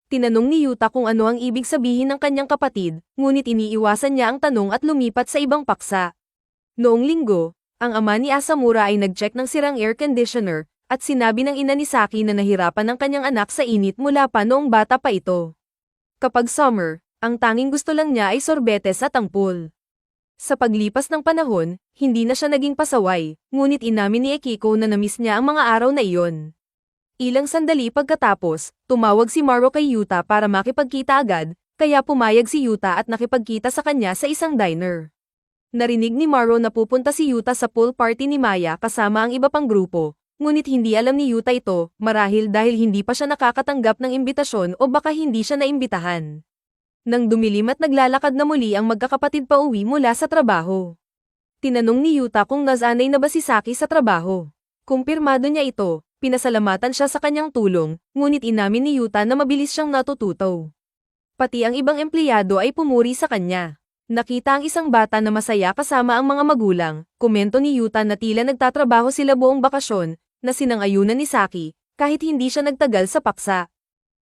Tinanong ni Yuta kung ano ang ibig sabihin ng kanyang kapatid, ngunit iniiwasan niya ang tanong at lumipat sa ibang paksa. Noong linggo, ang ama ni Asamura ay nag-check ng sirang air conditioner, at sinabi ng ina ni Saki na nahirapan ang kanyang anak sa init mula pa noong bata pa ito. Kapag summer, ang tanging gusto lang niya ay sorbetes at ang pool. Sa paglipas ng panahon, hindi na siya naging pasaway, ngunit inamin ni Akiko na namiss niya ang mga araw na iyon. Ilang sandali pagkatapos, tumawag si Maro kay Yuta para makipagkita agad, kaya pumayag si Yuta at nakipagkita sa kanya sa isang diner. Narinig ni Maro na pupunta si Yuta sa pool party ni Maya kasama ang iba pang grupo, ngunit hindi alam ni Yuta ito, marahil dahil hindi pa siya nakakatanggap ng imbitasyon o baka hindi siya naimbitahan. Nang dumilim at naglalakad na muli ang magkakapatid pa uwi mula sa trabaho. Tinanong ni Yuta kung nasanay na ba si Saki sa trabaho. Kumpirmado niya ito, pinasalamatan siya sa kanyang tulong, ngunit inamin ni Yuta na mabilis siyang natututo. Pati ang ibang empleyado ay pumuri sa kanya. Nakita ang isang bata na masaya kasama ang mga magulang, komento ni Yuta na tila nagtatrabaho sila buong bakasyon, na sinang-ayunan ni Saki, kahit hindi siya nagtagal sa paksa.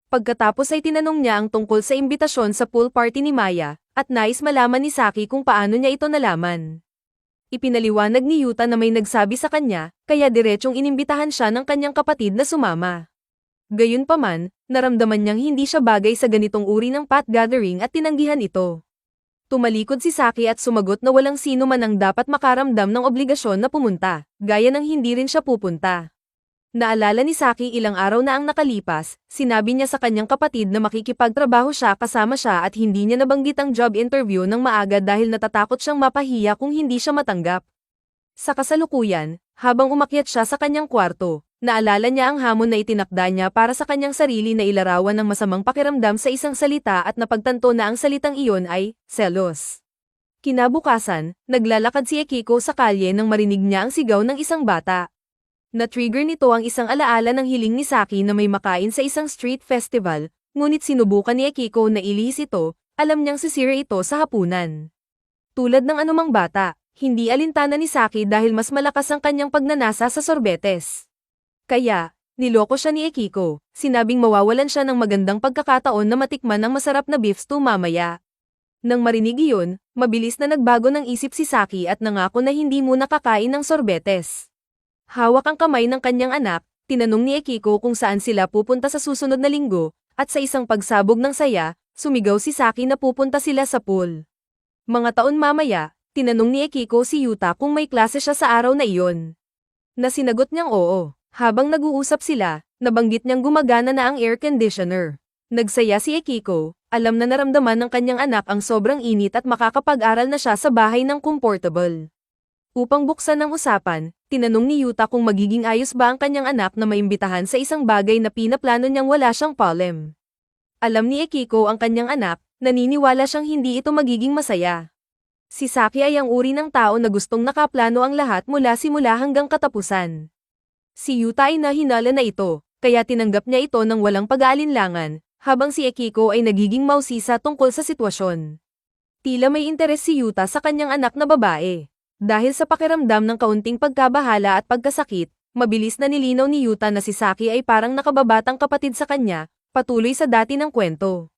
Pagkatapos ay tinanong niya ang tungkol sa imbitasyon sa pool party ni Maya, at nais malaman ni Saki kung paano niya ito nalaman. Ipinaliwanag ni Yuta na may nagsabi sa kanya, kaya diretsong inimbitahan siya ng kanyang kapatid na sumama. Gayunpaman, naramdaman niyang hindi siya bagay sa ganitong uri ng pot gathering at tinanggihan ito. Tumalikod si Saki at sumagot na walang sino man ang dapat makaramdam ng obligasyon na pumunta, gaya ng hindi rin siya pupunta. Naalala ni Saki ilang araw na ang nakalipas, sinabi niya sa kanyang kapatid na makikipagtrabaho siya kasama siya at hindi niya nabanggit ang job interview ng maaga dahil natatakot siyang mapahiya kung hindi siya matanggap. Sa kasalukuyan, habang umakyat siya sa kanyang kwarto, naalala niya ang hamon na itinakda niya para sa kanyang sarili na ilarawan ng masamang pakiramdam sa isang salita at napagtanto na ang salitang iyon ay, selos. Kinabukasan, naglalakad si Akiko sa kalye nang marinig niya ang sigaw ng isang bata. Na-trigger nito ang isang alaala ng hiling ni Saki na may makain sa isang street festival, ngunit sinubukan ni Akiko na ilihis ito, alam niyang sisira ito sa hapunan. Tulad ng anumang bata, hindi alintana ni Saki dahil mas malakas ang kanyang pagnanasa sa sorbetes. Kaya, niloko siya ni Akiko, sinabing mawawalan siya ng magandang pagkakataon na matikman ang masarap na beef stew mamaya. Nang marinig iyon, mabilis na nagbago ng isip si Saki at nangako na hindi muna kakain ng sorbetes. Hawak ang kamay ng kanyang anak, tinanong ni Akiko kung saan sila pupunta sa susunod na linggo, at sa isang pagsabog ng saya, sumigaw si Saki na pupunta sila sa pool. Mga taon mamaya, tinanong ni Akiko si Yuta kung may klase siya sa araw na iyon. Nasinagot niyang oo. Habang nag-uusap sila, nabanggit niyang gumagana na ang air conditioner. Nagsaya si Akiko, alam na naramdaman ng kanyang anak ang sobrang init at makakapag-aral na siya sa bahay ng comfortable. Upang buksan ang usapan, tinanong ni Yuta kung magiging ayos ba ang kanyang anak na maimbitahan sa isang bagay na pinaplano niyang wala siyang palem. Alam ni Akiko ang kanyang anak, naniniwala siyang hindi ito magiging masaya. Si Saki ay ang uri ng tao na gustong nakaplano ang lahat mula simula hanggang katapusan. Si Yuta ay nahinala na ito, kaya tinanggap niya ito ng walang pag-aalinlangan, habang si Akiko ay nagiging mausisa tungkol sa sitwasyon. Tila may interes si Yuta sa kanyang anak na babae. Dahil sa pakiramdam ng kaunting pagkabahala at pagkasakit, mabilis na nilinaw ni Yuta na si Saki ay parang nakababatang kapatid sa kanya, patuloy sa dati ng kwento.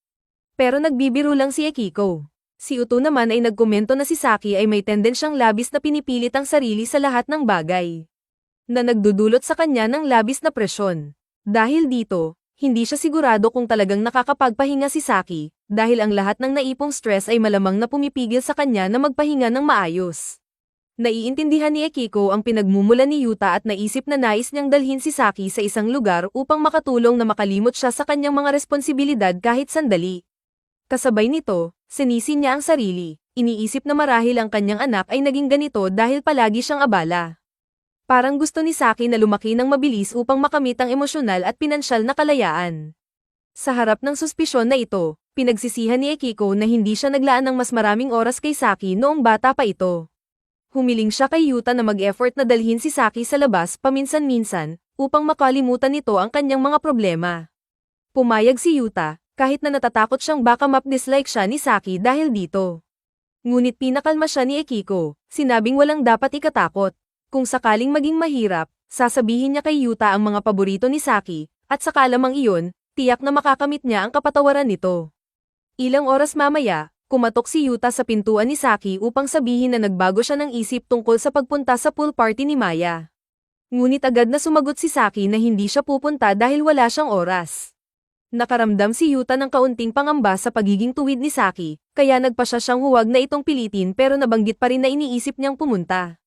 Pero nagbibiro lang si Akiko. Si Uto naman ay nagkomento na si Saki ay may tendensyang labis na pinipilit ang sarili sa lahat ng bagay, na nagdudulot sa kanya ng labis na presyon. Dahil dito, hindi siya sigurado kung talagang nakakapagpahinga si Saki, dahil ang lahat ng naipong stress ay malamang na pumipigil sa kanya na magpahinga ng maayos. Naiintindihan ni Akiko ang pinagmumulan ni Yuta at naisip na nais niyang dalhin si Saki sa isang lugar upang makatulong na makalimot siya sa kanyang mga responsibilidad kahit sandali. Kasabay nito, sinisi niya ang sarili, iniisip na marahil ang kanyang anak ay naging ganito dahil palagi siyang abala. Parang gusto ni Saki na lumaki ng mabilis upang makamit ang emosyonal at pinansyal na kalayaan. Sa harap ng suspisyon na ito, pinagsisihan ni Akiko na hindi siya naglaan ng mas maraming oras kay Saki noong bata pa ito. Humiling siya kay Yuta na mag-effort na dalhin si Saki sa labas paminsan-minsan, upang makalimutan nito ang kanyang mga problema. Pumayag si Yuta, kahit na natatakot siyang baka map-dislike siya ni Saki dahil dito. Ngunit pinakalma siya ni Akiko, sinabing walang dapat ikatakot. Kung sakaling maging mahirap, sasabihin niya kay Yuta ang mga paborito ni Saki, at sa kalamang iyon, tiyak na makakamit niya ang kapatawaran nito. Ilang oras mamaya, kumatok si Yuta sa pintuan ni Saki upang sabihin na nagbago siya ng isip tungkol sa pagpunta sa pool party ni Maya. Ngunit agad na sumagot si Saki na hindi siya pupunta dahil wala siyang oras. Nakaramdam si Yuta ng kaunting pangamba sa pagiging tuwid ni Saki, kaya nagpasya siyang huwag na itong pilitin pero nabanggit pa rin na iniisip niyang pumunta.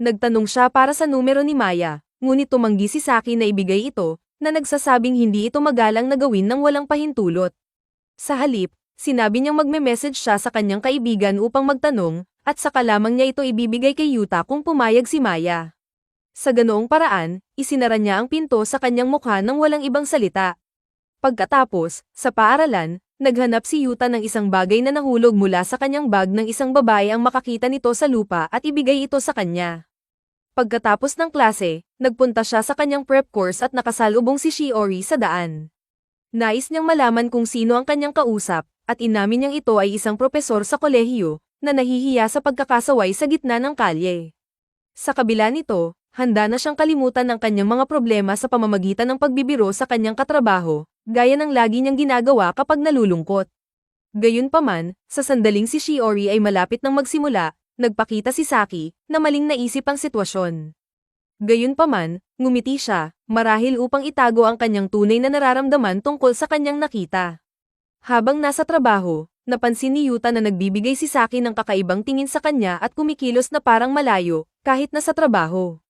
Nagtanong siya para sa numero ni Maya, ngunit tumanggi si Saki na ibigay ito, na nagsasabing hindi ito magalang na gawin ng walang pahintulot. Sa halip, sinabi niyang magme-message siya sa kanyang kaibigan upang magtanong, at saka lamang niya ito ibibigay kay Yuta kung pumayag si Maya. Sa ganoong paraan, isinara niya ang pinto sa kanyang mukha nang walang ibang salita. Pagkatapos, sa paaralan, naghanap si Yuta ng isang bagay na nahulog mula sa kanyang bag ng isang babae ang makakita nito sa lupa at ibigay ito sa kanya. Pagkatapos ng klase, nagpunta siya sa kanyang prep course at nakasalubong si Shiori sa daan. Nais niyang malaman kung sino ang kanyang kausap, at inamin niyang ito ay isang propesor sa kolehiyo, na nahihiya sa pagkakasaway sa gitna ng kalye. Sa kabila nito, handa na siyang kalimutan ang kanyang mga problema sa pamamagitan ng pagbibiro sa kanyang katrabaho, gaya ng lagi niyang ginagawa kapag nalulungkot. Gayunpaman, sa sandaling si Shiori ay malapit nang magsimula, nagpakita si Saki, na maling naisip ang sitwasyon. Gayunpaman, ngumiti siya, marahil upang itago ang kanyang tunay na nararamdaman tungkol sa kanyang nakita. Habang nasa trabaho, napansin ni Yuta na nagbibigay si Saki ng kakaibang tingin sa kanya at kumikilos na parang malayo, kahit nasa trabaho.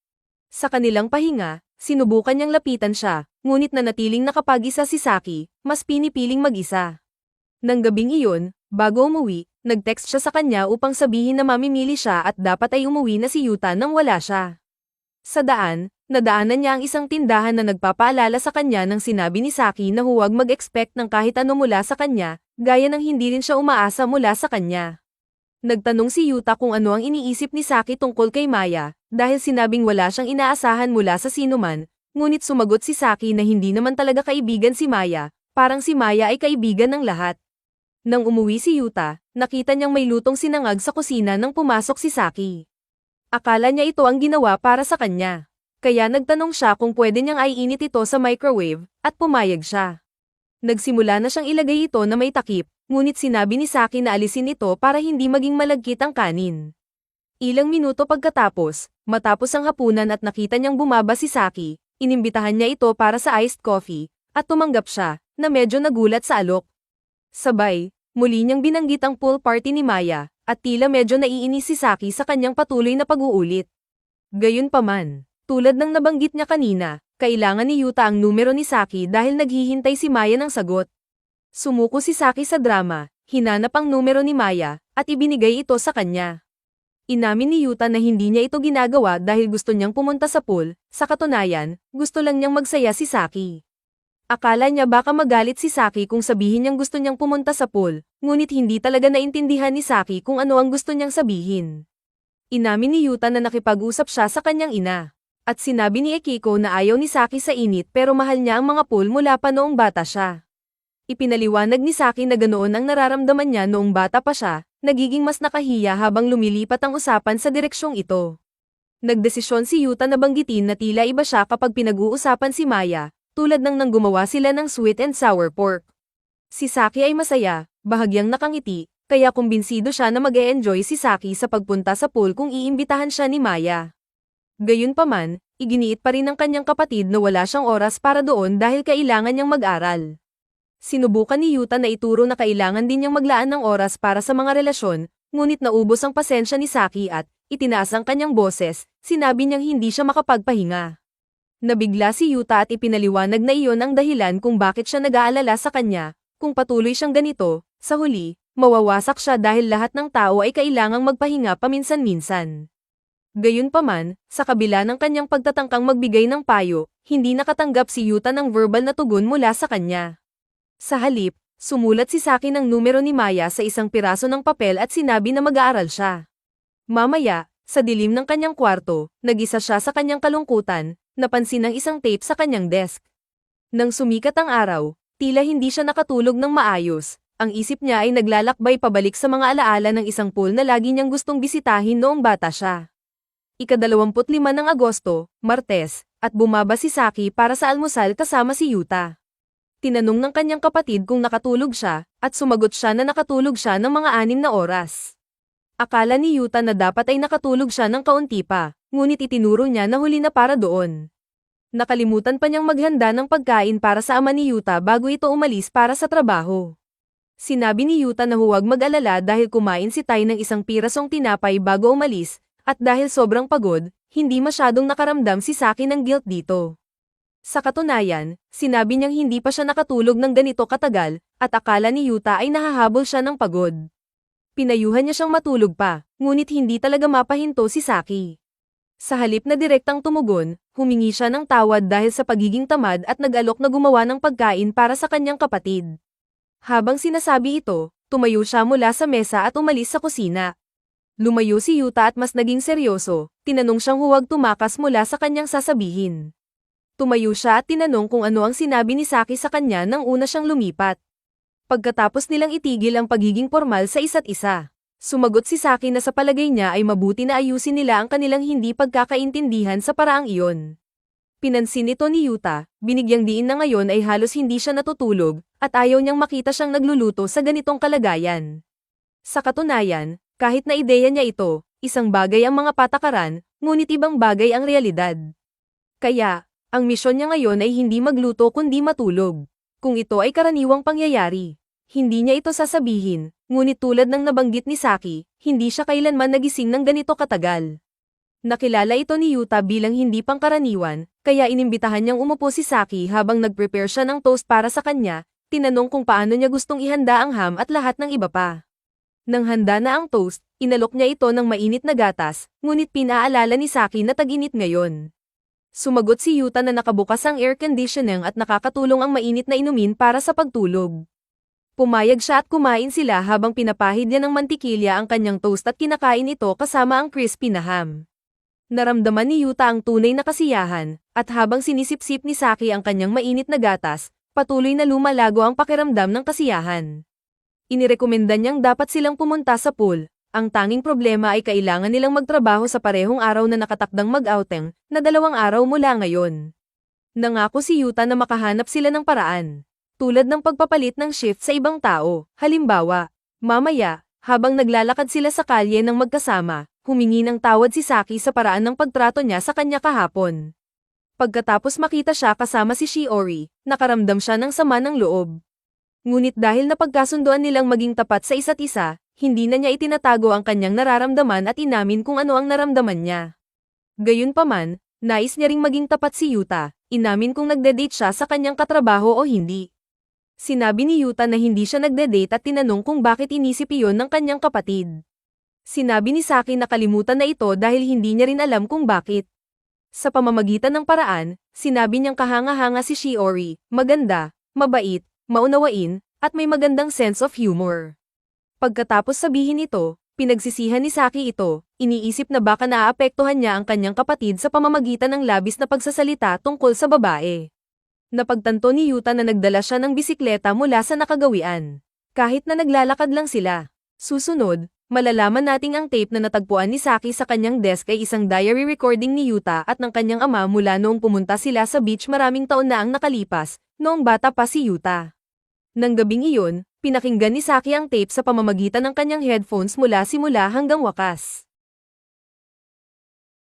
Sa kanilang pahinga, sinubukan niyang lapitan siya, ngunit nanatiling nakapag-isa si Saki, mas pinipiling mag-isa. Nang gabing iyon, bago umuwi, nag-text siya sa kanya upang sabihin na mamimili siya at dapat ay umuwi na si Yuta nang wala siya. Sa daan, nadaanan niya ang isang tindahan na nagpapaalala sa kanya nang sinabi ni Saki na huwag mag-expect ng kahit ano mula sa kanya, gaya ng hindi rin siya umaasa mula sa kanya. Nagtanong si Yuta kung ano ang iniisip ni Saki tungkol kay Maya, dahil sinabing wala siyang inaasahan mula sa sinuman, ngunit sumagot si Saki na hindi naman talaga kaibigan si Maya, parang si Maya ay kaibigan ng lahat. Nang umuwi si Yuta, nakita niyang may lutong sinangag sa kusina nang pumasok si Saki. Akala niya ito ang ginawa para sa kanya. Kaya nagtanong siya kung pwede niyang aiinit ito sa microwave, at pumayag siya. Nagsimula na siyang ilagay ito na may takip, ngunit sinabi ni Saki na alisin ito para hindi maging malagkit ang kanin. Ilang minuto pagkatapos, matapos ang hapunan at nakita niyang bumaba si Saki, inimbitahan niya ito para sa iced coffee, at tumanggap siya, na medyo nagulat sa alok. Sabay, muli niyang binanggit ang pool party ni Maya, at tila medyo naiinis si Saki sa kanyang patuloy na pag-uulit. Gayunpaman, tulad ng nabanggit niya kanina, kailangan ni Yuta ang numero ni Saki dahil naghihintay si Maya ng sagot. Sumuko si Saki sa drama, hinanap ang numero ni Maya, at ibinigay ito sa kanya. Inamin ni Yuta na hindi niya ito ginagawa dahil gusto niyang pumunta sa pool, sa katunayan, gusto lang niyang magsaya si Saki. Akala niya baka magalit si Saki kung sabihin niyang gusto niyang pumunta sa pool, ngunit hindi talaga naintindihan ni Saki kung ano ang gusto niyang sabihin. Inamin ni Yuta na nakipag-usap siya sa kanyang ina. At sinabi ni Ekiko na ayaw ni Saki sa init pero mahal niya ang mga pool mula pa noong bata siya. Ipinaliwanag ni Saki na ganoon ang nararamdaman niya noong bata pa siya, nagiging mas nakahiya habang lumilipat ang usapan sa direksyong ito. Nagdesisyon si Yuta na banggitin na tila iba siya kapag pinag-uusapan si Maya, tulad ng nang gumawa sila ng sweet and sour pork. Si Saki ay masaya, bahagyang nakangiti, kaya kumbinsido siya na mag-e-enjoy si Saki sa pagpunta sa pool kung iimbitahan siya ni Maya. Gayunpaman, iginiit pa rin ng kanyang kapatid na wala siyang oras para doon dahil kailangan niyang mag-aral. Sinubukan ni Yuta na ituro na kailangan din niyang maglaan ng oras para sa mga relasyon, ngunit naubos ang pasensya ni Saki at, itinaas ang kanyang boses, sinabi niyang hindi siya makapagpahinga. Nabigla si Yuta at ipinaliwanag na iyon ang dahilan kung bakit siya nag-aalala sa kanya, kung patuloy siyang ganito, sa huli, mawawasak siya dahil lahat ng tao ay kailangang magpahinga paminsan-minsan. Gayunpaman, sa kabila ng kanyang pagtatangkang magbigay ng payo, hindi nakatanggap si Yuta ng verbal na tugon mula sa kanya. Sa halip, sumulat si Saki ng numero ni Maya sa isang piraso ng papel at sinabi na mag-aaral siya. Mamaya, sa dilim ng kanyang kwarto, nag-isa siya sa kanyang kalungkutan, napansin ang isang tape sa kanyang desk. Nang sumikat ang araw, tila hindi siya nakatulog ng maayos, ang isip niya ay naglalakbay pabalik sa mga alaala ng isang pool na lagi niyang gustong bisitahin noong bata siya. Ika-25 ng Agosto, Martes, at bumaba si Saki para sa almusal kasama si Yuta. Tinanong ng kanyang kapatid kung nakatulog siya, at sumagot siya na nakatulog siya ng mga 6 na oras. Akala ni Yuta na dapat ay nakatulog siya ng kaunti pa, ngunit itinuro niya na huli na para doon. Nakalimutan pa niyang maghanda ng pagkain para sa ama ni Yuta bago ito umalis para sa trabaho. Sinabi ni Yuta na huwag mag-alala dahil kumain si Tai ng isang pirasong tinapay bago umalis, at dahil sobrang pagod, hindi masyadong nakaramdam si Saki ng guilt dito. Sa katunayan, sinabi niyang hindi pa siya nakatulog ng ganito katagal, at akala ni Yuta ay nahahabol siya ng pagod. Pinayuhan niya siyang matulog pa, ngunit hindi talaga mapahinto si Saki. Sa halip na direktang tumugon, humingi siya ng tawad dahil sa pagiging tamad at nag-alok na gumawa ng pagkain para sa kanyang kapatid. Habang sinasabi ito, tumayo siya mula sa mesa at umalis sa kusina. Lumayo si Yuta at mas naging seryoso, tinanong siyang huwag tumakas mula sa kanyang sasabihin. Tumayo siya at tinanong kung ano ang sinabi ni Saki sa kanya nang una siyang lumipat. Pagkatapos nilang itigil ang pagiging formal sa isa't isa, sumagot si Saki na sa palagay niya ay mabuti na ayusin nila ang kanilang hindi pagkakaintindihan sa paraang iyon. Pinansin ito ni Yuta, binigyang diin na ngayon ay halos hindi siya natutulog, at ayaw niyang makita siyang nagluluto sa ganitong kalagayan. Sa katunayan, kahit na ideya niya ito, isang bagay ang mga patakaran, ngunit ibang bagay ang realidad. Kaya, ang misyon niya ngayon ay hindi magluto kundi matulog. Kung ito ay karaniwang pangyayari, hindi niya ito sasabihin, ngunit tulad ng nabanggit ni Saki, hindi siya kailanman nagising ng ganito katagal. Nakilala ito ni Yuta bilang hindi pangkaraniwan, kaya inimbitahan niyang umupo si Saki habang nag-prepare siya ng toast para sa kanya, tinanong kung paano niya gustong ihanda ang ham at lahat ng iba pa. Nang handa na ang toast, inalok niya ito ng mainit na gatas, ngunit pinaalala ni Saki na tag-init ngayon. Sumagot si Yuta na nakabukas ang air conditioning at nakakatulong ang mainit na inumin para sa pagtulog. Pumayag siya at kumain sila habang pinapahid niya ng mantikilya ang kanyang toast at kinakain ito kasama ang crispy na ham. Naramdaman ni Yuta ang tunay na kasiyahan, at habang sinisipsip ni Saki ang kanyang mainit na gatas, patuloy na lumalago ang pakiramdam ng kasiyahan. Inirekomenda niyang dapat silang pumunta sa pool. Ang tanging problema ay kailangan nilang magtrabaho sa parehong araw na nakatakdang mag-outing, na 2 araw mula ngayon. Nangako si Yuta na makahanap sila ng paraan. Tulad ng pagpapalit ng shift sa ibang tao, halimbawa, mamaya, habang naglalakad sila sa kalye ng magkasama, humingi ng tawad si Saki sa paraan ng pagtrato niya sa kanya kahapon. Pagkatapos makita siya kasama si Shiori, nakaramdam siya ng sama ng loob. Ngunit dahil napagkasunduan nilang maging tapat sa isa't isa, hindi na niya itinatago ang kanyang nararamdaman at inamin kung ano ang naramdaman niya. Gayunpaman, nais niya ring maging tapat si Yuta, inamin kung nagde-date siya sa kanyang katrabaho o hindi. Sinabi ni Yuta na hindi siya nagde-date at tinanong kung bakit inisip iyon ng kanyang kapatid. Sinabi ni Saki na kalimutan na ito dahil hindi niya rin alam kung bakit. Sa pamamagitan ng paraan, sinabi niyang kahanga-hanga si Shiori, maganda, mabait, maunawain, at may magandang sense of humor. Pagkatapos sabihin ito, pinagsisihan ni Saki ito, iniisip na baka naaapektuhan niya ang kanyang kapatid sa pamamagitan ng labis na pagsasalita tungkol sa babae. Napagtanto ni Yuta na nagdala siya ng bisikleta mula sa nakagawian. Kahit na naglalakad lang sila. Susunod, malalaman nating ang tape na natagpuan ni Saki sa kanyang desk ay isang diary recording ni Yuta at ng kanyang ama mula noong pumunta sila sa beach maraming taon na ang nakalipas, noong bata pa si Yuta. Nang gabing iyon, pinakinggan ni Saki ang tape sa pamamagitan ng kanyang headphones mula simula hanggang wakas.